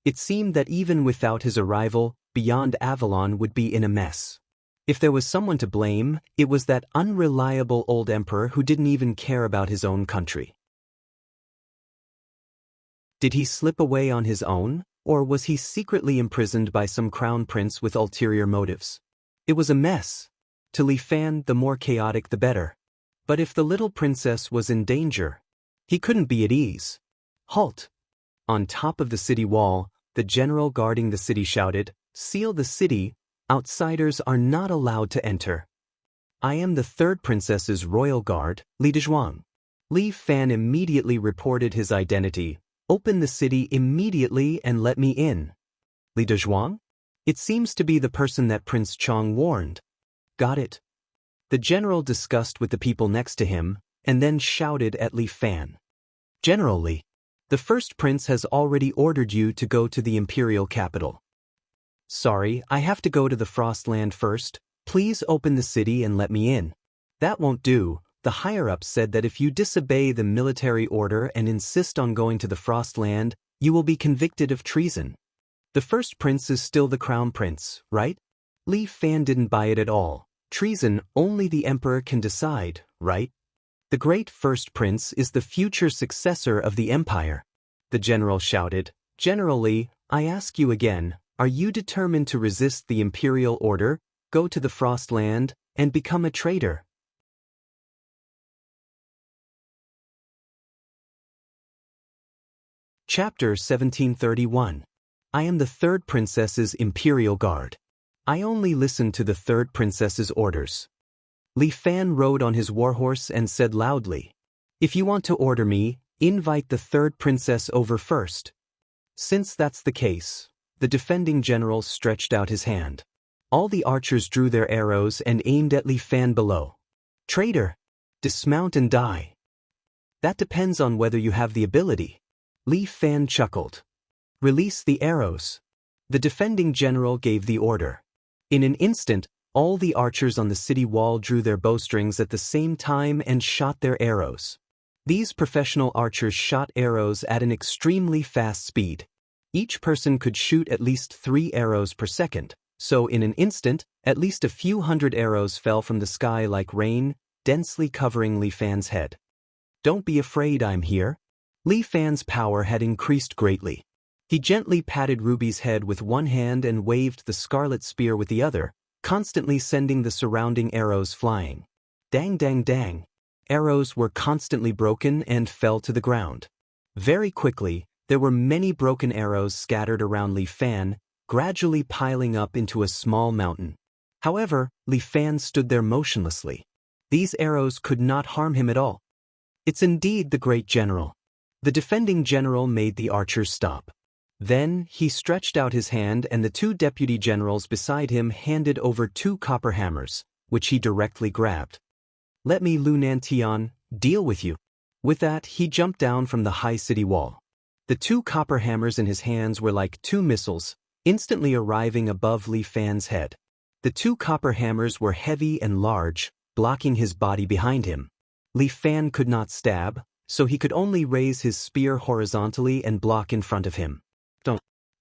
It seemed that even without his arrival, Beyond Avalon would be in a mess. If there was someone to blame, it was that unreliable old emperor who didn't even care about his own country. Did he slip away on his own? Or was he secretly imprisoned by some crown prince with ulterior motives? It was a mess. To Li Fan, the more chaotic the better. But if the little princess was in danger, he couldn't be at ease. Halt! On top of the city wall, the general guarding the city shouted, Seal the city, outsiders are not allowed to enter. I am the third princess's royal guard, Li Dezhuang. Li Fan immediately reported his identity. Open the city immediately and let me in. Li Dezhuang? It seems to be the person that Prince Chang warned. Got it. The general discussed with the people next to him, and then shouted at Li Fan. General Li, the first prince has already ordered you to go to the imperial capital. Sorry, I have to go to the Frostland first. Please open the city and let me in. That won't do. The higher-ups said that if you disobey the military order and insist on going to the Frostland, you will be convicted of treason. The first prince is still the crown prince, right? Li Fan didn't buy it at all. Treason, only the emperor can decide, right? The great first prince is the future successor of the empire. The general shouted. General Li, I ask you again, are you determined to resist the imperial order, go to the Frost Land, and become a traitor? Chapter 1731. I am the third princess's imperial guard. I only listen to the third princess's orders. Li Fan rode on his warhorse and said loudly, if you want to order me, invite the third princess over first. Since that's the case, the defending general stretched out his hand. All the archers drew their arrows and aimed at Li Fan below. Traitor! Dismount and die. That depends on whether you have the ability. Li Fan chuckled. Release the arrows. The defending general gave the order. In an instant, all the archers on the city wall drew their bowstrings at the same time and shot their arrows. These professional archers shot arrows at an extremely fast speed. Each person could shoot at least 3 arrows per second, so in an instant, at least a few hundred arrows fell from the sky like rain, densely covering Li Fan's head. Don't be afraid, I'm here. Li Fan's power had increased greatly. He gently patted Ruby's head with one hand and waved the scarlet spear with the other, constantly sending the surrounding arrows flying. Dang dang dang. Arrows were constantly broken and fell to the ground. Very quickly, there were many broken arrows scattered around Li Fan, gradually piling up into a small mountain. However, Li Fan stood there motionlessly. These arrows could not harm him at all. It's indeed the great general. The defending general made the archers stop. Then, he stretched out his hand and the 2 deputy generals beside him handed over 2 copper hammers, which he directly grabbed. Let me, Lu Nantian, deal with you. With that, he jumped down from the high city wall. The 2 copper hammers in his hands were like 2 missiles, instantly arriving above Li Fan's head. The 2 copper hammers were heavy and large, blocking his body behind him. Li Fan could not stab, so he could only raise his spear horizontally and block in front of him.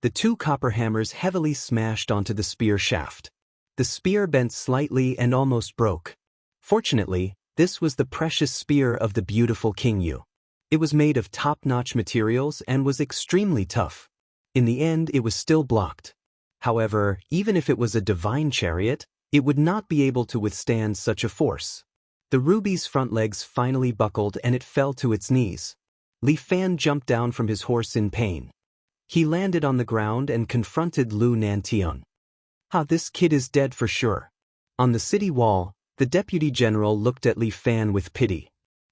The 2 copper hammers heavily smashed onto the spear shaft. The spear bent slightly and almost broke. Fortunately, this was the precious spear of the beautiful King Yu. It was made of top-notch materials and was extremely tough. In the end, it was still blocked. However, even if it was a divine chariot, it would not be able to withstand such a force. The ruby's front legs finally buckled and it fell to its knees. Li Fan jumped down from his horse in pain. He landed on the ground and confronted Lu Nantian. This kid is dead for sure. On the city wall, the deputy general looked at Li Fan with pity.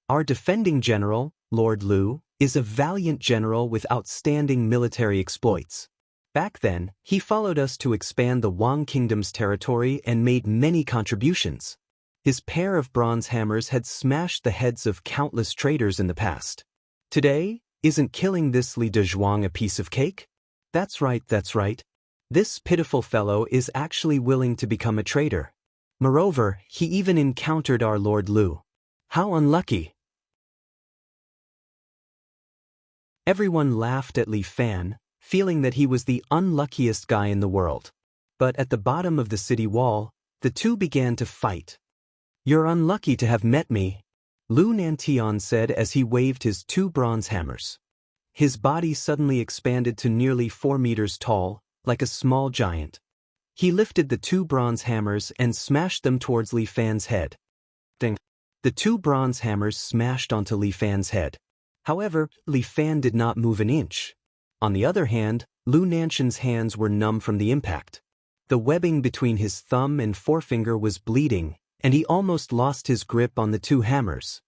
Our defending general, Lord Lu, is a valiant general with outstanding military exploits. Back then, he followed us to expand the Wang Kingdom's territory and made many contributions. His pair of bronze hammers had smashed the heads of countless traitors in the past. Today, isn't killing this Li Dezhuang a piece of cake? That's right, that's right. This pitiful fellow is actually willing to become a traitor. Moreover, he even encountered our Lord Lu. How unlucky! Everyone laughed at Li Fan, feeling that he was the unluckiest guy in the world. But at the bottom of the city wall, the 2 began to fight. You're unlucky to have met me, Lu Nantian said as he waved his 2 bronze hammers. His body suddenly expanded to nearly 4 meters tall, like a small giant. He lifted the 2 bronze hammers and smashed them towards Li Fan's head. Ding! The 2 bronze hammers smashed onto Li Fan's head. However, Li Fan did not move an inch. On the other hand, Lu Nantian's hands were numb from the impact. The webbing between his thumb and forefinger was bleeding, and he almost lost his grip on the 2 hammers.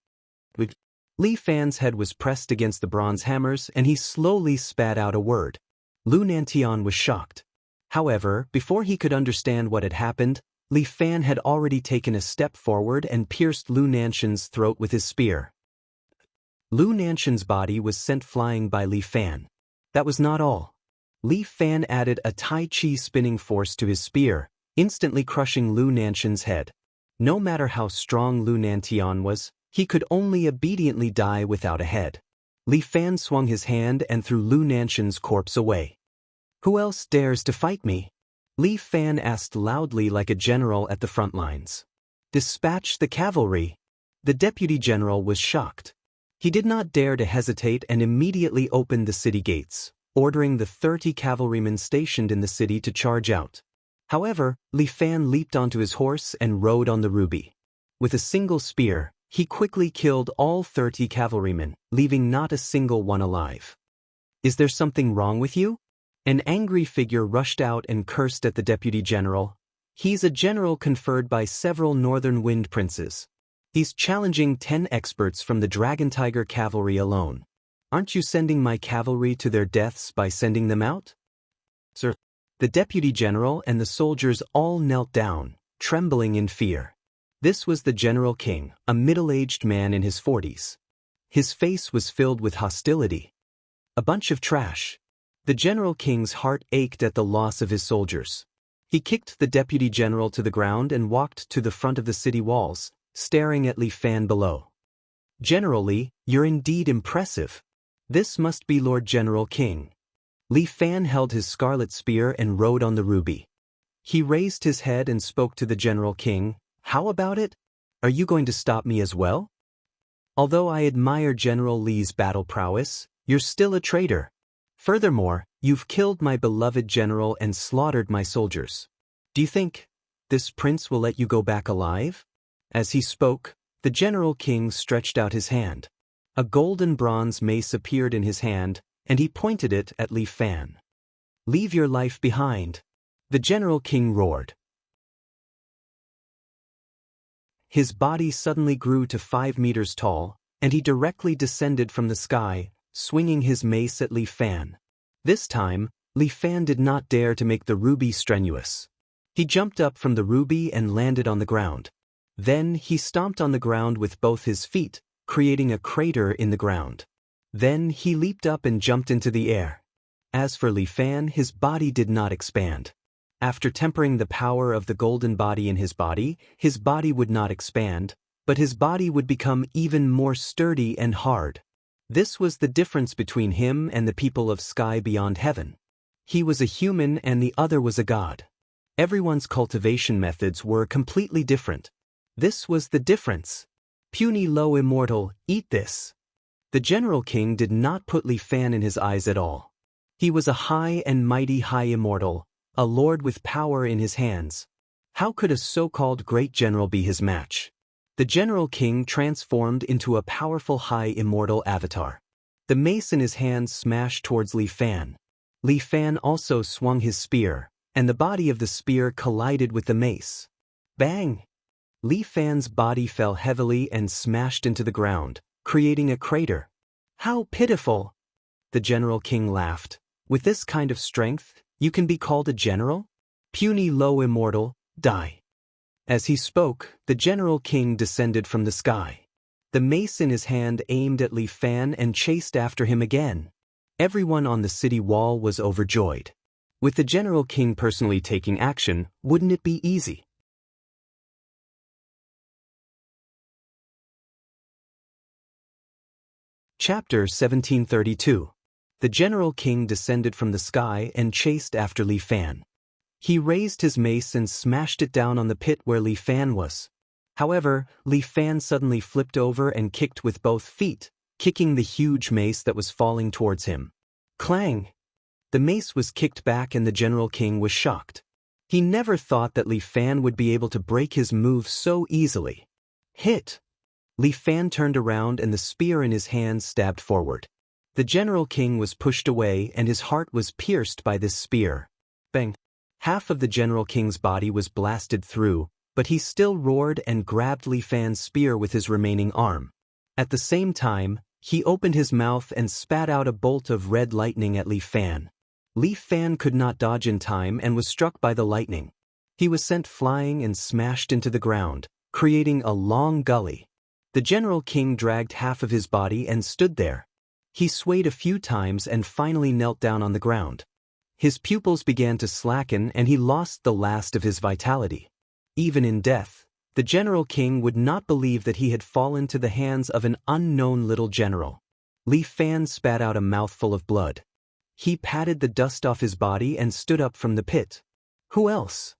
Li Fan's head was pressed against the bronze hammers and he slowly spat out a word. Lu Nantian was shocked. However, before he could understand what had happened, Li Fan had already taken a step forward and pierced Lu Nantian's throat with his spear. Lu Nantian's body was sent flying by Li Fan. That was not all. Li Fan added a Tai Chi spinning force to his spear, instantly crushing Lu Nantian's head. No matter how strong Lu Nantian was, he could only obediently die without a head. Li Fan swung his hand and threw Lu Nantian's corpse away. Who else dares to fight me? Li Fan asked loudly like a general at the front lines. Dispatch the cavalry. The deputy general was shocked. He did not dare to hesitate and immediately opened the city gates, ordering the 30 cavalrymen stationed in the city to charge out. However, Li Fan leaped onto his horse and rode on the ruby. With a single spear, he quickly killed all 30 cavalrymen, leaving not a single one alive. Is there something wrong with you? An angry figure rushed out and cursed at the deputy general. He's a general conferred by several northern wind princes. He's challenging 10 experts from the Dragon Tiger cavalry alone. Aren't you sending my cavalry to their deaths by sending them out? Sir. The deputy general and the soldiers all knelt down, trembling in fear. This was the General King, a middle-aged man in his 40s. His face was filled with hostility. A bunch of trash. The General King's heart ached at the loss of his soldiers. He kicked the deputy general to the ground and walked to the front of the city walls, staring at Li Fan below. General Li, you're indeed impressive. This must be Lord General King. Li Fan held his scarlet spear and rode on the ruby. He raised his head and spoke to the General King. How about it? Are you going to stop me as well? Although I admire General Li's battle prowess, you're still a traitor. Furthermore, you've killed my beloved general and slaughtered my soldiers. Do you think this prince will let you go back alive? As he spoke, the General King stretched out his hand. A golden bronze mace appeared in his hand, and he pointed it at Li Fan. Leave your life behind. The General King roared. His body suddenly grew to 5 meters tall, and he directly descended from the sky, swinging his mace at Li Fan. This time, Li Fan did not dare to make the ruby strenuous. He jumped up from the ruby and landed on the ground. Then he stomped on the ground with both his feet, creating a crater in the ground. Then he leaped up and jumped into the air. As for Li Fan, his body did not expand. After tempering the power of the golden body in his body would not expand, but his body would become even more sturdy and hard. This was the difference between him and the people of Sky Beyond Heaven. He was a human and the other was a god. Everyone's cultivation methods were completely different. This was the difference. Puny low immortal, eat this. The General King did not put Li Fan in his eyes at all. He was a high and mighty high immortal, a lord with power in his hands. How could a so-called great general be his match? The General King transformed into a powerful high immortal avatar. The mace in his hand smashed towards Li Fan. Li Fan also swung his spear, and the body of the spear collided with the mace. Bang! Li Fan's body fell heavily and smashed into the ground, creating a crater. How pitiful! The General King laughed. With this kind of strength, you can be called a general? Puny low immortal, die. As he spoke, the General King descended from the sky. The mace in his hand aimed at Li Fan and chased after him again. Everyone on the city wall was overjoyed. With the General King personally taking action, wouldn't it be easy? Chapter 1732. The General King descended from the sky and chased after Li Fan. He raised his mace and smashed it down on the pit where Li Fan was. However, Li Fan suddenly flipped over and kicked with both feet, kicking the huge mace that was falling towards him. Clang! The mace was kicked back and the General King was shocked. He never thought that Li Fan would be able to break his move so easily. Hit! Li Fan turned around and the spear in his hand stabbed forward. The General King was pushed away and his heart was pierced by this spear. Bang! Half of the General King's body was blasted through, but he still roared and grabbed Li Fan's spear with his remaining arm. At the same time, he opened his mouth and spat out a bolt of red lightning at Li Fan. Li Fan could not dodge in time and was struck by the lightning. He was sent flying and smashed into the ground, creating a long gully. The General King dragged half of his body and stood there. He swayed a few times and finally knelt down on the ground. His pupils began to slacken and he lost the last of his vitality. Even in death, the General King would not believe that he had fallen to the hands of an unknown little general. Li Fan spat out a mouthful of blood. He patted the dust off his body and stood up from the pit. Who else?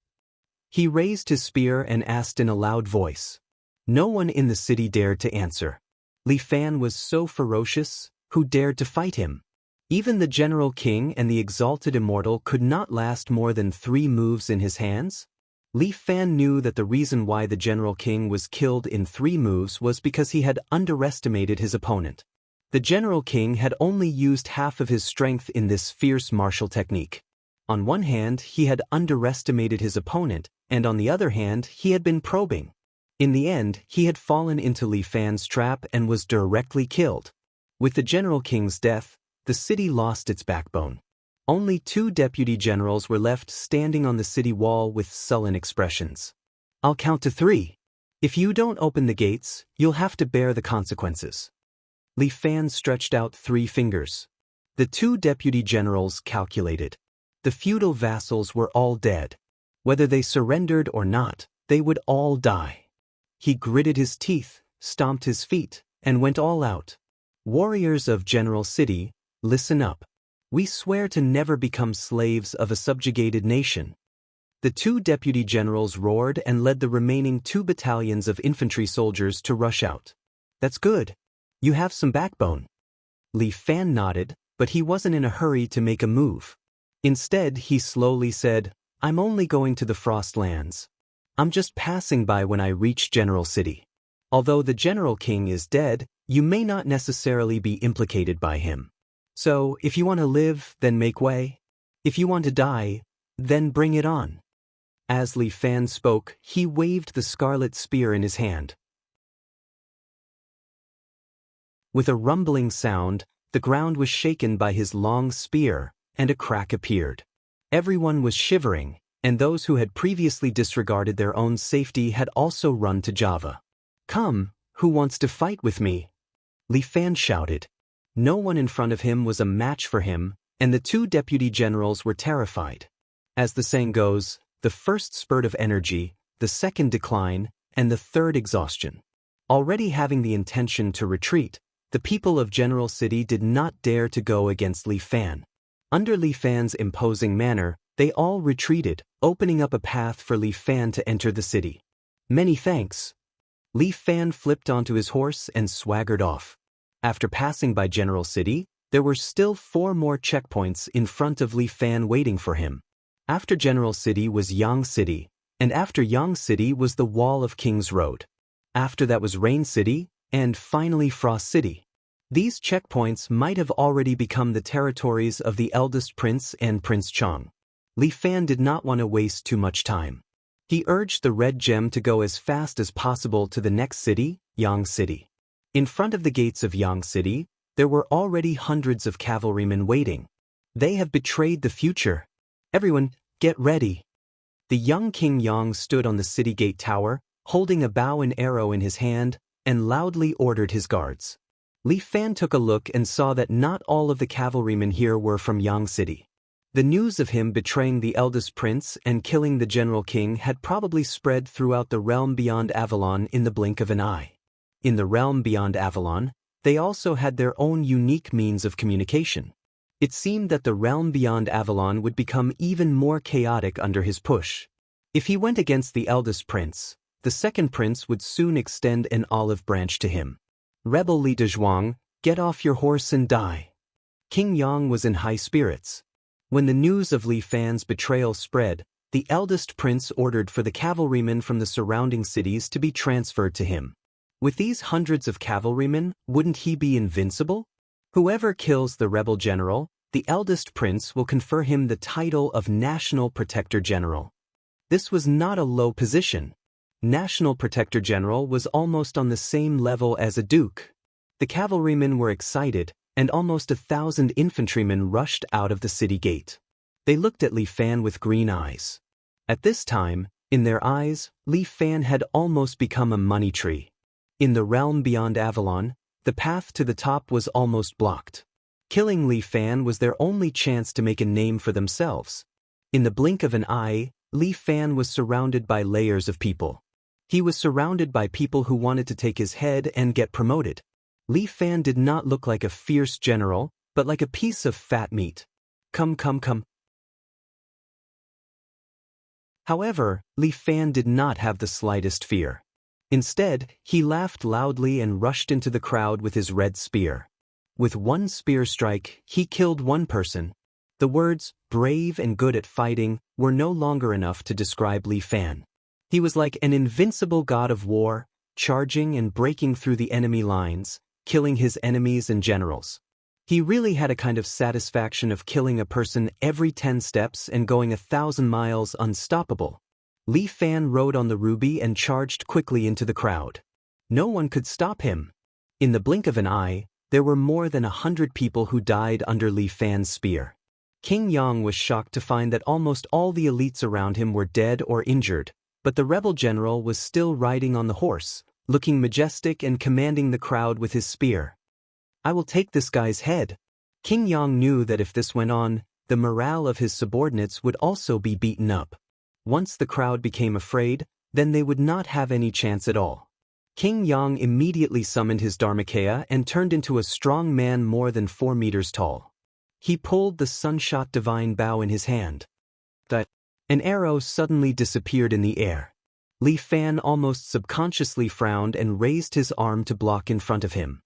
He raised his spear and asked in a loud voice. No one in the city dared to answer. Li Fan was so ferocious, who dared to fight him? Even the General King and the exalted immortal could not last more than 3 moves in his hands? Li Fan knew that the reason why the General King was killed in 3 moves was because he had underestimated his opponent. The General King had only used half of his strength in this fierce martial technique. On one hand, he had underestimated his opponent, and on the other hand, he had been probing. In the end, he had fallen into Li Fan's trap and was directly killed. With the General King's death, the city lost its backbone. Only 2 deputy generals were left standing on the city wall with sullen expressions. I'll count to 3. If you don't open the gates, you'll have to bear the consequences. Li Fan stretched out 3 fingers. The 2 deputy generals calculated. The feudal vassals were all dead. Whether they surrendered or not, they would all die. He gritted his teeth, stomped his feet, and went all out. Warriors of General City, listen up. We swear to never become slaves of a subjugated nation. The 2 deputy generals roared and led the remaining 2 battalions of infantry soldiers to rush out. That's good. You have some backbone. Li Fan nodded, but he wasn't in a hurry to make a move. Instead, he slowly said, I'm only going to the Frost Lands. I'm just passing by when I reach General City. Although the General King is dead, you may not necessarily be implicated by him. So, if you want to live, then make way. If you want to die, then bring it on. As Li Fan spoke, he waved the scarlet spear in his hand. With a rumbling sound, the ground was shaken by his long spear, and a crack appeared. Everyone was shivering, and those who had previously disregarded their own safety had also run to Java. Come, who wants to fight with me? Li Fan shouted. No one in front of him was a match for him, and the 2 deputy generals were terrified. As the saying goes, the first spurt of energy, the second decline, and the third exhaustion. Already having the intention to retreat, the people of General City did not dare to go against Li Fan. Under Li Fan's imposing manner, they all retreated, opening up a path for Li Fan to enter the city. Many thanks. Li Fan flipped onto his horse and swaggered off. After passing by General City, there were still 4 more checkpoints in front of Li Fan waiting for him. After General City was Yang City, and after Yang City was the Wall of Kings Road. After that was Rain City, and finally Frost City. These checkpoints might have already become the territories of the eldest prince and Prince Chong. Li Fan did not want to waste too much time. He urged the red gem to go as fast as possible to the next city, Yang City. In front of the gates of Yang City, there were already hundreds of cavalrymen waiting. They have betrayed the future. Everyone, get ready. The young King Yang stood on the city gate tower, holding a bow and arrow in his hand, and loudly ordered his guards. Li Fan took a look and saw that not all of the cavalrymen here were from Yang City. The news of him betraying the eldest prince and killing the General King had probably spread throughout the realm beyond Avalon in the blink of an eye. In the realm beyond Avalon, they also had their own unique means of communication. It seemed that the realm beyond Avalon would become even more chaotic under his push. If he went against the eldest prince, the second prince would soon extend an olive branch to him. Rebel Li Dezhuang, get off your horse and die. King Yang was in high spirits. When the news of Li Fan's betrayal spread, the eldest prince ordered for the cavalrymen from the surrounding cities to be transferred to him. With these hundreds of cavalrymen, wouldn't he be invincible? Whoever kills the rebel general, the eldest prince will confer him the title of National Protector General. This was not a low position. National Protector General was almost on the same level as a duke. The cavalrymen were excited, and almost 1,000 infantrymen rushed out of the city gate. They looked at Li Fan with green eyes. At this time, in their eyes, Li Fan had almost become a money tree. In the realm beyond Avalon, the path to the top was almost blocked. Killing Li Fan was their only chance to make a name for themselves. In the blink of an eye, Li Fan was surrounded by layers of people. He was surrounded by people who wanted to take his head and get promoted. Li Fan did not look like a fierce general, but like a piece of fat meat. Come, come, come. However, Li Fan did not have the slightest fear. Instead, he laughed loudly and rushed into the crowd with his red spear. With one spear strike, he killed one person. The words, brave and good at fighting, were no longer enough to describe Li Fan. He was like an invincible god of war, charging and breaking through the enemy lines, killing his enemies and generals. He really had a kind of satisfaction of killing a person every 10 steps and going 1,000 miles unstoppable. Li Fan rode on the ruby and charged quickly into the crowd. No one could stop him. In the blink of an eye, there were more than 100 people who died under Li Fan's spear. King Yang was shocked to find that almost all the elites around him were dead or injured, but the rebel general was still riding on the horse, looking majestic and commanding the crowd with his spear. I will take this guy's head. King Yang knew that if this went on, the morale of his subordinates would also be beaten up. Once the crowd became afraid, then they would not have any chance at all. King Yang immediately summoned his Dharmakaya and turned into a strong man more than 4 meters tall. He pulled the sunshot divine bow in his hand. An arrow suddenly disappeared in the air. Li Fan almost subconsciously frowned and raised his arm to block in front of him.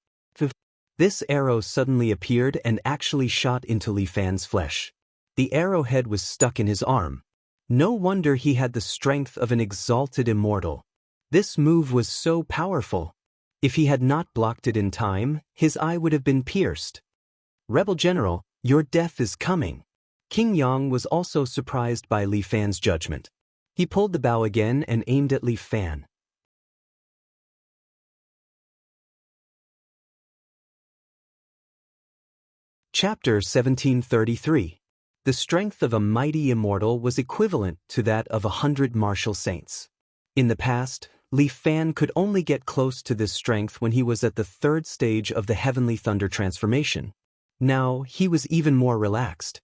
This arrow suddenly appeared and actually shot into Li Fan's flesh. The arrowhead was stuck in his arm. No wonder he had the strength of an exalted immortal. This move was so powerful. If he had not blocked it in time, his eye would have been pierced. Rebel General, your death is coming. King Yang was also surprised by Li Fan's judgment. He pulled the bow again and aimed at Li Fan. Chapter 1733. The strength of a mighty immortal was equivalent to that of 100 martial saints. In the past, Li Fan could only get close to this strength when he was at the 3rd stage of the heavenly thunder transformation. Now, he was even more relaxed.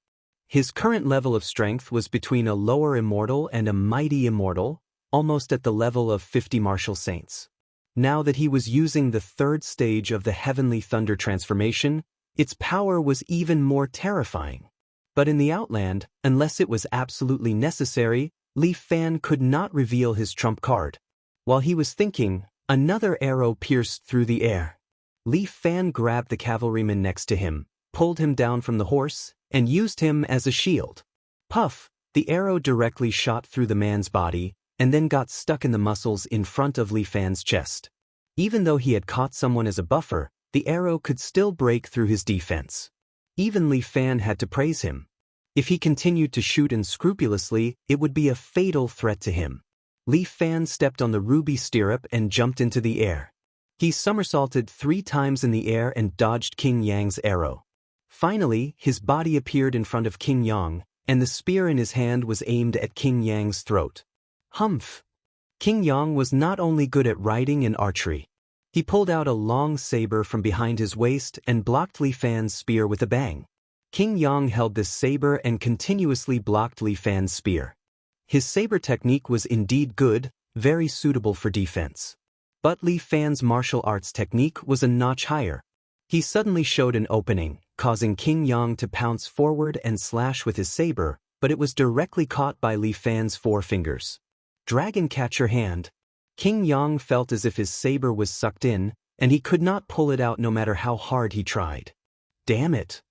His current level of strength was between a lower immortal and a mighty immortal, almost at the level of 50 martial saints. Now that he was using the 3rd stage of the heavenly thunder transformation, its power was even more terrifying. But in the Outland, unless it was absolutely necessary, Li Fan could not reveal his trump card. While he was thinking, another arrow pierced through the air. Li Fan grabbed the cavalryman next to him, pulled him down from the horse, and used him as a shield. Puff! The arrow directly shot through the man's body, and then got stuck in the muscles in front of Li Fan's chest. Even though he had caught someone as a buffer, the arrow could still break through his defense. Even Li Fan had to praise him. If he continued to shoot unscrupulously, it would be a fatal threat to him. Li Fan stepped on the ruby stirrup and jumped into the air. He somersaulted 3 times in the air and dodged King Yang's arrow. Finally, his body appeared in front of King Yang, and the spear in his hand was aimed at King Yang's throat. Humph! King Yang was not only good at riding and archery. He pulled out a long saber from behind his waist and blocked Li Fan's spear with a bang. King Yang held this saber and continuously blocked Li Fan's spear. His saber technique was indeed good, very suitable for defense. But Li Fan's martial arts technique was a notch higher. He suddenly showed an opening, causing King Yang to pounce forward and slash with his saber, but it was directly caught by Li Fan's 4 fingers. Dragon catcher hand. King Yang felt as if his saber was sucked in, and he could not pull it out no matter how hard he tried. Damn it!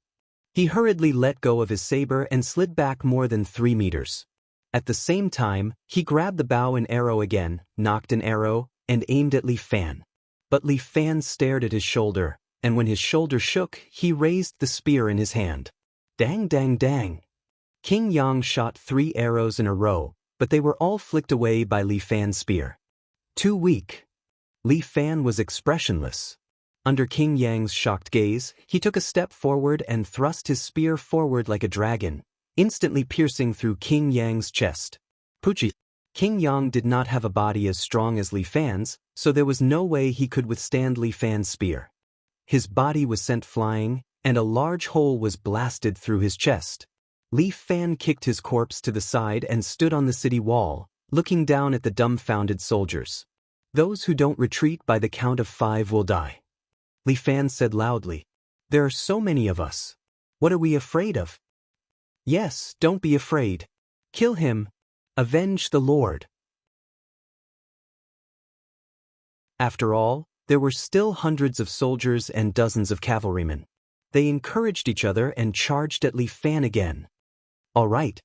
He hurriedly let go of his saber and slid back more than 3 meters. At the same time, he grabbed the bow and arrow again, knocked an arrow, and aimed at Li Fan. But Li Fan stared at his shoulder, and when his shoulder shook, he raised the spear in his hand. Dang dang dang! King Yang shot 3 arrows in a row, but they were all flicked away by Li Fan's spear. Too weak. Li Fan was expressionless. Under King Yang's shocked gaze, he took a step forward and thrust his spear forward like a dragon, instantly piercing through King Yang's chest. Poochie! King Yang did not have a body as strong as Li Fan's, so there was no way he could withstand Li Fan's spear. His body was sent flying, and a large hole was blasted through his chest. Li Fan kicked his corpse to the side and stood on the city wall, looking down at the dumbfounded soldiers. Those who don't retreat by the count of 5 will die. Li Fan said loudly. There are so many of us. What are we afraid of? Yes, don't be afraid. Kill him. Avenge the Lord. After all, there were still hundreds of soldiers and dozens of cavalrymen. They encouraged each other and charged at Li Fan again. All right.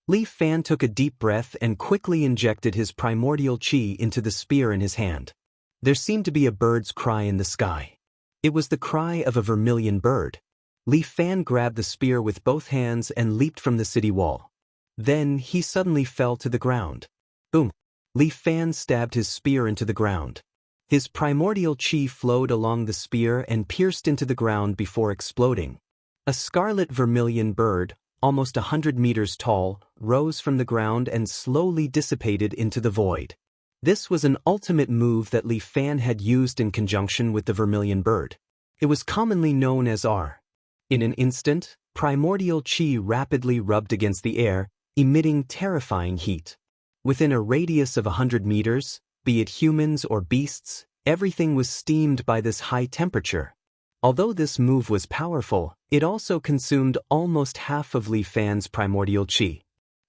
Li Fan took a deep breath and quickly injected his primordial chi into the spear in his hand. There seemed to be a bird's cry in the sky. It was the cry of a vermilion bird. Li Fan grabbed the spear with both hands and leaped from the city wall. Then he suddenly fell to the ground. Boom! Li Fan stabbed his spear into the ground. His primordial chi flowed along the spear and pierced into the ground before exploding. A scarlet vermilion bird, almost 100 meters tall, rose from the ground and slowly dissipated into the void. This was an ultimate move that Li Fan had used in conjunction with the vermilion bird. It was commonly known as R. In an instant, primordial chi rapidly rubbed against the air, emitting terrifying heat. Within a radius of 100 meters, be it humans or beasts, everything was steamed by this high temperature. Although this move was powerful, it also consumed almost half of Li Fan's primordial chi.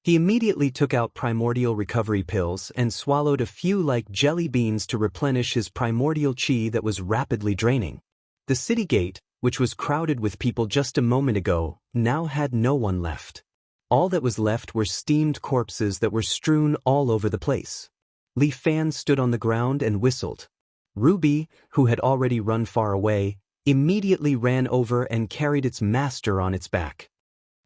He immediately took out primordial recovery pills and swallowed a few like jelly beans to replenish his primordial chi that was rapidly draining. The city gate, which was crowded with people just a moment ago, now had no one left. All that was left were steamed corpses that were strewn all over the place. Li Fan stood on the ground and whistled. Ruby, who had already run far away, immediately ran over and carried its master on its back.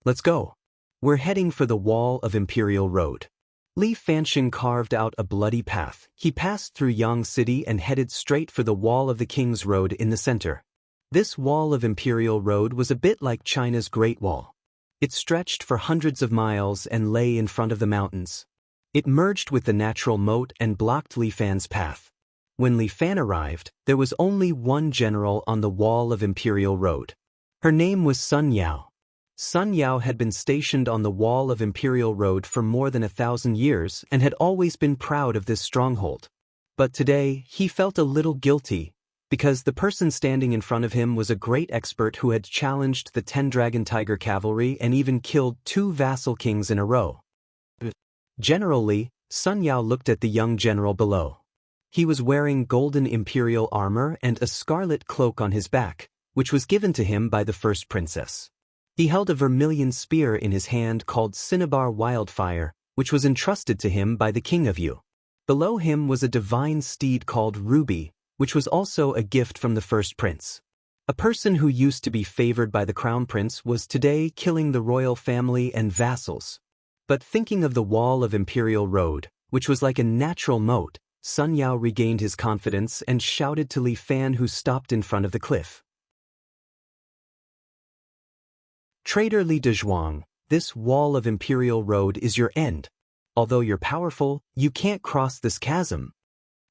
Let's go. We're heading for the wall of Imperial Road. Li Fanxing carved out a bloody path. He passed through Yang City and headed straight for the wall of the King's Road in the center. This wall of Imperial Road was a bit like China's Great Wall. It stretched for hundreds of miles and lay in front of the mountains. It merged with the natural moat and blocked Li Fan's path. When Li Fan arrived, there was only one general on the wall of Imperial Road. Her name was Sun Yao. Sun Yao had been stationed on the wall of Imperial Road for more than 1,000 years and had always been proud of this stronghold. But today, he felt a little guilty, because the person standing in front of him was a great expert who had challenged the 10 Dragon Tiger cavalry and even killed 2 vassal kings in a row. Generally, Sun Yao looked at the young general below. He was wearing golden imperial armor and a scarlet cloak on his back, which was given to him by the first princess. He held a vermilion spear in his hand called Cinnabar Wildfire, which was entrusted to him by the King of Yu. Below him was a divine steed called Ruby, which was also a gift from the first prince. A person who used to be favored by the crown prince was today killing the royal family and vassals. But thinking of the wall of Imperial Road, which was like a natural moat, Sun Yao regained his confidence and shouted to Li Fan, who stopped in front of the cliff. Traitor Li Dezhuang, this wall of Imperial Road is your end. Although you're powerful, you can't cross this chasm.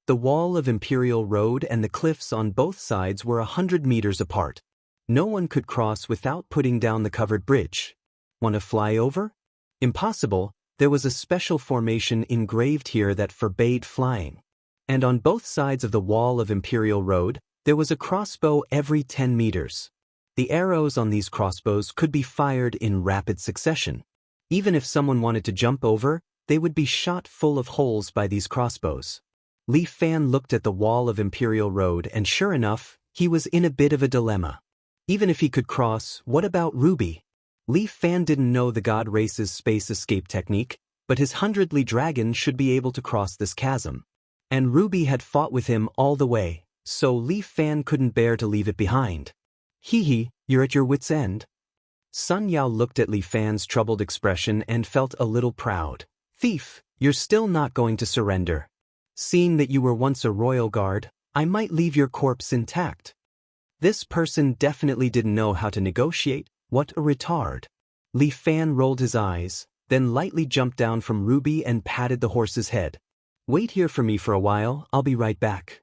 The wall of Imperial Road and the cliffs on both sides were 100 meters apart. No one could cross without putting down the covered bridge. Want to fly over? Impossible. There was a special formation engraved here that forbade flying. And on both sides of the wall of Imperial Road, there was a crossbow every 10 meters. The arrows on these crossbows could be fired in rapid succession. Even if someone wanted to jump over, they would be shot full of holes by these crossbows. Li Fan looked at the wall of Imperial Road and sure enough, he was in a bit of a dilemma. Even if he could cross, what about Ruby? Li Fan didn't know the god race's space escape technique, but his 100 Li dragon should be able to cross this chasm. And Ruby had fought with him all the way, so Li Fan couldn't bear to leave it behind. Hee, you're at your wit's end? Sun Yao looked at Li Fan's troubled expression and felt a little proud. Thief, you're still not going to surrender. Seeing that you were once a royal guard, I might leave your corpse intact. This person definitely didn't know how to negotiate. What a retard. Li Fan rolled his eyes, then lightly jumped down from Ruby and patted the horse's head. Wait here for me for a while, I'll be right back.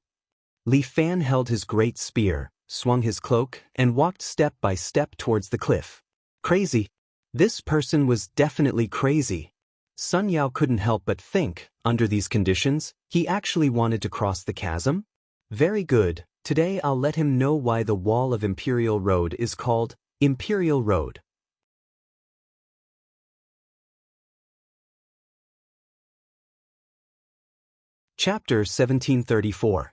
Li Fan held his great spear, swung his cloak, and walked step by step towards the cliff. Crazy. This person was definitely crazy. Sun Yao couldn't help but think, under these conditions, he actually wanted to cross the chasm? Very good, today I'll let him know why the wall of Imperial Road is called Imperial Road. Chapter 1734.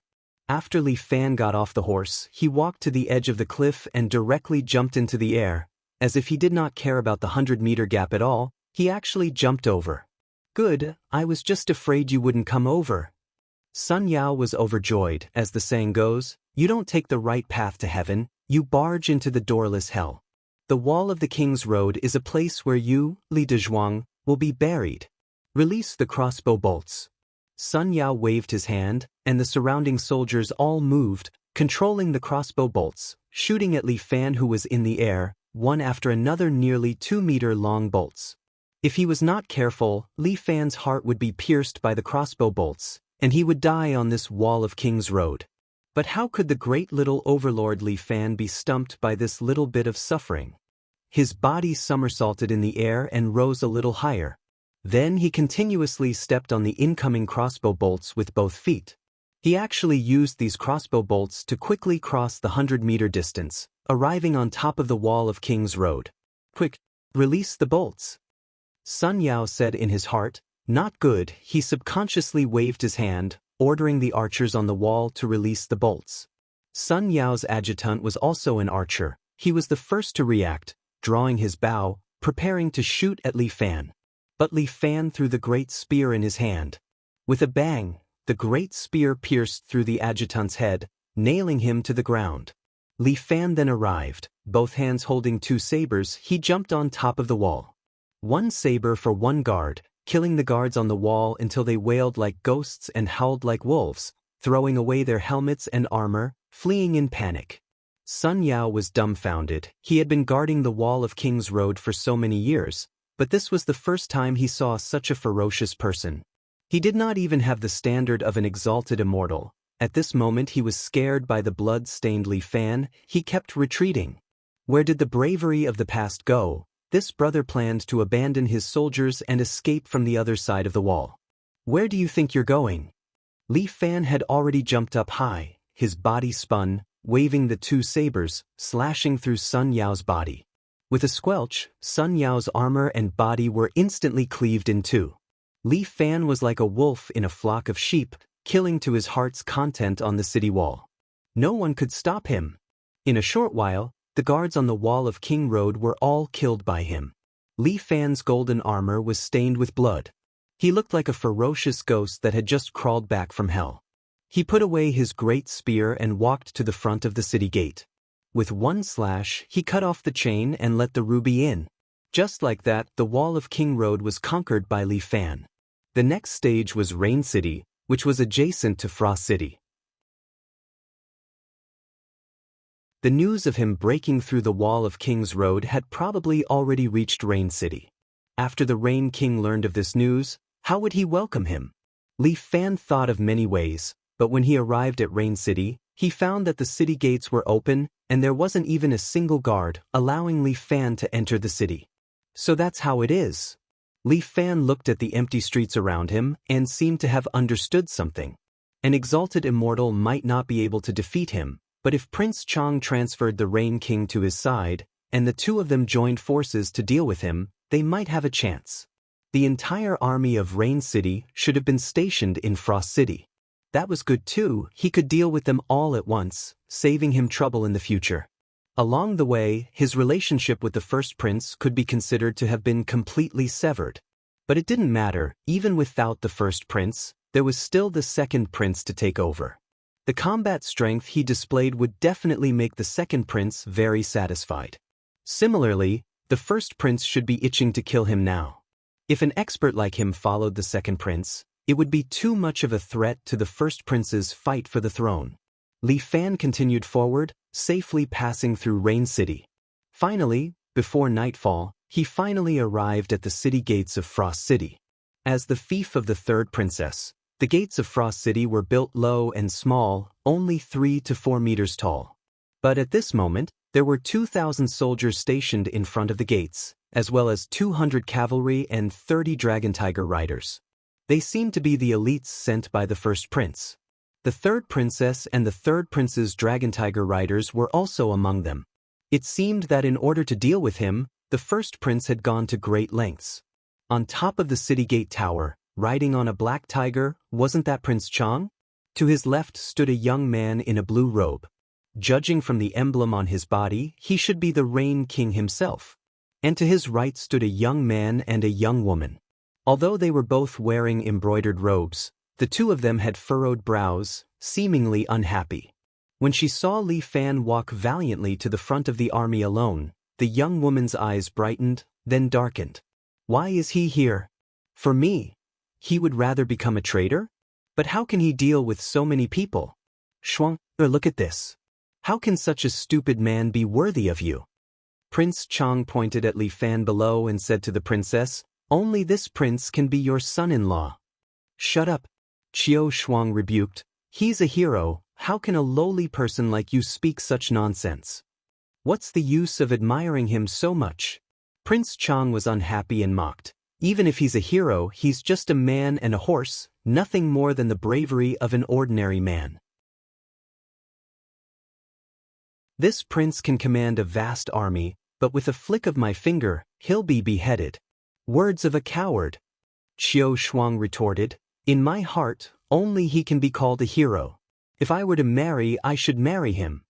After Li Fan got off the horse, he walked to the edge of the cliff and directly jumped into the air. As if he did not care about the 100-meter gap at all, he actually jumped over. Good, I was just afraid you wouldn't come over. Sun Yao was overjoyed. As the saying goes, you don't take the right path to heaven, you barge into the doorless hell. The wall of the King's Road is a place where you, Li Dezhuang, will be buried. Release the crossbow bolts. Sun Yao waved his hand, and the surrounding soldiers all moved, controlling the crossbow bolts, shooting at Li Fan, who was in the air, one after another nearly 2-meter-long bolts. If he was not careful, Li Fan's heart would be pierced by the crossbow bolts, and he would die on this wall of King's Road. But how could the great little overlord Li Fan be stumped by this little bit of suffering? His body somersaulted in the air and rose a little higher. Then he continuously stepped on the incoming crossbow bolts with both feet. He actually used these crossbow bolts to quickly cross the 100-meter distance, arriving on top of the wall of King's Road. Quick, release the bolts. Sun Yao said in his heart, not good. He subconsciously waved his hand, ordering the archers on the wall to release the bolts. Sun Yao's adjutant was also an archer. He was the first to react, drawing his bow, preparing to shoot at Li Fan. But Li Fan threw the great spear in his hand. With a bang, the great spear pierced through the adjutant's head, nailing him to the ground. Li Fan then arrived, both hands holding 2 sabers. He jumped on top of the wall. 1 saber for 1 guard, killing the guards on the wall until they wailed like ghosts and howled like wolves, throwing away their helmets and armor, fleeing in panic. Sun Yao was dumbfounded. He had been guarding the wall of King's Road for so many years, but this was the first time he saw such a ferocious person. He did not even have the standard of an exalted immortal. At this moment he was scared by the blood-stained Li Fan. He kept retreating. Where did the bravery of the past go? This brother planned to abandon his soldiers and escape from the other side of the wall. Where do you think you're going? Li Fan had already jumped up high. His body spun, waving the 2 sabers, slashing through Sun Yao's body. With a squelch, Sun Yao's armor and body were instantly cleaved in 2. Li Fan was like a wolf in a flock of sheep, killing to his heart's content on the city wall. No one could stop him. In a short while, the guards on the wall of King Road were all killed by him. Li Fan's golden armor was stained with blood. He looked like a ferocious ghost that had just crawled back from hell. He put away his great spear and walked to the front of the city gate. With 1 slash, he cut off the chain and let the ruby in. Just like that, the wall of King Road was conquered by Li Fan. The next stage was Rain City, which was adjacent to Frost City. The news of him breaking through the wall of King's Road had probably already reached Rain City. After the Rain King learned of this news, how would he welcome him? Li Fan thought of many ways, but when he arrived at Rain City, he found that the city gates were open, and there wasn't even a single guard allowing Li Fan to enter the city. So that's how it is. Li Fan looked at the empty streets around him and seemed to have understood something. An exalted immortal might not be able to defeat him, but if Prince Chang transferred the Rain King to his side, and the 2 of them joined forces to deal with him, they might have a chance. The entire army of Rain City should have been stationed in Frost City. That was good too. He could deal with them all at once, saving him trouble in the future. Along the way, his relationship with the first prince could be considered to have been completely severed. But it didn't matter. Even without the first prince, there was still the second prince to take over. The combat strength he displayed would definitely make the second prince very satisfied. Similarly, the first prince should be itching to kill him now. If an expert like him followed the second prince, it would be too much of a threat to the first prince's fight for the throne. Li Fan continued forward, safely passing through Rain City. Finally, before nightfall, he finally arrived at the city gates of Frost City. As the fief of the third princess, the gates of Frost City were built low and small, only 3 to 4 meters tall. But at this moment, there were 2,000 soldiers stationed in front of the gates, as well as 200 cavalry and 30 dragon tiger riders. They seemed to be the elites sent by the first prince. The third princess and the third prince's dragon tiger riders were also among them. It seemed that in order to deal with him, the first prince had gone to great lengths. On top of the city gate tower, riding on a black tiger, wasn't that Prince Chang? To his left stood a young man in a blue robe. Judging from the emblem on his body, he should be the Rain King himself. And to his right stood a young man and a young woman. Although they were both wearing embroidered robes, the two of them had furrowed brows, seemingly unhappy. When she saw Li Fan walk valiantly to the front of the army alone, the young woman's eyes brightened, then darkened. Why is he here? For me, he would rather become a traitor? But how can he deal with so many people? Shuang, look at this. How can such a stupid man be worthy of you? Prince Chang pointed at Li Fan below and said to the princess, only this prince can be your son-in-law. Shut up. Qiu Shuang rebuked. He's a hero, how can a lowly person like you speak such nonsense? What's the use of admiring him so much? Prince Chang was unhappy and mocked. Even if he's a hero, he's just a man and a horse, nothing more than the bravery of an ordinary man. This prince can command a vast army, but with a flick of my finger, he'll be beheaded. Words of a coward. Qiu Shuang retorted. In my heart, only he can be called a hero. If I were to marry, I should marry him.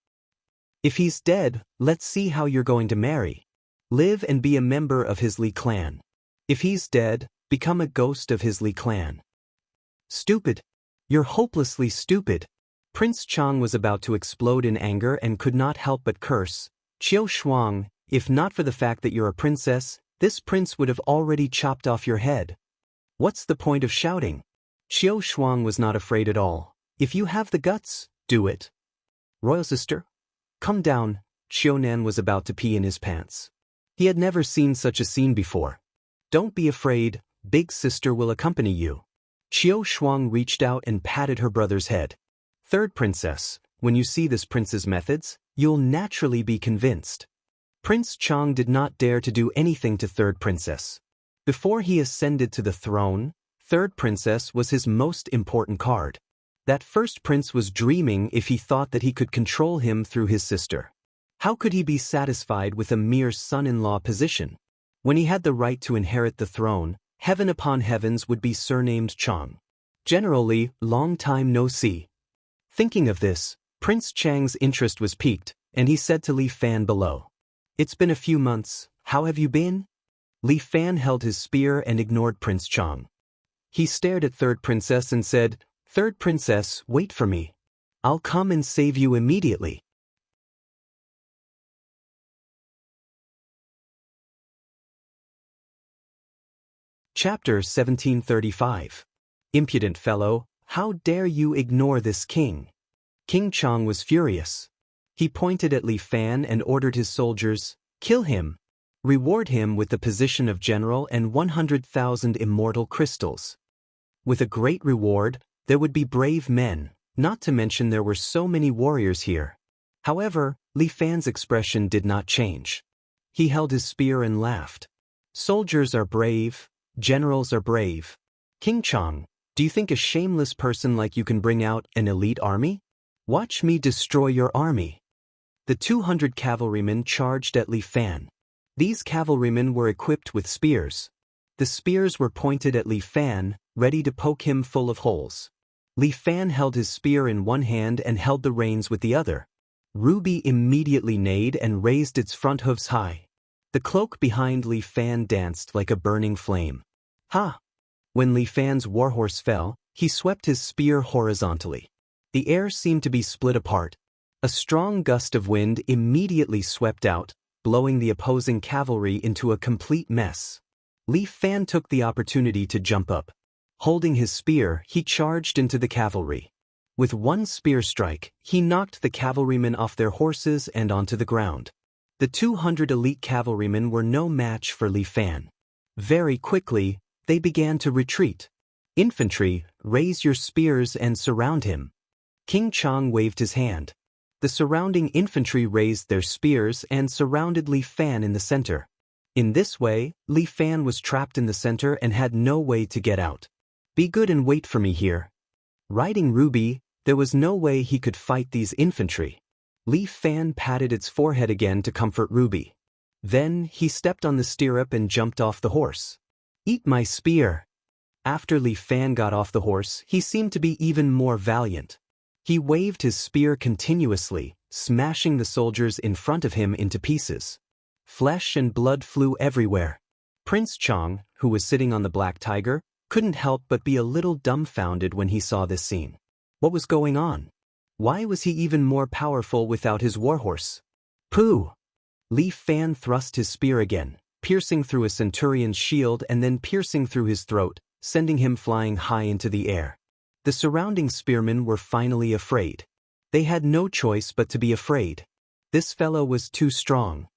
If he's dead, let's see how you're going to marry. Live and be a member of his Li clan. If he's dead, become a ghost of his Li clan. Stupid. You're hopelessly stupid. Prince Chang was about to explode in anger and could not help but curse. Qiu Shuang, if not for the fact that you're a princess, this prince would have already chopped off your head. What's the point of shouting? Qiu Shuang was not afraid at all. If you have the guts, do it. Royal sister, come down. Xiunan was about to pee in his pants. He had never seen such a scene before. Don't be afraid, big sister will accompany you. Qiu Shuang reached out and patted her brother's head. Third princess, when you see this prince's methods, you'll naturally be convinced. Prince Chang did not dare to do anything to third princess. Before he ascended to the throne, third princess was his most important card. That first prince was dreaming if he thought that he could control him through his sister. How could he be satisfied with a mere son-in-law position? When he had the right to inherit the throne, heaven upon heavens would be surnamed Chang. Generally, long time no see. Thinking of this, Prince Chang's interest was piqued, and he said to Li Fan below. It's been a few months, how have you been? Li Fan held his spear and ignored Prince Chang. He stared at third princess and said, Third princess, wait for me. I'll come and save you immediately. Chapter 1735. Impudent fellow, how dare you ignore this king? King Chang was furious. He pointed at Li Fan and ordered his soldiers, kill him. Reward him with the position of general and 100,000 immortal crystals. With a great reward, there would be brave men, not to mention there were so many warriors here. However, Li Fan's expression did not change. He held his spear and laughed. Soldiers are brave, generals are brave. King Chang, do you think a shameless person like you can bring out an elite army? Watch me destroy your army. The 200 cavalrymen charged at Li Fan. These cavalrymen were equipped with spears. The spears were pointed at Li Fan, ready to poke him full of holes. Li Fan held his spear in one hand and held the reins with the other. Ruby immediately neighed and raised its front hooves high. The cloak behind Li Fan danced like a burning flame. Ha! When Li Fan's warhorse fell, he swept his spear horizontally. The air seemed to be split apart. A strong gust of wind immediately swept out, blowing the opposing cavalry into a complete mess. Li Fan took the opportunity to jump up. Holding his spear, he charged into the cavalry. With one spear strike, he knocked the cavalrymen off their horses and onto the ground. The 200 elite cavalrymen were no match for Li Fan. Very quickly, they began to retreat. Infantry, raise your spears and surround him. King Chang waved his hand. The surrounding infantry raised their spears and surrounded Li Fan in the center. In this way, Li Fan was trapped in the center and had no way to get out. Be good and wait for me here. Riding Ruby, there was no way he could fight these infantry. Li Fan patted its forehead again to comfort Ruby. Then he stepped on the stirrup and jumped off the horse. Eat my spear. After Li Fan got off the horse, he seemed to be even more valiant. He waved his spear continuously, smashing the soldiers in front of him into pieces. Flesh and blood flew everywhere. Prince Chang, who was sitting on the black tiger, couldn't help but be a little dumbfounded when he saw this scene. What was going on? Why was he even more powerful without his warhorse? Pooh! Li Fan thrust his spear again, piercing through a centurion's shield and then piercing through his throat, sending him flying high into the air. The surrounding spearmen were finally afraid. They had no choice but to be afraid. This fellow was too strong.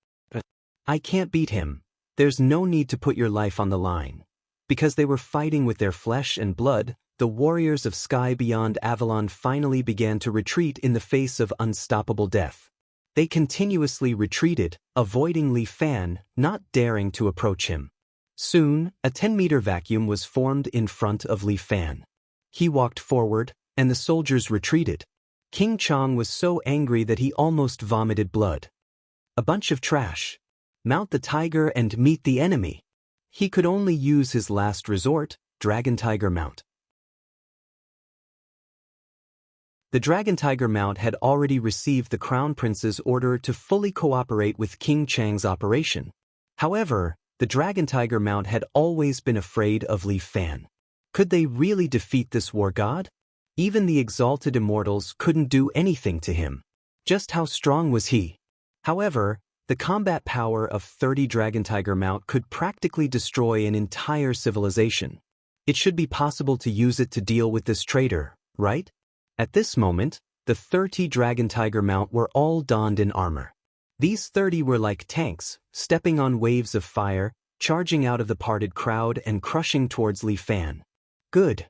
I can't beat him. There's no need to put your life on the line. Because they were fighting with their flesh and blood, the warriors of Sky Beyond Avalon finally began to retreat in the face of unstoppable death. They continuously retreated, avoiding Li Fan, not daring to approach him. Soon, a 10-meter vacuum was formed in front of Li Fan. He walked forward, and the soldiers retreated. King Chang was so angry that he almost vomited blood. A bunch of trash. Mount the tiger and meet the enemy. He could only use his last resort, Dragon Tiger Mount. The Dragon Tiger Mount had already received the Crown Prince's order to fully cooperate with King Chang's operation. However, the Dragon Tiger Mount had always been afraid of Li Fan. Could they really defeat this war god? Even the exalted immortals couldn't do anything to him. Just how strong was he? However, the combat power of 30 Dragon Tiger Mount could practically destroy an entire civilization. It should be possible to use it to deal with this traitor, right? At this moment, the 30 Dragon Tiger Mount were all donned in armor. These 30 were like tanks, stepping on waves of fire, charging out of the parted crowd and crushing towards Li Fan. Good.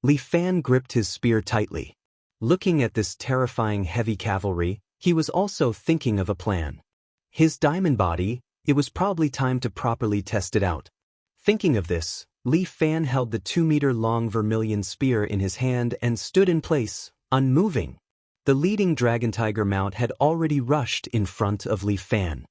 Li Fan gripped his spear tightly. Looking at this terrifying heavy cavalry, he was also thinking of a plan. His diamond body, it was probably time to properly test it out. Thinking of this, Li Fan held the 2-meter-long vermilion spear in his hand and stood in place, unmoving. The leading Dragon Tiger Mount had already rushed in front of Li Fan.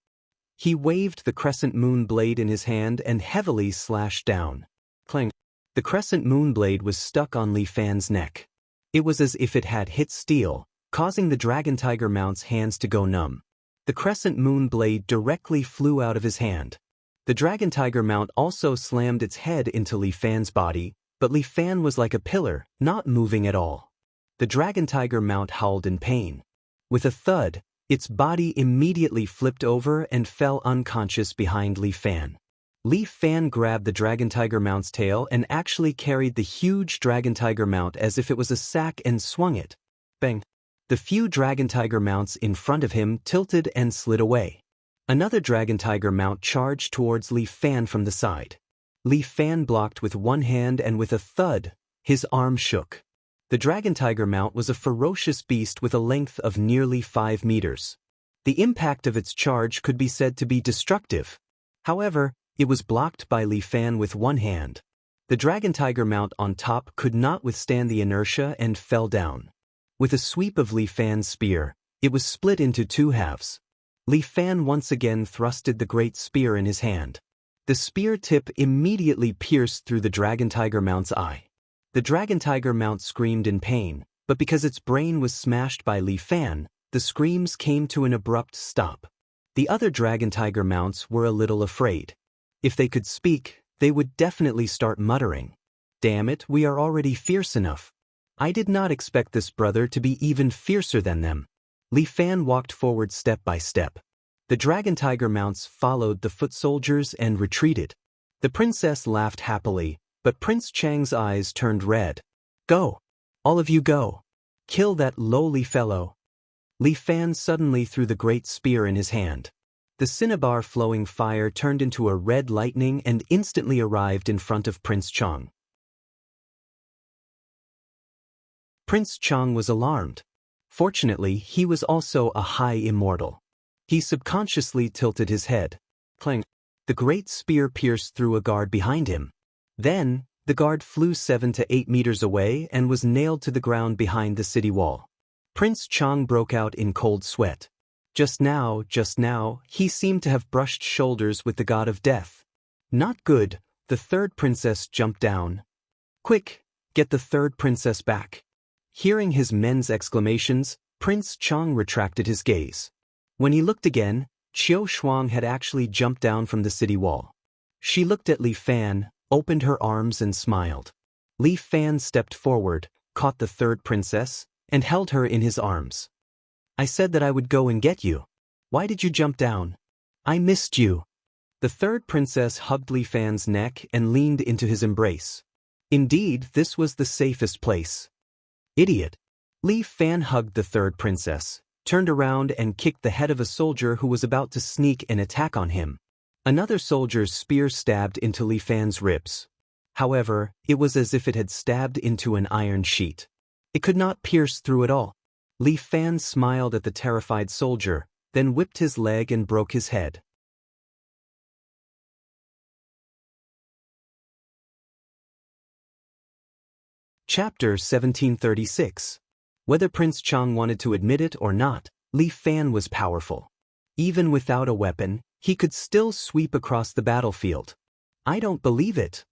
He waved the crescent moon blade in his hand and heavily slashed down. Clang! The crescent moon blade was stuck on Li Fan's neck. It was as if it had hit steel, causing the Dragon Tiger Mount's hands to go numb. The crescent moon blade directly flew out of his hand. The Dragon Tiger Mount also slammed its head into Li Fan's body, but Li Fan was like a pillar, not moving at all. The Dragon Tiger Mount howled in pain. With a thud, its body immediately flipped over and fell unconscious behind Li Fan. Li Fan grabbed the Dragon Tiger Mount's tail and actually carried the huge Dragon Tiger Mount as if it was a sack and swung it. Bang! The few Dragon Tiger Mounts in front of him tilted and slid away. Another Dragon Tiger Mount charged towards Li Fan from the side. Li Fan blocked with one hand and with a thud, his arm shook. The Dragon Tiger Mount was a ferocious beast with a length of nearly 5 meters. The impact of its charge could be said to be destructive. However, it was blocked by Li Fan with one hand. The Dragon Tiger Mount on top could not withstand the inertia and fell down. With a sweep of Li Fan's spear, it was split into 2 halves. Li Fan once again thrusted the great spear in his hand. The spear tip immediately pierced through the Dragon Tiger Mount's eye. The Dragon Tiger Mount screamed in pain, but because its brain was smashed by Li Fan, the screams came to an abrupt stop. The other Dragon Tiger Mounts were a little afraid. If they could speak, they would definitely start muttering. Damn it, we are already fierce enough. I did not expect this brother to be even fiercer than them. Li Fan walked forward step by step. The Dragon Tiger Mounts followed the foot soldiers and retreated. The princess laughed happily, but Prince Chang's eyes turned red. Go! All of you go! Kill that lowly fellow! Li Fan suddenly threw the great spear in his hand. The cinnabar flowing fire turned into a red lightning and instantly arrived in front of Prince Chang. Prince Chang was alarmed. Fortunately, he was also a high immortal. He subconsciously tilted his head. Clang! The great spear pierced through a guard behind him. Then, the guard flew 7 to 8 meters away and was nailed to the ground behind the city wall. Prince Chang broke out in cold sweat. Just now, he seemed to have brushed shoulders with the god of death. Not good, the third princess jumped down. Quick, get the third princess back. Hearing his men's exclamations, Prince Chang retracted his gaze. When he looked again, Qiu Shuang had actually jumped down from the city wall. She looked at Li Fan, opened her arms and smiled. Li Fan stepped forward, caught the third princess, and held her in his arms. I said that I would go and get you. Why did you jump down? I missed you. The third princess hugged Li Fan's neck and leaned into his embrace. Indeed, this was the safest place. Idiot. Li Fan hugged the third princess, turned around and kicked the head of a soldier who was about to sneak an attack on him. Another soldier's spear stabbed into Li Fan's ribs. However, it was as if it had stabbed into an iron sheet. It could not pierce through at all. Li Fan smiled at the terrified soldier, then whipped his leg and broke his head. Chapter 1736. Whether Prince Chang wanted to admit it or not, Li Fan was powerful. Even without a weapon, he could still sweep across the battlefield. I don't believe it.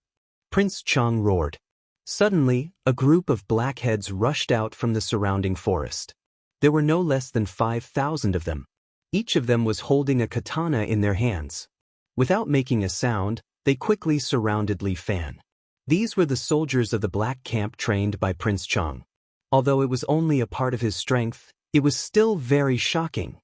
Prince Chang roared. Suddenly, a group of blackheads rushed out from the surrounding forest. There were no less than 5,000 of them. Each of them was holding a katana in their hands. Without making a sound, they quickly surrounded Li Fan. These were the soldiers of the black camp trained by Prince Chang. Although it was only a part of his strength, it was still very shocking.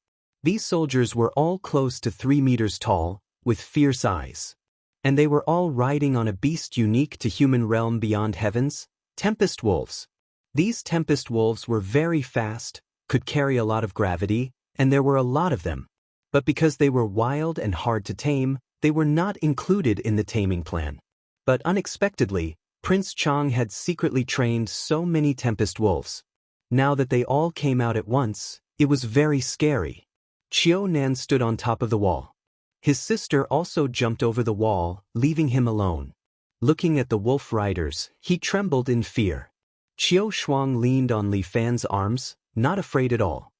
These soldiers were all close to 3 meters tall, with fierce eyes. And they were all riding on a beast unique to human realm beyond heavens, tempest wolves. These tempest wolves were very fast, could carry a lot of gravity, and there were a lot of them. But because they were wild and hard to tame, they were not included in the taming plan. But unexpectedly, Prince Chang had secretly trained so many tempest wolves. Now that they all came out at once, it was very scary. Qiu Nan stood on top of the wall. His sister also jumped over the wall, leaving him alone. Looking at the wolf riders, he trembled in fear. Qiu Shuang leaned on Li Fan's arms, not afraid at all.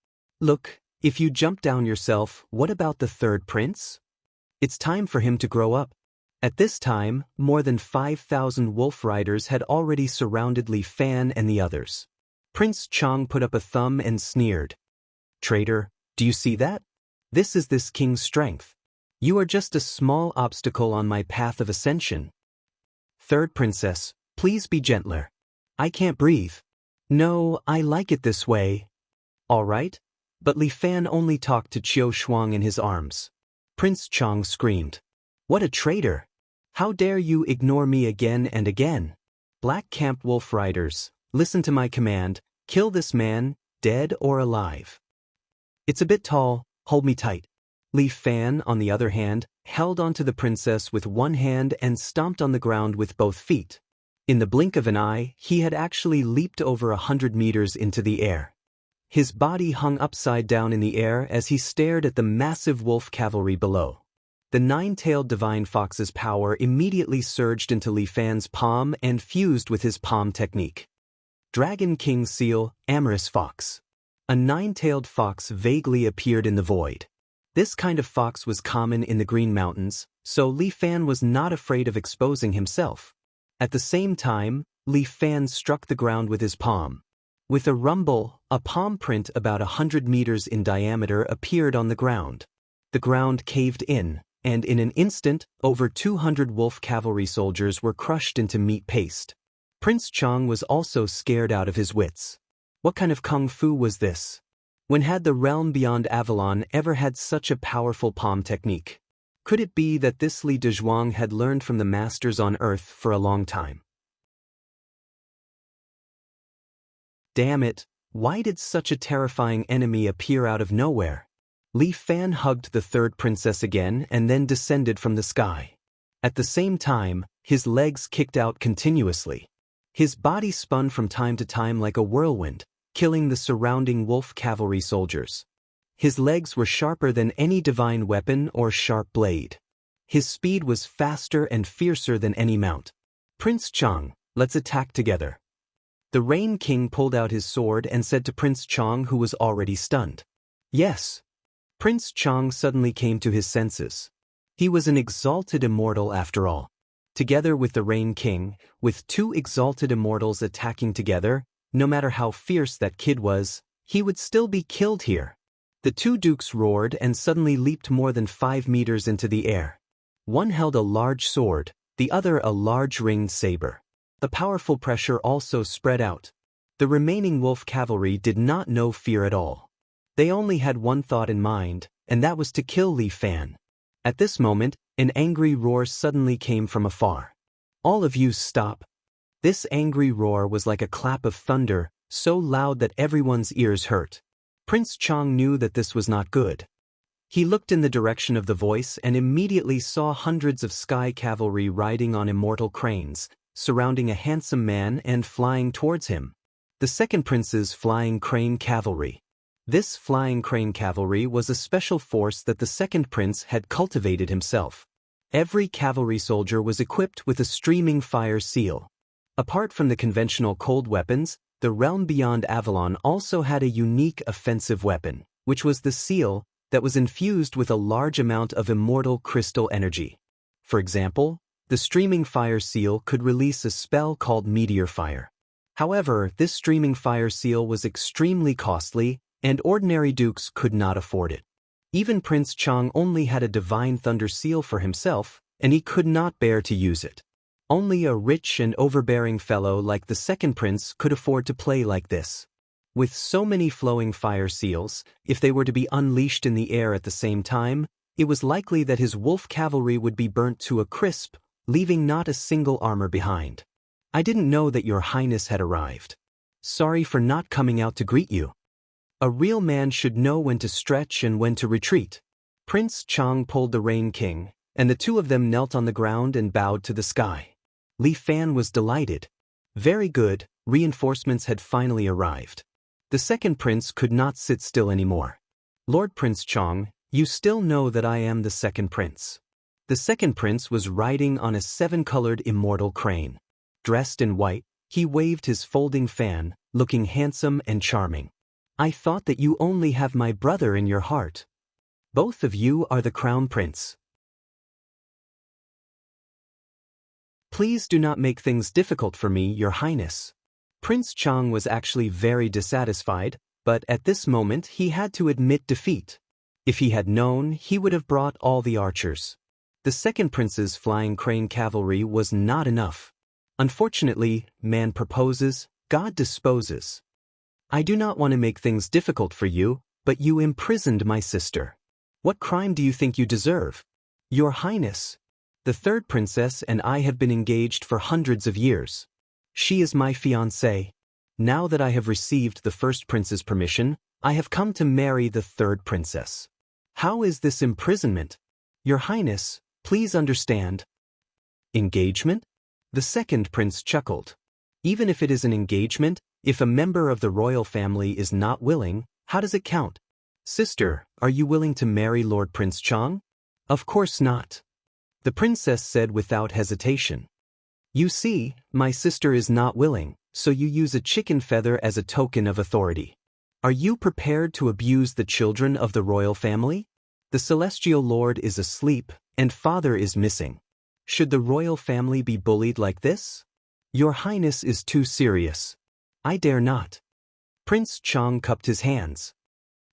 Look, if you jump down yourself, what about the third prince? It's time for him to grow up. At this time, more than 5,000 wolf riders had already surrounded Li Fan and the others. Prince Chang put up a thumb and sneered. Traitor, do you see that? This is this king's strength. You are just a small obstacle on my path of ascension. Third princess, please be gentler. I can't breathe. No, I like it this way. All right, but Li Fan only talked to Qiu Shuang in his arms. Prince Chang screamed. What a traitor! How dare you ignore me again and again? Black Camp Wolf Riders, listen to my command, kill this man, dead or alive. It's a bit tall, hold me tight. Li Fan, on the other hand, held onto the princess with one hand and stomped on the ground with both feet. In the blink of an eye, he had actually leaped over 100 meters into the air. His body hung upside down in the air as he stared at the massive wolf cavalry below. The 9-tailed divine fox's power immediately surged into Li Fan's palm and fused with his palm technique. Dragon King Seal, Amorous Fox. A 9-tailed fox vaguely appeared in the void. This kind of fox was common in the Green Mountains, so Li Fan was not afraid of exposing himself. At the same time, Li Fan struck the ground with his palm. With a rumble, a palm print about 100 meters in diameter appeared on the ground. The ground caved in, and in an instant, over 200 wolf cavalry soldiers were crushed into meat paste. Prince Chang was also scared out of his wits. What kind of kung fu was this? When had the realm beyond Avalon ever had such a powerful palm technique? Could it be that this Li Dezhuang had learned from the masters on Earth for a long time? Damn it, why did such a terrifying enemy appear out of nowhere? Li Fan hugged the third princess again and then descended from the sky. At the same time, his legs kicked out continuously. His body spun from time to time like a whirlwind, killing the surrounding wolf cavalry soldiers. His legs were sharper than any divine weapon or sharp blade. His speed was faster and fiercer than any mount. Prince Chang, let's attack together. The Rain King pulled out his sword and said to Prince Chang, who was already stunned. Yes. Prince Chang suddenly came to his senses. He was an exalted immortal after all. together with the Rain King, with two exalted immortals attacking together, no matter how fierce that kid was, he would still be killed here. The two dukes roared and suddenly leaped more than 5 meters into the air. One held a large sword, the other a large ringed saber. The powerful pressure also spread out. The remaining wolf cavalry did not know fear at all. They only had one thought in mind, and that was to kill Li Fan. At this moment, an angry roar suddenly came from afar. "All of you stop." This angry roar was like a clap of thunder, so loud that everyone's ears hurt. Prince Chang knew that this was not good. He looked in the direction of the voice and immediately saw hundreds of sky cavalry riding on immortal cranes, surrounding a handsome man and flying towards him. The second prince's flying crane cavalry. This flying crane cavalry was a special force that the second prince had cultivated himself. Every cavalry soldier was equipped with a streaming fire seal. Apart from the conventional cold weapons, the realm beyond Avalon also had a unique offensive weapon, which was the seal that was infused with a large amount of immortal crystal energy. For example, the streaming fire seal could release a spell called meteor fire. However, this streaming fire seal was extremely costly, and ordinary dukes could not afford it. Even Prince Chang only had a divine thunder seal for himself, and he could not bear to use it. Only a rich and overbearing fellow like the second prince could afford to play like this. With so many flowing fire seals, if they were to be unleashed in the air at the same time, it was likely that his wolf cavalry would be burnt to a crisp, leaving not a single armor behind. "I didn't know that your highness had arrived. Sorry for not coming out to greet you." A real man should know when to stretch and when to retreat. Prince Chang pulled the Rain King, and the two of them knelt on the ground and bowed to the sky. Li Fan was delighted. Very good, reinforcements had finally arrived. The second prince could not sit still anymore. "Lord Prince Chang, you still know that I am the second prince." The second prince was riding on a 7-colored immortal crane. Dressed in white, he waved his folding fan, looking handsome and charming. "I thought that you only have my brother in your heart. Both of you are the crown prince. Please do not make things difficult for me, your highness." Prince Chang was actually very dissatisfied, but at this moment he had to admit defeat. If he had known, he would have brought all the archers. The second prince's flying crane cavalry was not enough. Unfortunately, man proposes, God disposes. "I do not want to make things difficult for you, but you imprisoned my sister. What crime do you think you deserve?" "Your highness, the third princess and I have been engaged for hundreds of years. She is my fiancée. Now that I have received the first prince's permission, I have come to marry the third princess. How is this imprisonment? Your highness, please understand." "Engagement?" The second prince chuckled. "Even if it is an engagement, if a member of the royal family is not willing, how does it count? Sister, are you willing to marry Lord Prince Chang?" "Of course not," the princess said without hesitation. "You see, my sister is not willing, so you use a chicken feather as a token of authority. Are you prepared to abuse the children of the royal family? The celestial lord is asleep, and father is missing. Should the royal family be bullied like this? Your highness is too serious. I dare not." Prince Chang cupped his hands.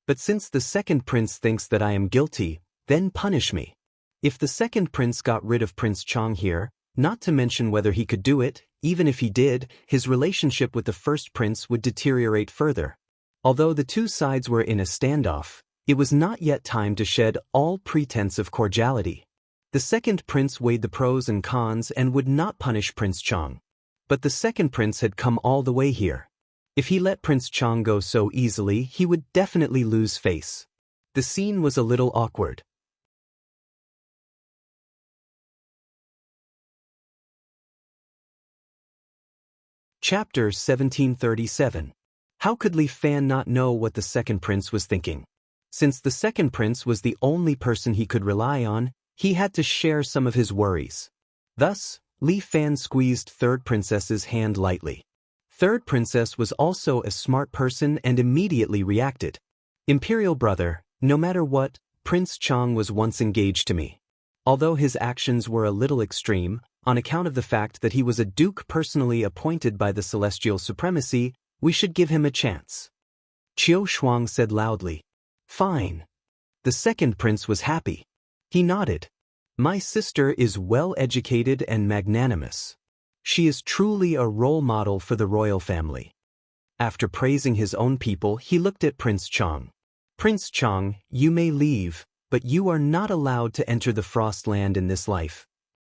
"But since the second prince thinks that I am guilty, then punish me." If the second prince got rid of Prince Chang here, not to mention whether he could do it, even if he did, his relationship with the first prince would deteriorate further. Although the two sides were in a standoff, it was not yet time to shed all pretense of cordiality. The second prince weighed the pros and cons and would not punish Prince Chang. But the second prince had come all the way here. If he let Prince Chang go so easily, he would definitely lose face. The scene was a little awkward. Chapter 1737. How could Li Fan not know what the second prince was thinking? Since the second prince was the only person he could rely on, he had to share some of his worries. Thus, Li Fan squeezed third princess's hand lightly. Third princess was also a smart person and immediately reacted. "Imperial brother, no matter what, Prince Chang was once engaged to me. Although his actions were a little extreme, on account of the fact that he was a duke personally appointed by the celestial supremacy, we should give him a chance. Qiu Shuang said loudly. Fine. The second prince was happy. He nodded. My sister is well-educated and magnanimous. She is truly a role model for the royal family. After praising his own people, he looked at Prince Chang. Prince Chang, you may leave, but you are not allowed to enter the Frost Land in this life.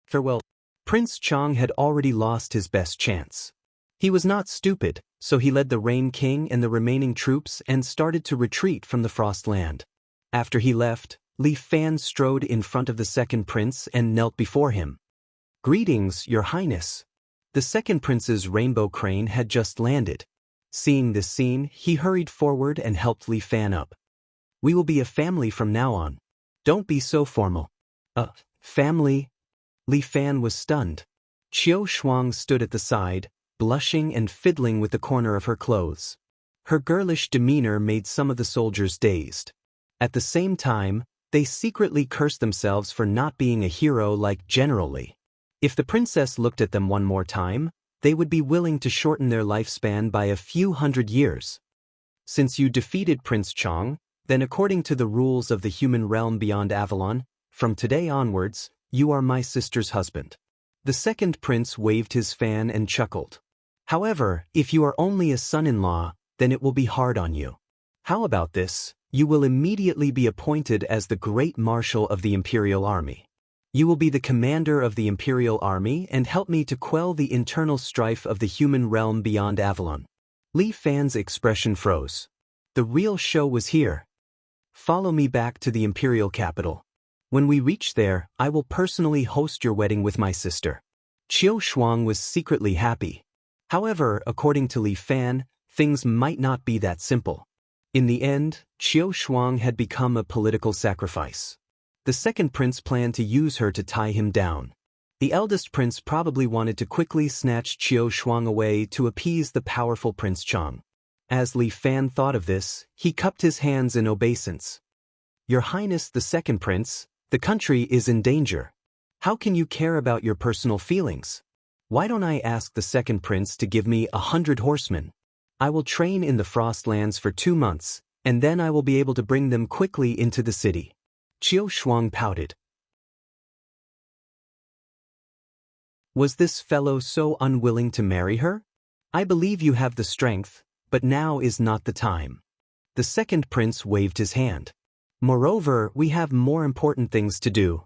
Farewell. Prince Chang had already lost his best chance. He was not stupid, so he led the Rain King and the remaining troops and started to retreat from the Frost Land. After he left, Li Fan strode in front of the second prince and knelt before him. Greetings, Your Highness. The second prince's rainbow crane had just landed. Seeing this scene, he hurried forward and helped Li Fan up. We will be a family from now on. Don't be so formal. Family? Li Fan was stunned. Qiu Shuang stood at the side, blushing and fiddling with the corner of her clothes. Her girlish demeanor made some of the soldiers dazed. At the same time, they secretly cursed themselves for not being a hero like General Li. If the princess looked at them one more time, they would be willing to shorten their lifespan by a few hundred years. Since you defeated Prince Chang, then according to the rules of the human realm beyond Avalon, from today onwards, you are my sister's husband. The second prince waved his fan and chuckled. However, if you are only a son-in-law, then it will be hard on you. How about this? You will immediately be appointed as the Great Marshal of the Imperial Army. You will be the commander of the Imperial Army and help me to quell the internal strife of the human realm beyond Avalon. Li Fan's expression froze. The real show was here. Follow me back to the Imperial capital. When we reach there, I will personally host your wedding with my sister. Qiu Shuang was secretly happy. However, according to Li Fan, things might not be that simple. In the end, Qiu Shuang had become a political sacrifice. The second prince planned to use her to tie him down. The eldest prince probably wanted to quickly snatch Qiu Shuang away to appease the powerful Prince Chang. As Li Fan thought of this, he cupped his hands in obeisance. Your Highness the second prince, the country is in danger. How can you care about your personal feelings? Why don't I ask the second prince to give me 100 horsemen? I will train in the Frostlands for 2 months, and then I will be able to bring them quickly into the city. Qiu Shuang pouted. Was this fellow so unwilling to marry her? I believe you have the strength, but now is not the time. The second prince waved his hand. Moreover, we have more important things to do.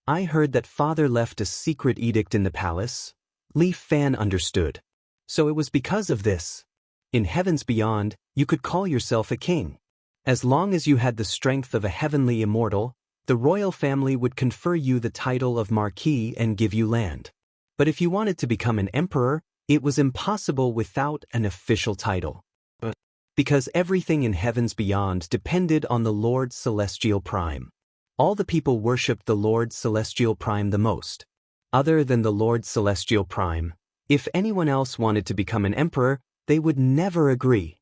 I heard that father left a secret edict in the palace. Li Fan understood. So it was because of this. In heavens beyond, you could call yourself a king. As long as you had the strength of a heavenly immortal, the royal family would confer you the title of Marquis and give you land. But if you wanted to become an emperor, it was impossible without an official title. Because everything in heavens beyond depended on the Lord Celestial Prime. All the people worshipped the Lord Celestial Prime the most. Other than the Lord Celestial Prime, if anyone else wanted to become an emperor, they would never agree.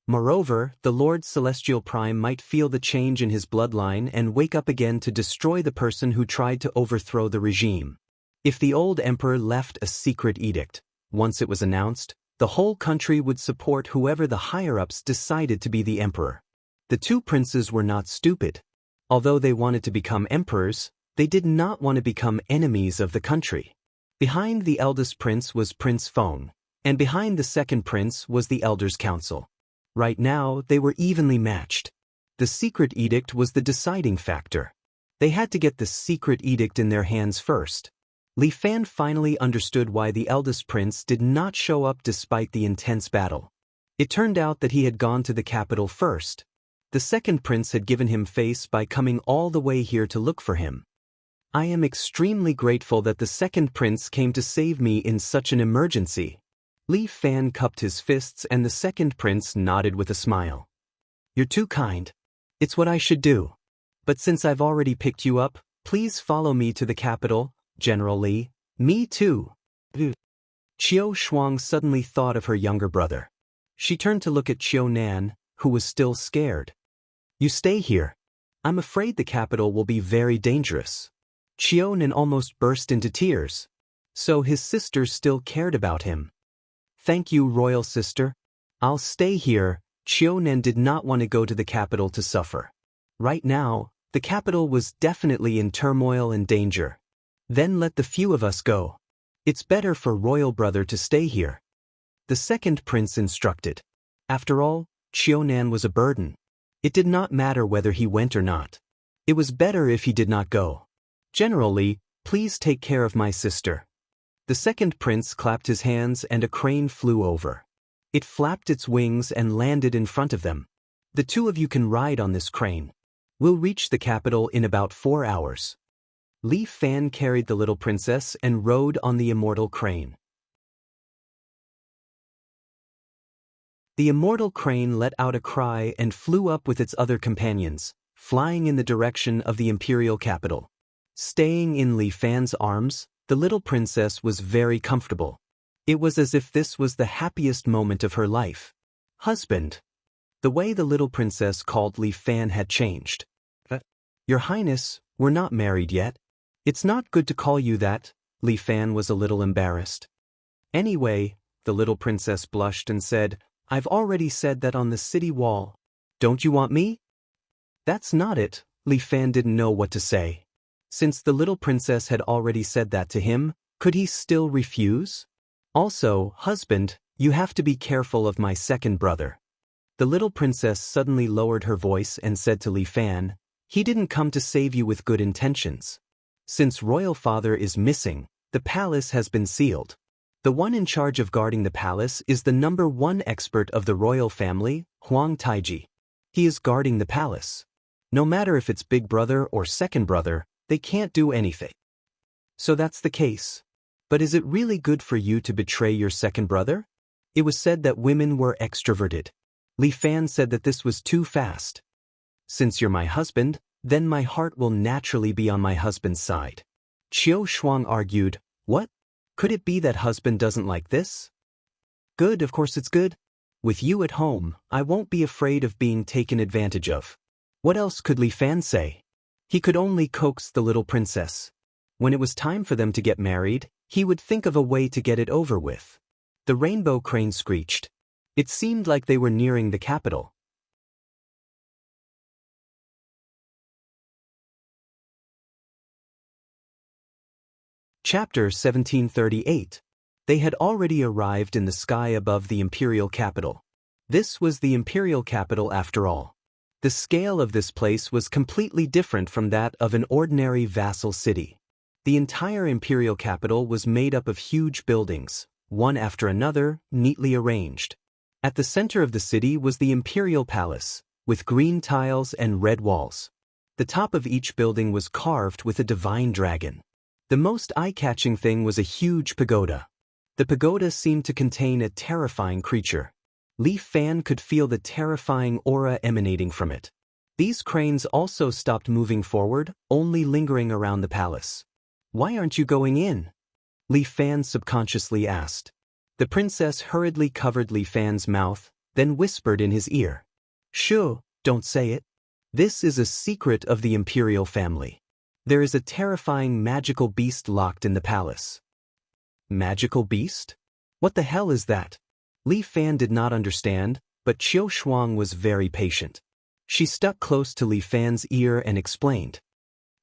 Moreover, the Lord Celestial Prime might feel the change in his bloodline and wake up again to destroy the person who tried to overthrow the regime. If the old emperor left a secret edict, once it was announced, the whole country would support whoever the higher-ups decided to be the emperor. The two princes were not stupid. Although they wanted to become emperors, they did not want to become enemies of the country. Behind the eldest prince was Prince Feng, and behind the second prince was the Elders' Council. Right now, they were evenly matched. The secret edict was the deciding factor. They had to get the secret edict in their hands first. Li Fan finally understood why the eldest prince did not show up despite the intense battle. It turned out that he had gone to the capital first. The second prince had given him face by coming all the way here to look for him. I am extremely grateful that the second prince came to save me in such an emergency. Li Fan cupped his fists and the second prince nodded with a smile. You're too kind. It's what I should do. But since I've already picked you up, please follow me to the capital, General Li. Me too. Qiu Shuang suddenly thought of her younger brother. She turned to look at Qiu Nan, who was still scared. You stay here. I'm afraid the capital will be very dangerous. Xiaonan almost burst into tears. So his sister still cared about him. Thank you, royal sister. I'll stay here. Xiaonan did not want to go to the capital to suffer. Right now, the capital was definitely in turmoil and danger. Then let the few of us go. It's better for royal brother to stay here. The second prince instructed. After all, Xiaonan was a burden. It did not matter whether he went or not. It was better if he did not go. Generally, please take care of my sister. The second prince clapped his hands and a crane flew over. It flapped its wings and landed in front of them. The two of you can ride on this crane. We'll reach the capital in about 4 hours. Li Fan carried the little princess and rode on the immortal crane. The immortal crane let out a cry and flew up with its other companions, flying in the direction of the imperial capital. Staying in Li Fan's arms, the little princess was very comfortable. It was as if this was the happiest moment of her life. Husband. The way the little princess called Li Fan had changed. Your Highness, we're not married yet. It's not good to call you that. Li Fan was a little embarrassed. Anyway, the little princess blushed and said, I've already said that on the city wall. Don't you want me? That's not it. Li Fan didn't know what to say. Since the little princess had already said that to him, could he still refuse? Also, husband, you have to be careful of my second brother. The little princess suddenly lowered her voice and said to Li Fan, he didn't come to save you with good intentions. Since royal father is missing, the palace has been sealed. The one in charge of guarding the palace is the #1 expert of the royal family, Huang Taiji. He is guarding the palace. No matter if it's big brother or second brother, they can't do anything. So that's the case. But is it really good for you to betray your second brother? It was said that women were extroverted. Li Fan said that this was too fast. Since you're my husband, then my heart will naturally be on my husband's side. Qiu Shuang argued, what? Could it be that husband doesn't like this? Good, of course it's good. With you at home, I won't be afraid of being taken advantage of. What else could Li Fan say? He could only coax the little princess. When it was time for them to get married, he would think of a way to get it over with. The rainbow crane screeched. It seemed like they were nearing the capital. Chapter 1738. They had already arrived in the sky above the imperial capital. This was the imperial capital after all. The scale of this place was completely different from that of an ordinary vassal city. The entire imperial capital was made up of huge buildings, one after another, neatly arranged. At the center of the city was the imperial palace, with green tiles and red walls. The top of each building was carved with a divine dragon. The most eye-catching thing was a huge pagoda. The pagoda seemed to contain a terrifying creature. Li Fan could feel the terrifying aura emanating from it. These cranes also stopped moving forward, only lingering around the palace. Why aren't you going in? Li Fan subconsciously asked. The princess hurriedly covered Li Fan's mouth, then whispered in his ear. Shoo, don't say it. This is a secret of the imperial family. There is a terrifying magical beast locked in the palace. Magical beast? What the hell is that? Li Fan did not understand, but Qiu Shuang was very patient. She stuck close to Li Fan's ear and explained.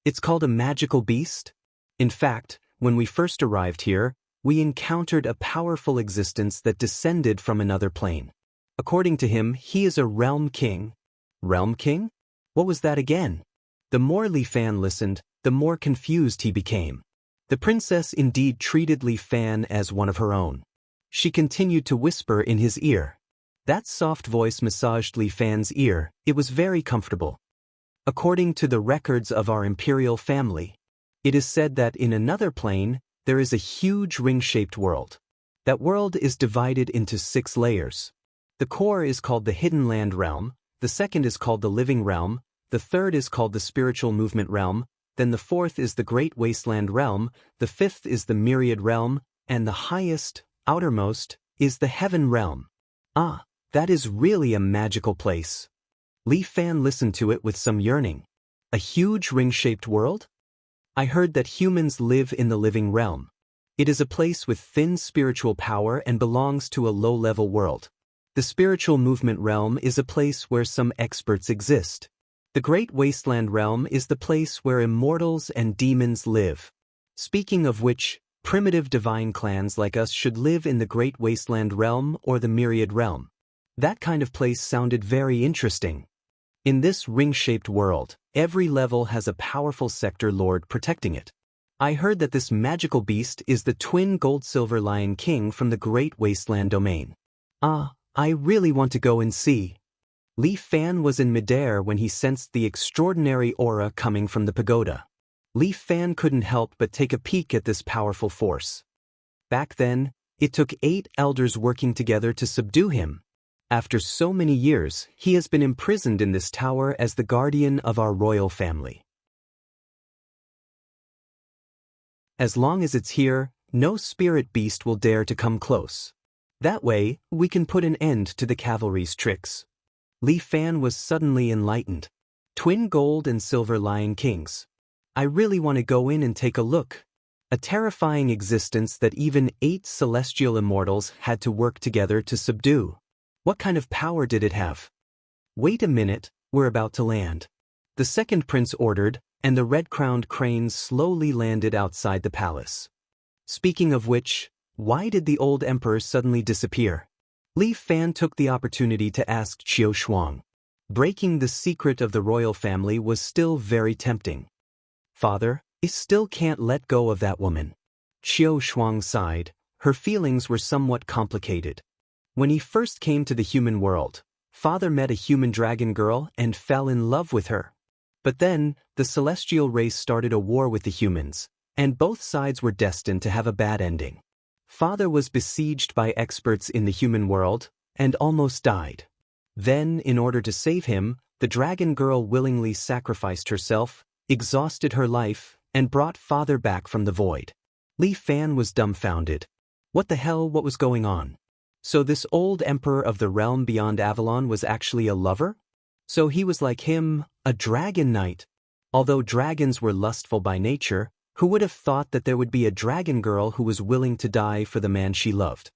It's called a magical beast? In fact, when we first arrived here, we encountered a powerful existence that descended from another plane. According to him, he is a realm king. Realm king? What was that again? The more Li Fan listened, the more confused he became. The princess indeed treated Li Fan as one of her own. She continued to whisper in his ear. That soft voice massaged Li Fan's ear. It was very comfortable. According to the records of our imperial family, it is said that in another plane, there is a huge ring-shaped world. That world is divided into 6 layers. The core is called the Hidden Land Realm, the second is called the Living Realm, the third is called the Spiritual Movement Realm, then the fourth is the Great Wasteland Realm, the fifth is the Myriad Realm, and the highest, outermost, is the Heaven Realm. Ah, that is really a magical place. Li Fan listened to it with some yearning. A huge ring-shaped world? I heard that humans live in the living realm. It is a place with thin spiritual power and belongs to a low-level world. The spiritual movement realm is a place where some experts exist. The Great Wasteland realm is the place where immortals and demons live. Speaking of which, primitive divine clans like us should live in the Great Wasteland realm or the Myriad realm. That kind of place sounded very interesting. In this ring-shaped world, every level has a powerful sector lord protecting it. I heard that this magical beast is the twin gold-silver lion king from the Great Wasteland domain. I really want to go and see. Li Fan was in midair when he sensed the extraordinary aura coming from the pagoda. Li Fan couldn't help but take a peek at this powerful force. Back then, it took 8 elders working together to subdue him. After so many years, he has been imprisoned in this tower as the guardian of our royal family. As long as it's here, no spirit beast will dare to come close. That way, we can put an end to the cavalry's tricks. Li Fan was suddenly enlightened. Twin gold and silver lion kings. I really want to go in and take a look. A terrifying existence that even 8 celestial immortals had to work together to subdue. What kind of power did it have? Wait a minute, we're about to land. The second prince ordered, and the red-crowned cranes slowly landed outside the palace. Speaking of which, why did the old emperor suddenly disappear? Li Fan took the opportunity to ask Qiu Shuang. Breaking the secret of the royal family was still very tempting. Father, I still can't let go of that woman. Qiu Shuang sighed. Her feelings were somewhat complicated. When he first came to the human world, Father met a human dragon girl and fell in love with her. But then, the celestial race started a war with the humans, and both sides were destined to have a bad ending. Father was besieged by experts in the human world, and almost died. Then, in order to save him, the dragon girl willingly sacrificed herself, exhausted her life, and brought Father back from the void. Li Fan was dumbfounded. What was going on? So this old emperor of the realm beyond Avalon was actually a lover? So he was like him, a dragon knight. Although dragons were lustful by nature, who would have thought that there would be a dragon girl who was willing to die for the man she loved?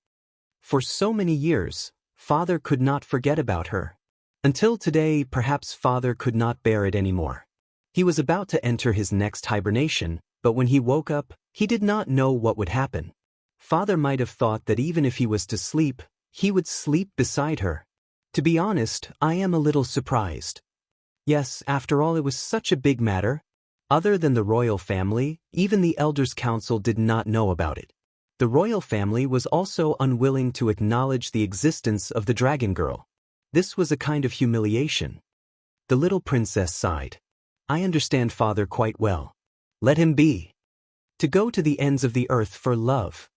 For so many years, Father could not forget about her. Until today, perhaps Father could not bear it anymore. He was about to enter his next hibernation, but when he woke up, he did not know what would happen. Father might have thought that even if he was to sleep, he would sleep beside her. To be honest, I am a little surprised. Yes, after all, it was such a big matter. Other than the royal family, even the Elders' Council did not know about it. The royal family was also unwilling to acknowledge the existence of the dragon girl. This was a kind of humiliation. The little princess sighed. I understand Father quite well. Let him be. To go to the ends of the earth for love.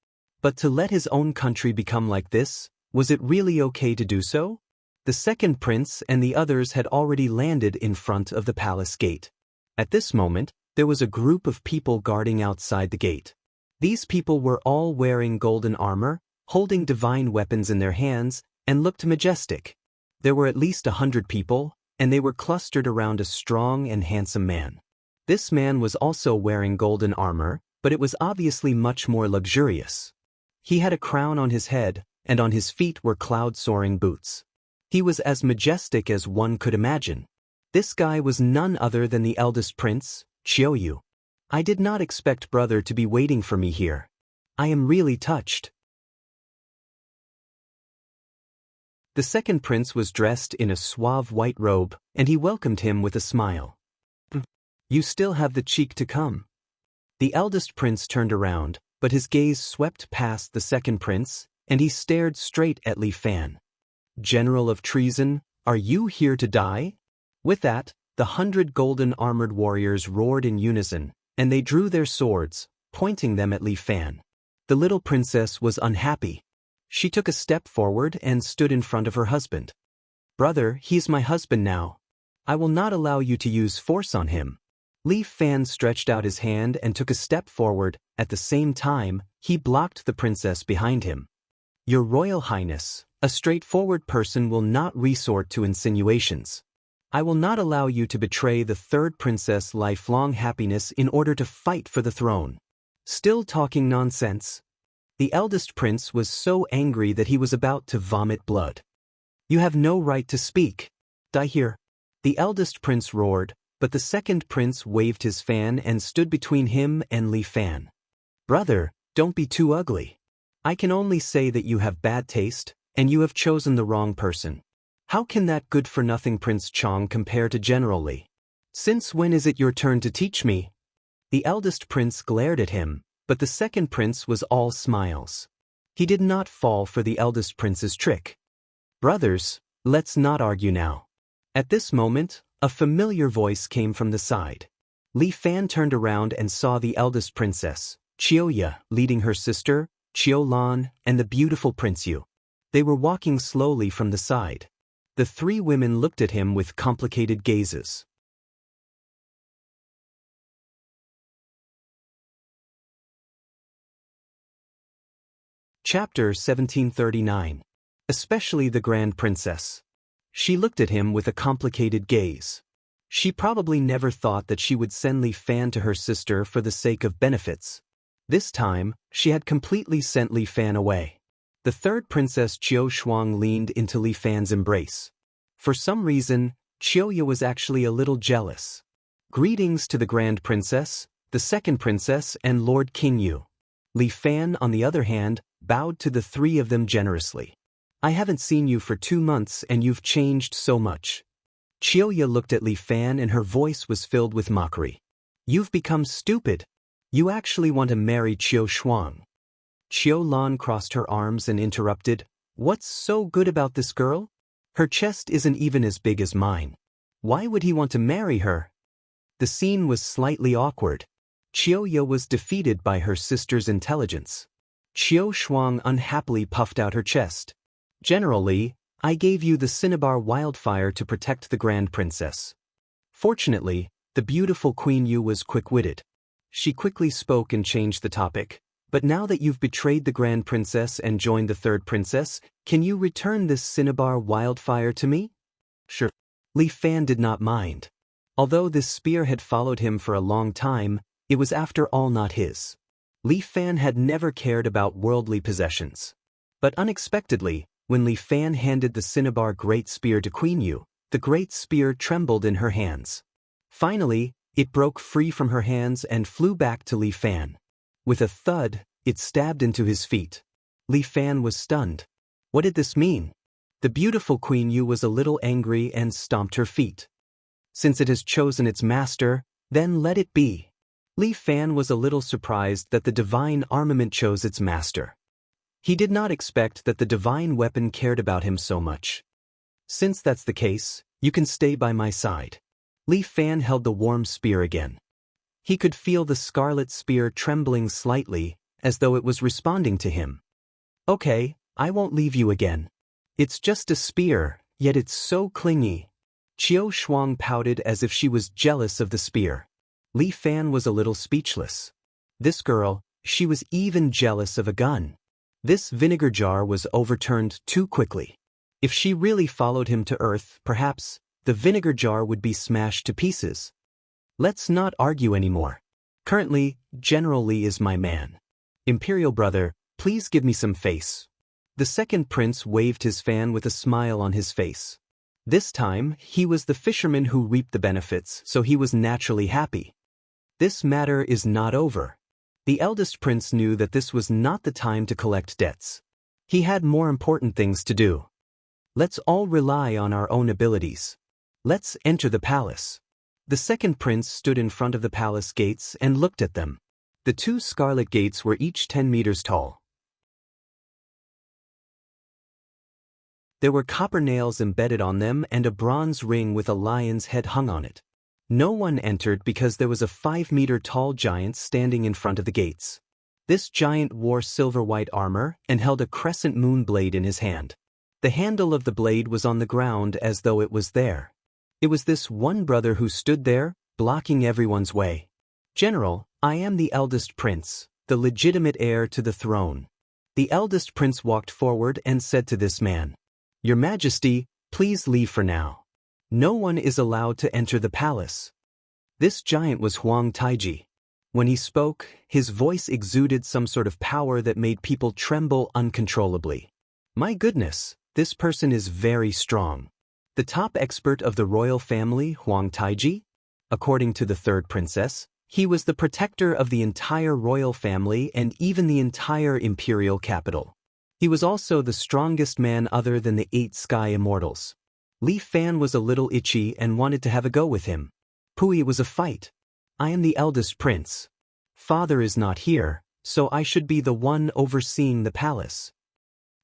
But to let his own country become like this, was it really okay to do so? The second prince and the others had already landed in front of the palace gate. At this moment, there was a group of people guarding outside the gate. These people were all wearing golden armor, holding divine weapons in their hands, and looked majestic. There were at least 100 people, and they were clustered around a strong and handsome man. This man was also wearing golden armor, but it was obviously much more luxurious. He had a crown on his head, and on his feet were cloud-soaring boots. He was as majestic as one could imagine. This guy was none other than the eldest prince, Qiuyu. I did not expect brother to be waiting for me here. I am really touched. The second prince was dressed in a suave white robe, and he welcomed him with a smile. You still have the cheek to come. The eldest prince turned around, but his gaze swept past the second prince, and he stared straight at Li Fan. General of treason, are you here to die? With that, the 100 golden armored warriors roared in unison, and they drew their swords, pointing them at Li Fan. The little princess was unhappy. She took a step forward and stood in front of her husband. Brother, he is my husband now. I will not allow you to use force on him. Li Fan stretched out his hand and took a step forward. At the same time, he blocked the princess behind him. Your Royal Highness, a straightforward person will not resort to insinuations. I will not allow you to betray the third princess' lifelong happiness in order to fight for the throne. Still talking nonsense? The eldest prince was so angry that he was about to vomit blood. You have no right to speak. Die here. The eldest prince roared, but the second prince waved his fan and stood between him and Li Fan. Brother, don't be too ugly. I can only say that you have bad taste, and you have chosen the wrong person. How can that good-for-nothing Prince Chong compare to General Li? Since when is it your turn to teach me? The eldest prince glared at him, but the second prince was all smiles. He did not fall for the eldest prince's trick. Brothers, let's not argue now. At this moment, a familiar voice came from the side. Li Fan turned around and saw the eldest princess, Chiyoya, leading her sister, Chiyo Lan, and the beautiful Prince Yu. They were walking slowly from the side. The three women looked at him with complicated gazes. Chapter 1739. Especially the Grand Princess. She looked at him with a complicated gaze. She probably never thought that she would send Li Fan to her sister for the sake of benefits. This time, she had completely sent Li Fan away. The third princess Chiyo Shuang leaned into Li Fan's embrace. For some reason, Chiyoya was actually a little jealous. Greetings to the Grand Princess, the second princess, and Lord King Yu. Li Fan, on the other hand, bowed to the three of them generously. I haven't seen you for 2 months and you've changed so much. Chiyoya looked at Li Fan and her voice was filled with mockery. You've become stupid. You actually want to marry Chiyo Shuang. Chiyo Lan crossed her arms and interrupted, What's so good about this girl? Her chest isn't even as big as mine. Why would he want to marry her? The scene was slightly awkward. Chiyoya was defeated by her sister's intelligence. Chiyo Shuang unhappily puffed out her chest. General Li, I gave you the cinnabar wildfire to protect the Grand Princess. Fortunately, the beautiful Queen Yu was quick-witted. She quickly spoke and changed the topic. But now that you've betrayed the Grand Princess and joined the third princess, can you return this cinnabar wildfire to me? Sure. Li Fan did not mind. Although this spear had followed him for a long time, it was after all not his. Li Fan had never cared about worldly possessions. But unexpectedly, when Li Fan handed the cinnabar great spear to Queen Yu, the great spear trembled in her hands. Finally, it broke free from her hands and flew back to Li Fan. With a thud, it stabbed into his feet. Li Fan was stunned. What did this mean? The beautiful Queen Yu was a little angry and stomped her feet. Since it has chosen its master, then let it be. Li Fan was a little surprised that the divine armament chose its master. He did not expect that the divine weapon cared about him so much. Since that's the case, you can stay by my side. Li Fan held the warm spear again. He could feel the scarlet spear trembling slightly, as though it was responding to him. Okay, I won't leave you again. It's just a spear, yet it's so clingy. Chiyo Shuang pouted as if she was jealous of the spear. Li Fan was a little speechless. This girl, she was even jealous of a gun. This vinegar jar was overturned too quickly. If she really followed him to Earth, perhaps, the vinegar jar would be smashed to pieces. Let's not argue anymore. Currently, General Li is my man. Imperial brother, please give me some face. The second prince waved his fan with a smile on his face. This time, he was the fisherman who reaped the benefits, so he was naturally happy. This matter is not over. The eldest prince knew that this was not the time to collect debts. He had more important things to do. Let's all rely on our own abilities. Let's enter the palace. The second prince stood in front of the palace gates and looked at them. The 2 scarlet gates were each 10 meters tall. There were copper nails embedded on them and a bronze ring with a lion's head hung on it. No one entered because there was a 5-meter-tall giant standing in front of the gates. This giant wore silver-white armor and held a crescent moon blade in his hand. The handle of the blade was on the ground as though it was there. It was this one brother who stood there, blocking everyone's way. General, I am the eldest prince, the legitimate heir to the throne. The eldest prince walked forward and said to this man, Your Majesty, please leave for now. No one is allowed to enter the palace. This giant was Huang Taiji. When he spoke, his voice exuded some sort of power that made people tremble uncontrollably. My goodness, this person is very strong. The top expert of the royal family, Huang Taiji? According to the third princess, he was the protector of the entire royal family and even the entire imperial capital. He was also the strongest man other than the 8 sky immortals. Li Fan was a little itchy and wanted to have a go with him. Pui was a fight. I am the eldest prince. Father is not here, so I should be the one overseeing the palace.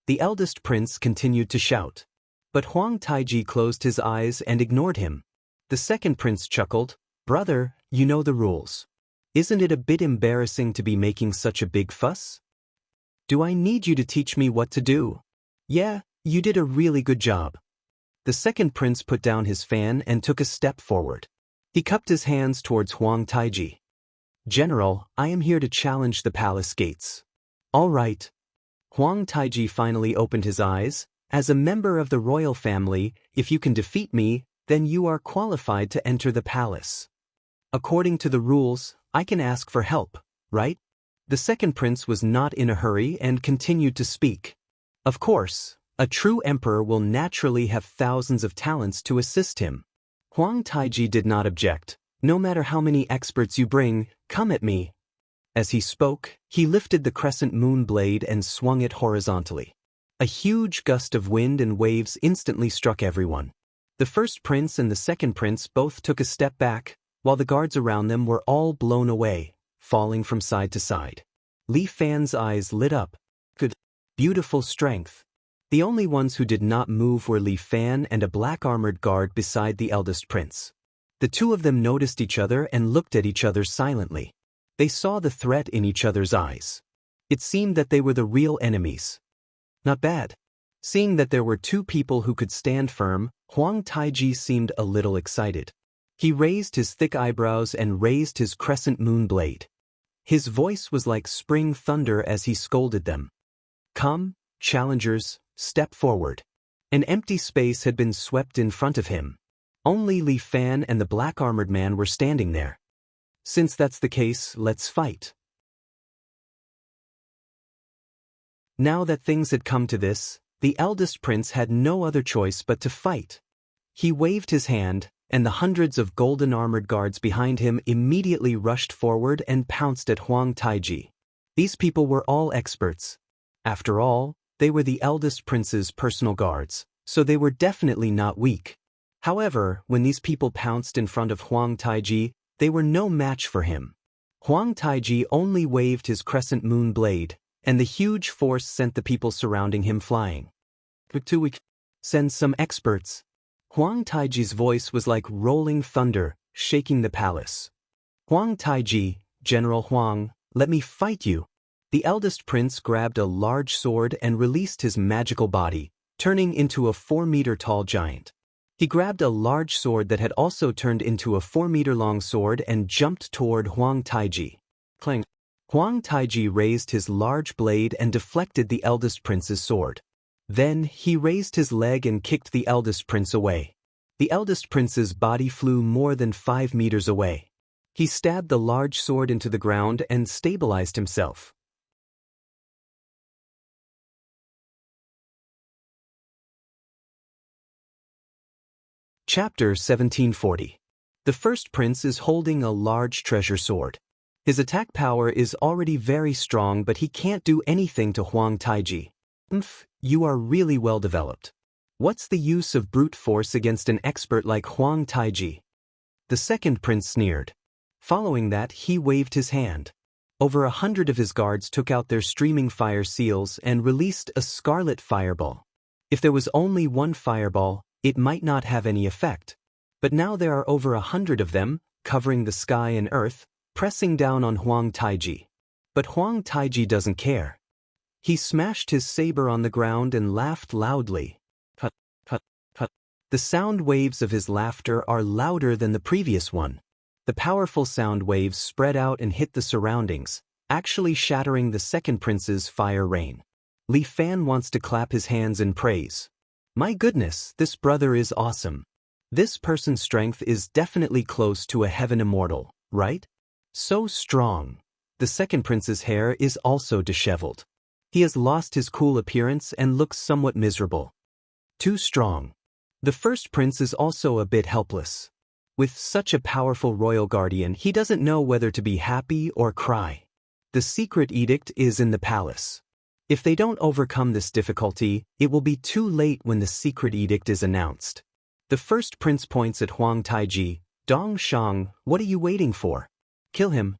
The eldest prince continued to shout. But Huang Taiji closed his eyes and ignored him. The second prince chuckled, Brother, you know the rules. Isn't it a bit embarrassing to be making such a big fuss? Do I need you to teach me what to do? Yeah, you did a really good job. The second prince put down his fan and took a step forward. He cupped his hands towards Huang Taiji. General, I am here to challenge the palace gates. All right. Huang Taiji finally opened his eyes. As a member of the royal family, if you can defeat me, then you are qualified to enter the palace. According to the rules, I can ask for help, right? The second prince was not in a hurry and continued to speak. Of course, a true emperor will naturally have thousands of talents to assist him. Huang Taiji did not object. No matter how many experts you bring, come at me. As he spoke, he lifted the crescent moon blade and swung it horizontally. A huge gust of wind and waves instantly struck everyone. The first prince and the second prince both took a step back, while the guards around them were all blown away, falling from side to side. Li Fan's eyes lit up. Good, beautiful strength. The only ones who did not move were Li Fan and a black-armored guard beside the eldest prince. The two of them noticed each other and looked at each other silently. They saw the threat in each other's eyes. It seemed that they were the real enemies. Not bad. Seeing that there were two people who could stand firm, Huang Taiji seemed a little excited. He raised his thick eyebrows and raised his crescent moon blade. His voice was like spring thunder as he scolded them. Come, challengers, step forward. An empty space had been swept in front of him. Only Li Fan and the black-armored man were standing there. Since that's the case, let's fight. Now that things had come to this, the eldest prince had no other choice but to fight. He waved his hand, and the hundreds of golden-armored guards behind him immediately rushed forward and pounced at Huang Taiji. These people were all experts. After all, they were the eldest prince's personal guards, so they were definitely not weak. However, when these people pounced in front of Huang Taiji, they were no match for him. Huang Taiji only waved his crescent moon blade, and the huge force sent the people surrounding him flying. Send some experts. Huang Taiji's voice was like rolling thunder, shaking the palace. Huang Taiji, General Huang, let me fight you. The eldest prince grabbed a large sword and released his magical body, turning into a 4-meter-tall giant. He grabbed a large sword that had also turned into a 4-meter-long sword and jumped toward Huang Taiji. Clang! Huang Taiji raised his large blade and deflected the eldest prince's sword. Then, he raised his leg and kicked the eldest prince away. The eldest prince's body flew more than 5 meters away. He stabbed the large sword into the ground and stabilized himself. Chapter 1740. The first prince is holding a large treasure sword. His attack power is already very strong, but he can't do anything to Huang Taiji. You are really well developed. What's the use of brute force against an expert like Huang Taiji? The second prince sneered. Following that, he waved his hand. Over 100 of his guards took out their streaming fire seals and released a scarlet fireball. If there was only one fireball, it might not have any effect. But now there are over 100 of them, covering the sky and earth, pressing down on Huang Taiji. But Huang Taiji doesn't care. He smashed his saber on the ground and laughed loudly. Hut, hut, hut. The sound waves of his laughter are louder than the previous one. The powerful sound waves spread out and hit the surroundings, actually shattering the second prince's fire rain. Li Fan wants to clap his hands in praise. My goodness, this brother is awesome. This person's strength is definitely close to a heaven immortal, right? So strong. The second prince's hair is also disheveled. He has lost his cool appearance and looks somewhat miserable. Too strong. The first prince is also a bit helpless. With such a powerful royal guardian, he doesn't know whether to be happy or cry. The secret edict is in the palace. If they don't overcome this difficulty, it will be too late when the secret edict is announced. The first prince points at Huang Taiji. Dong Shang, what are you waiting for? Kill him.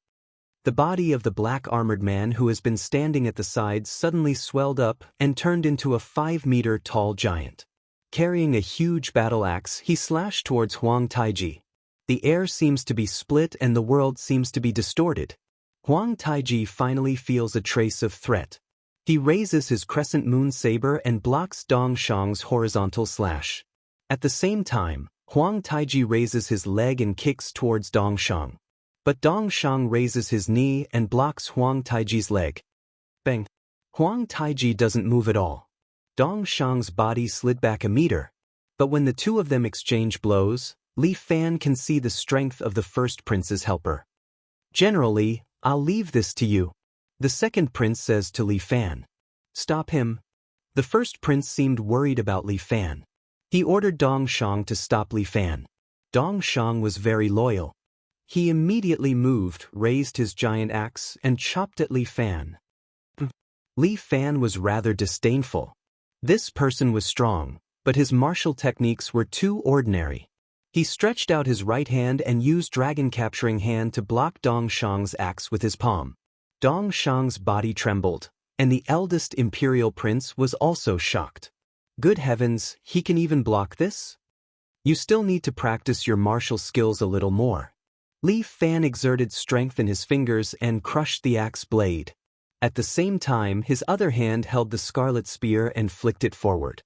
The body of the black-armored man who has been standing at the sides suddenly swelled up and turned into a 5-meter-tall giant. Carrying a huge battle axe, he slashed towards Huang Taiji. The air seems to be split and the world seems to be distorted. Huang Taiji finally feels a trace of threat. He raises his crescent moon saber and blocks Dong Shang's horizontal slash. At the same time, Huang Taiji raises his leg and kicks towards Dong Shang. But Dong Shang raises his knee and blocks Huang Taiji's leg. Bang! Huang Taiji doesn't move at all. Dong Shang's body slid back a meter. But when the two of them exchange blows, Li Fan can see the strength of the first prince's helper. Generally, I'll leave this to you. The second prince says to Li Fan. Stop him. The first prince seemed worried about Li Fan. He ordered Dong Shang to stop Li Fan. Dong Shang was very loyal. He immediately moved, raised his giant axe, and chopped at Li Fan. Li Fan was rather disdainful. This person was strong, but his martial techniques were too ordinary. He stretched out his right hand and used Dragon Capturing Hand to block Dong Shang's axe with his palm. Dong Shang's body trembled, and the eldest imperial prince was also shocked. Good heavens, he can even block this? You still need to practice your martial skills a little more. Li Fan exerted strength in his fingers and crushed the axe blade. At the same time, his other hand held the scarlet spear and flicked it forward.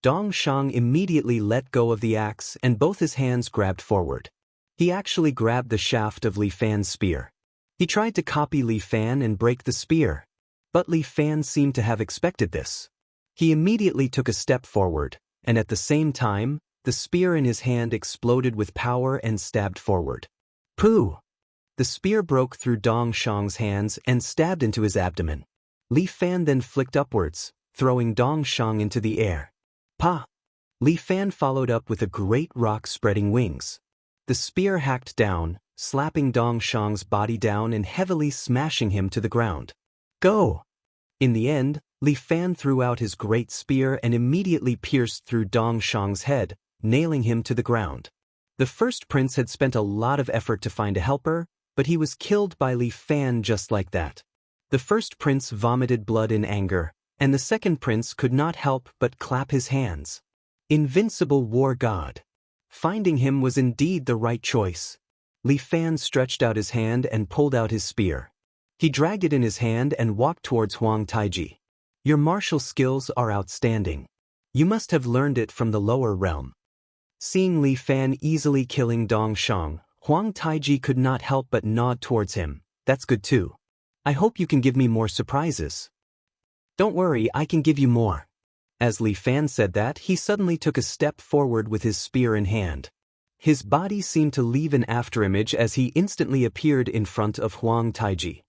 Dong Shang immediately let go of the axe and both his hands grabbed forward. He actually grabbed the shaft of Li Fan's spear. He tried to copy Li Fan and break the spear. But Li Fan seemed to have expected this. He immediately took a step forward, and at the same time, the spear in his hand exploded with power and stabbed forward. Pooh! The spear broke through Dong Shang's hands and stabbed into his abdomen. Li Fan then flicked upwards, throwing Dong Shang into the air. Pa! Li Fan followed up with a great rock spreading wings. The spear hacked down, slapping Dong Shang's body down and heavily smashing him to the ground. Go! In the end, Li Fan threw out his great spear and immediately pierced through Dong Shang's head, nailing him to the ground. The first prince had spent a lot of effort to find a helper, but he was killed by Li Fan just like that. The first prince vomited blood in anger, and the second prince could not help but clap his hands. Invincible war god. Finding him was indeed the right choice. Li Fan stretched out his hand and pulled out his spear. He dragged it in his hand and walked towards Huang Taiji. Your martial skills are outstanding. You must have learned it from the lower realm. Seeing Li Fan easily killing Dong Shang, Huang Taiji could not help but nod towards him. That's good too. I hope you can give me more surprises. Don't worry, I can give you more. As Li Fan said that, he suddenly took a step forward with his spear in hand. His body seemed to leave an afterimage as he instantly appeared in front of Huang Taiji.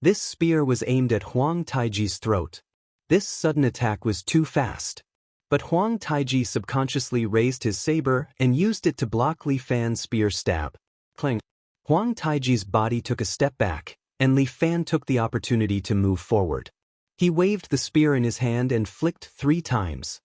This spear was aimed at Huang Taiji's throat. This sudden attack was too fast. But Huang Taiji subconsciously raised his saber and used it to block Li Fan's spear stab. Clang! Huang Taiji's body took a step back, and Li Fan took the opportunity to move forward. He waved the spear in his hand and flicked 3 times.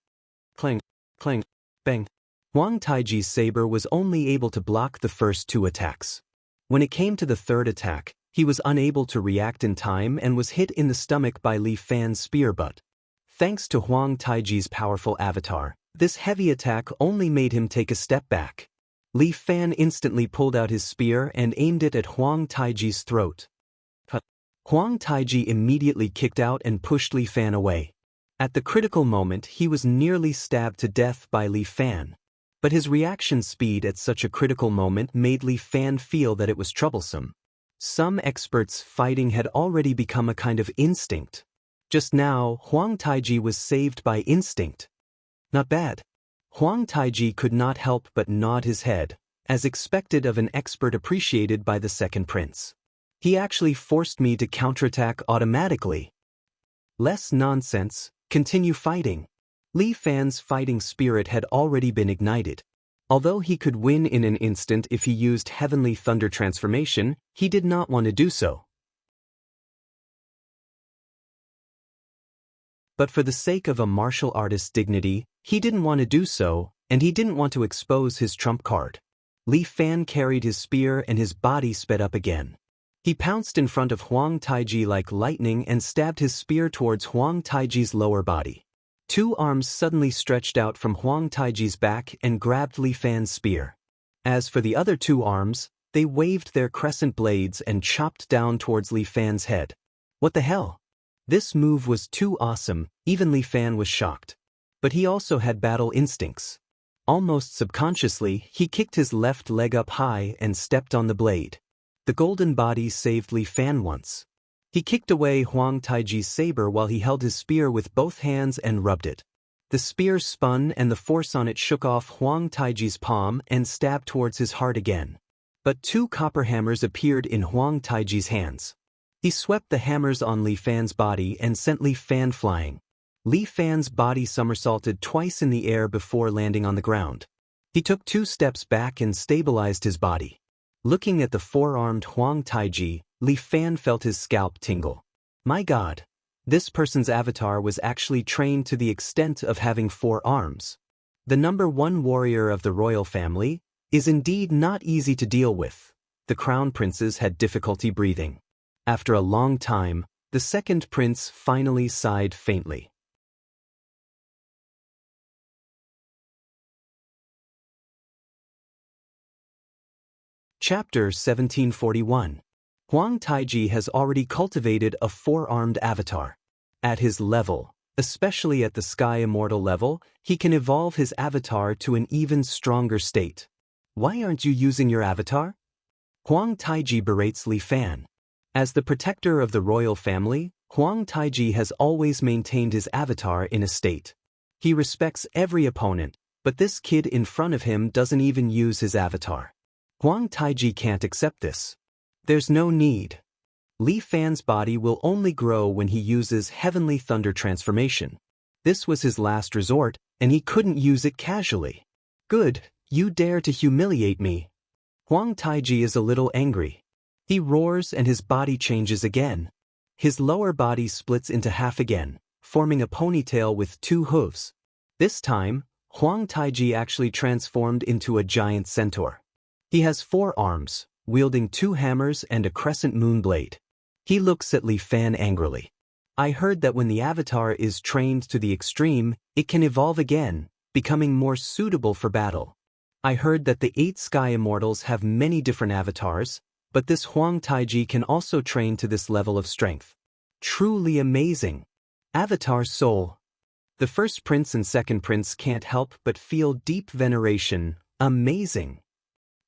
Clang! Clang! Bang! Huang Taiji's saber was only able to block the first 2 attacks. When it came to the third attack, he was unable to react in time and was hit in the stomach by Li Fan's spear butt. Thanks to Huang Taiji's powerful avatar, this heavy attack only made him take a step back. Li Fan instantly pulled out his spear and aimed it at Huang Taiji's throat. Huang Taiji immediately kicked out and pushed Li Fan away. At the critical moment, he was nearly stabbed to death by Li Fan. But his reaction speed at such a critical moment made Li Fan feel that it was troublesome. Some experts fighting had already become a kind of instinct. Just now, Huang Taiji was saved by instinct. Not bad. Huang Taiji could not help but nod his head, as expected of an expert appreciated by the second prince. He actually forced me to counterattack automatically. Less nonsense, continue fighting. Li Fan's fighting spirit had already been ignited. Although he could win in an instant if he used Heavenly Thunder transformation, he did not want to do so. But for the sake of a martial artist's dignity, he didn't want to do so, and he didn't want to expose his trump card. Li Fan carried his spear and his body sped up again. He pounced in front of Huang Taiji like lightning and stabbed his spear towards Huang Taiji's lower body. Two arms suddenly stretched out from Huang Taiji's back and grabbed Li Fan's spear. As for the other two arms, they waved their crescent blades and chopped down towards Li Fan's head. What the hell? This move was too awesome, even Li Fan was shocked. But he also had battle instincts. Almost subconsciously, he kicked his left leg up high and stepped on the blade. The golden body saved Li Fan once. He kicked away Huang Taiji's saber while he held his spear with both hands and rubbed it. The spear spun and the force on it shook off Huang Taiji's palm and stabbed towards his heart again. But two copper hammers appeared in Huang Taiji's hands. He swept the hammers on Li Fan's body and sent Li Fan flying. Li Fan's body somersaulted twice in the air before landing on the ground. He took 2 steps back and stabilized his body. Looking at the four-armed Huang Taiji, Li Fan felt his scalp tingle. My god, this person's avatar was actually trained to the extent of having 4 arms. The #1 warrior of the royal family is indeed not easy to deal with. The crown princes had difficulty breathing. After a long time, the second prince finally sighed faintly. Chapter 1741. Huang Taiji has already cultivated a 4-armed avatar. At his level, especially at the Sky Immortal level, he can evolve his avatar to an even stronger state. Why aren't you using your avatar? Huang Taiji berates Li Fan. As the protector of the royal family, Huang Taiji has always maintained his avatar in a state. He respects every opponent, but this kid in front of him doesn't even use his avatar. Huang Taiji can't accept this. There's no need. Li Fan's body will only grow when he uses Heavenly Thunder transformation. This was his last resort, and he couldn't use it casually. Good, you dare to humiliate me. Huang Taiji is a little angry. He roars and his body changes again. His lower body splits into half again, forming a ponytail with 2 hooves. This time, Huang Taiji actually transformed into a giant centaur. He has 4 arms, wielding 2 hammers and a crescent moon blade. He looks at Li Fan angrily. I heard that when the avatar is trained to the extreme, it can evolve again, becoming more suitable for battle. I heard that the 8 Sky Immortals have many different avatars, but this Huang Taiji can also train to this level of strength. Truly amazing. Avatar Soul. The first prince and second prince can't help but feel deep veneration. Amazing.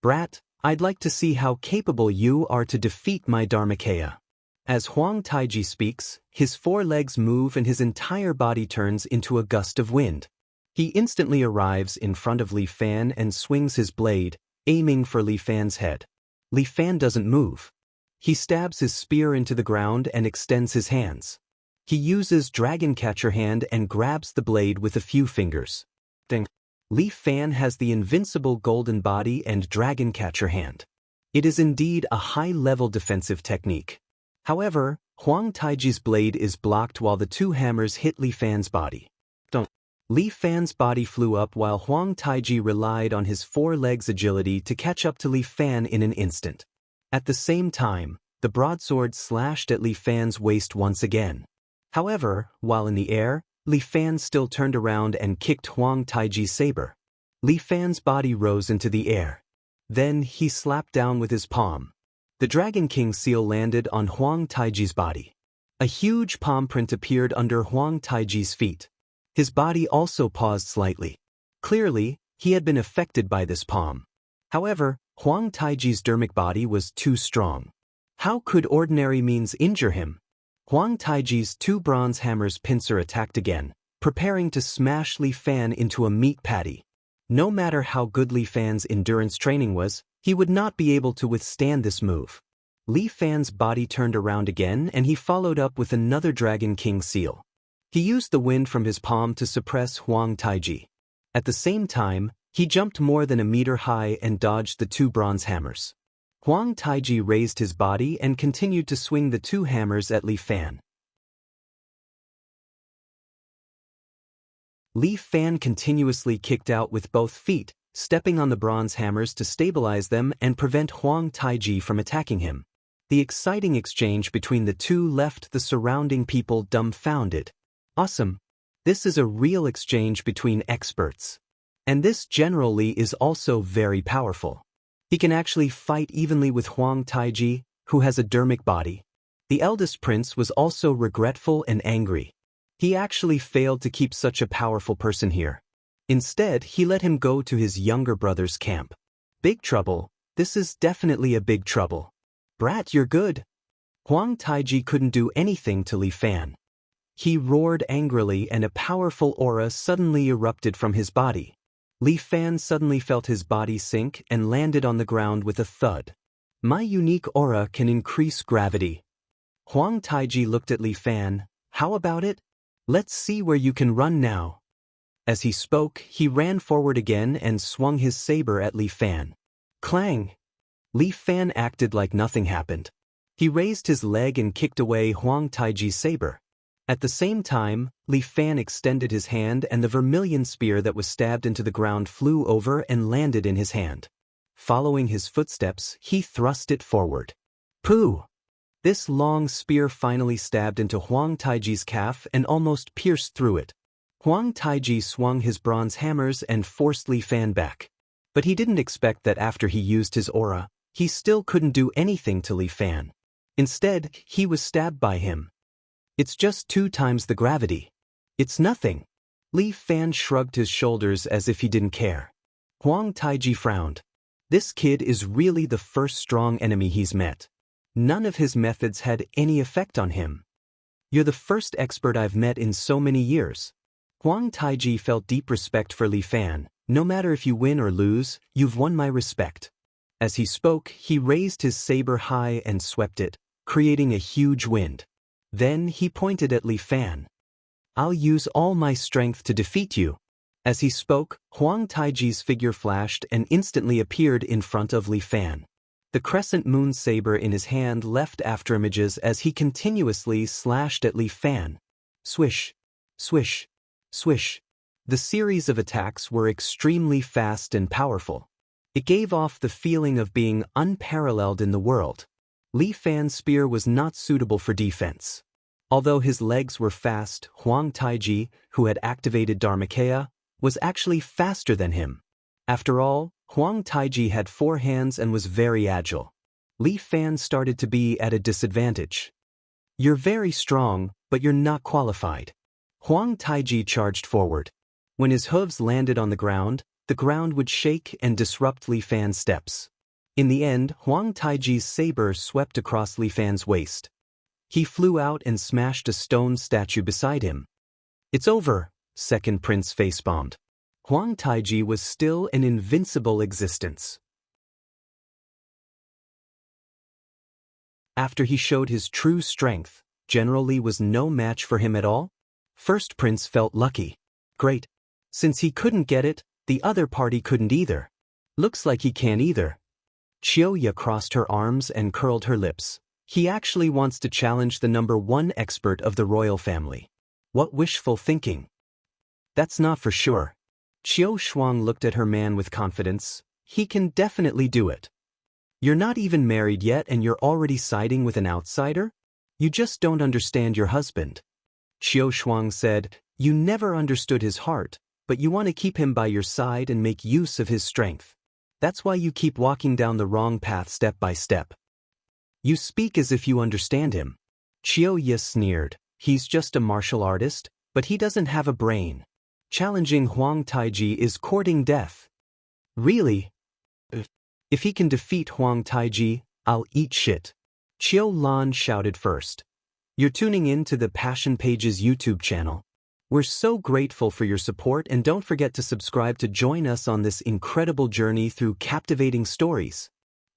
Brat, I'd like to see how capable you are to defeat my Dharmakaya. As Huang Taiji speaks, his 4 legs move and his entire body turns into a gust of wind. He instantly arrives in front of Li Fan and swings his blade, aiming for Li Fan's head. Li Fan doesn't move. He stabs his spear into the ground and extends his hands. He uses Dragon Catcher Hand and grabs the blade with a few fingers. Ding. Li Fan has the invincible golden body and Dragon Catcher Hand. It is indeed a high-level defensive technique. However, Huang Taiji's blade is blocked while the 2 hammers hit Li Fan's body. Li Fan's body flew up while Huang Taiji relied on his 4 legs' agility to catch up to Li Fan in an instant. At the same time, the broadsword slashed at Li Fan's waist once again. However, while in the air, Li Fan still turned around and kicked Huang Taiji's saber. Li Fan's body rose into the air. Then he slapped down with his palm. The Dragon King seal landed on Huang Taiji's body. A huge palm print appeared under Huang Taiji's feet. His body also paused slightly. Clearly, he had been affected by this palm. However, Huang Taiji's dermic body was too strong. How could ordinary means injure him? Huang Taiji's 2 bronze hammers pincer attacked again, preparing to smash Li Fan into a meat patty. No matter how good Li Fan's endurance training was, he would not be able to withstand this move. Li Fan's body turned around again and he followed up with another Dragon King seal. He used the wind from his palm to suppress Huang Taiji. At the same time, he jumped more than a meter high and dodged the two bronze hammers. Huang Taiji raised his body and continued to swing the two hammers at Li Fan. Li Fan continuously kicked out with both feet, stepping on the bronze hammers to stabilize them and prevent Huang Taiji from attacking him. The exciting exchange between the two left the surrounding people dumbfounded. Awesome! This is a real exchange between experts. And this General Li is also very powerful. He can actually fight evenly with Huang Taiji, who has a dermic body. The eldest prince was also regretful and angry. He actually failed to keep such a powerful person here. Instead, he let him go to his younger brother's camp. Big trouble. This is definitely a big trouble. Brat, you're good. Huang Taiji couldn't do anything to Li Fan. He roared angrily and a powerful aura suddenly erupted from his body. Li Fan suddenly felt his body sink and landed on the ground with a thud. My unique aura can increase gravity. Huang Taiji looked at Li Fan. How about it? Let's see where you can run now. As he spoke, he ran forward again and swung his saber at Li Fan. Clang! Li Fan acted like nothing happened. He raised his leg and kicked away Huang Taiji's saber. At the same time, Li Fan extended his hand and the vermilion spear that was stabbed into the ground flew over and landed in his hand. Following his footsteps, he thrust it forward. Pooh! This long spear finally stabbed into Huang Taiji's calf and almost pierced through it. Huang Taiji swung his bronze hammers and forced Li Fan back. But he didn't expect that after he used his aura, he still couldn't do anything to Li Fan. Instead, he was stabbed by him. It's just 2 times the gravity. It's nothing. Li Fan shrugged his shoulders as if he didn't care. Huang Taiji frowned. This kid is really the first strong enemy he's met. None of his methods had any effect on him. You're the first expert I've met in so many years. Huang Taiji felt deep respect for Li Fan. No matter if you win or lose, you've won my respect. As he spoke, he raised his saber high and swept it, creating a huge wind. Then he pointed at Li Fan. I'll use all my strength to defeat you. As he spoke, Huang Taiji's figure flashed and instantly appeared in front of Li Fan. The crescent moon saber in his hand left afterimages as he continuously slashed at Li Fan. Swish, swish, swish. The series of attacks were extremely fast and powerful. It gave off the feeling of being unparalleled in the world. Li Fan's spear was not suitable for defense. Although his legs were fast, Huang Taiji, who had activated Dharmakaya, was actually faster than him. After all, Huang Taiji had 4 hands and was very agile. Li Fan started to be at a disadvantage. You're very strong, but you're not qualified. Huang Taiji charged forward. When his hooves landed on the ground would shake and disrupt Li Fan's steps. In the end, Huang Taiji's saber swept across Li Fan's waist. He flew out and smashed a stone statue beside him. It's over, second prince face-bombed. Huang Taiji was still an invincible existence. After he showed his true strength, General Li was no match for him at all. First prince felt lucky. Great. Since he couldn't get it, the other party couldn't either. Looks like he can't either. Qiuya crossed her arms and curled her lips. He actually wants to challenge the #1 expert of the royal family. What wishful thinking. That's not for sure. Qiu Shuang looked at her man with confidence. He can definitely do it. You're not even married yet and you're already siding with an outsider? You just don't understand your husband. Qiu Shuang said, you never understood his heart, but you want to keep him by your side and make use of his strength. That's why you keep walking down the wrong path step by step. You speak as if you understand him. Qiuya sneered. He's just a martial artist, but he doesn't have a brain. Challenging Huang Taiji is courting death. Really? If he can defeat Huang Taiji, I'll eat shit. Qiu Lan shouted first. You're tuning in to the Passion Page's YouTube channel. We're so grateful for your support, and don't forget to subscribe to join us on this incredible journey through captivating stories.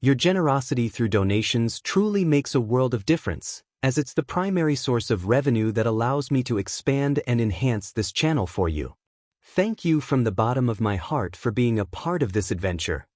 Your generosity through donations truly makes a world of difference, as it's the primary source of revenue that allows me to expand and enhance this channel for you. Thank you from the bottom of my heart for being a part of this adventure.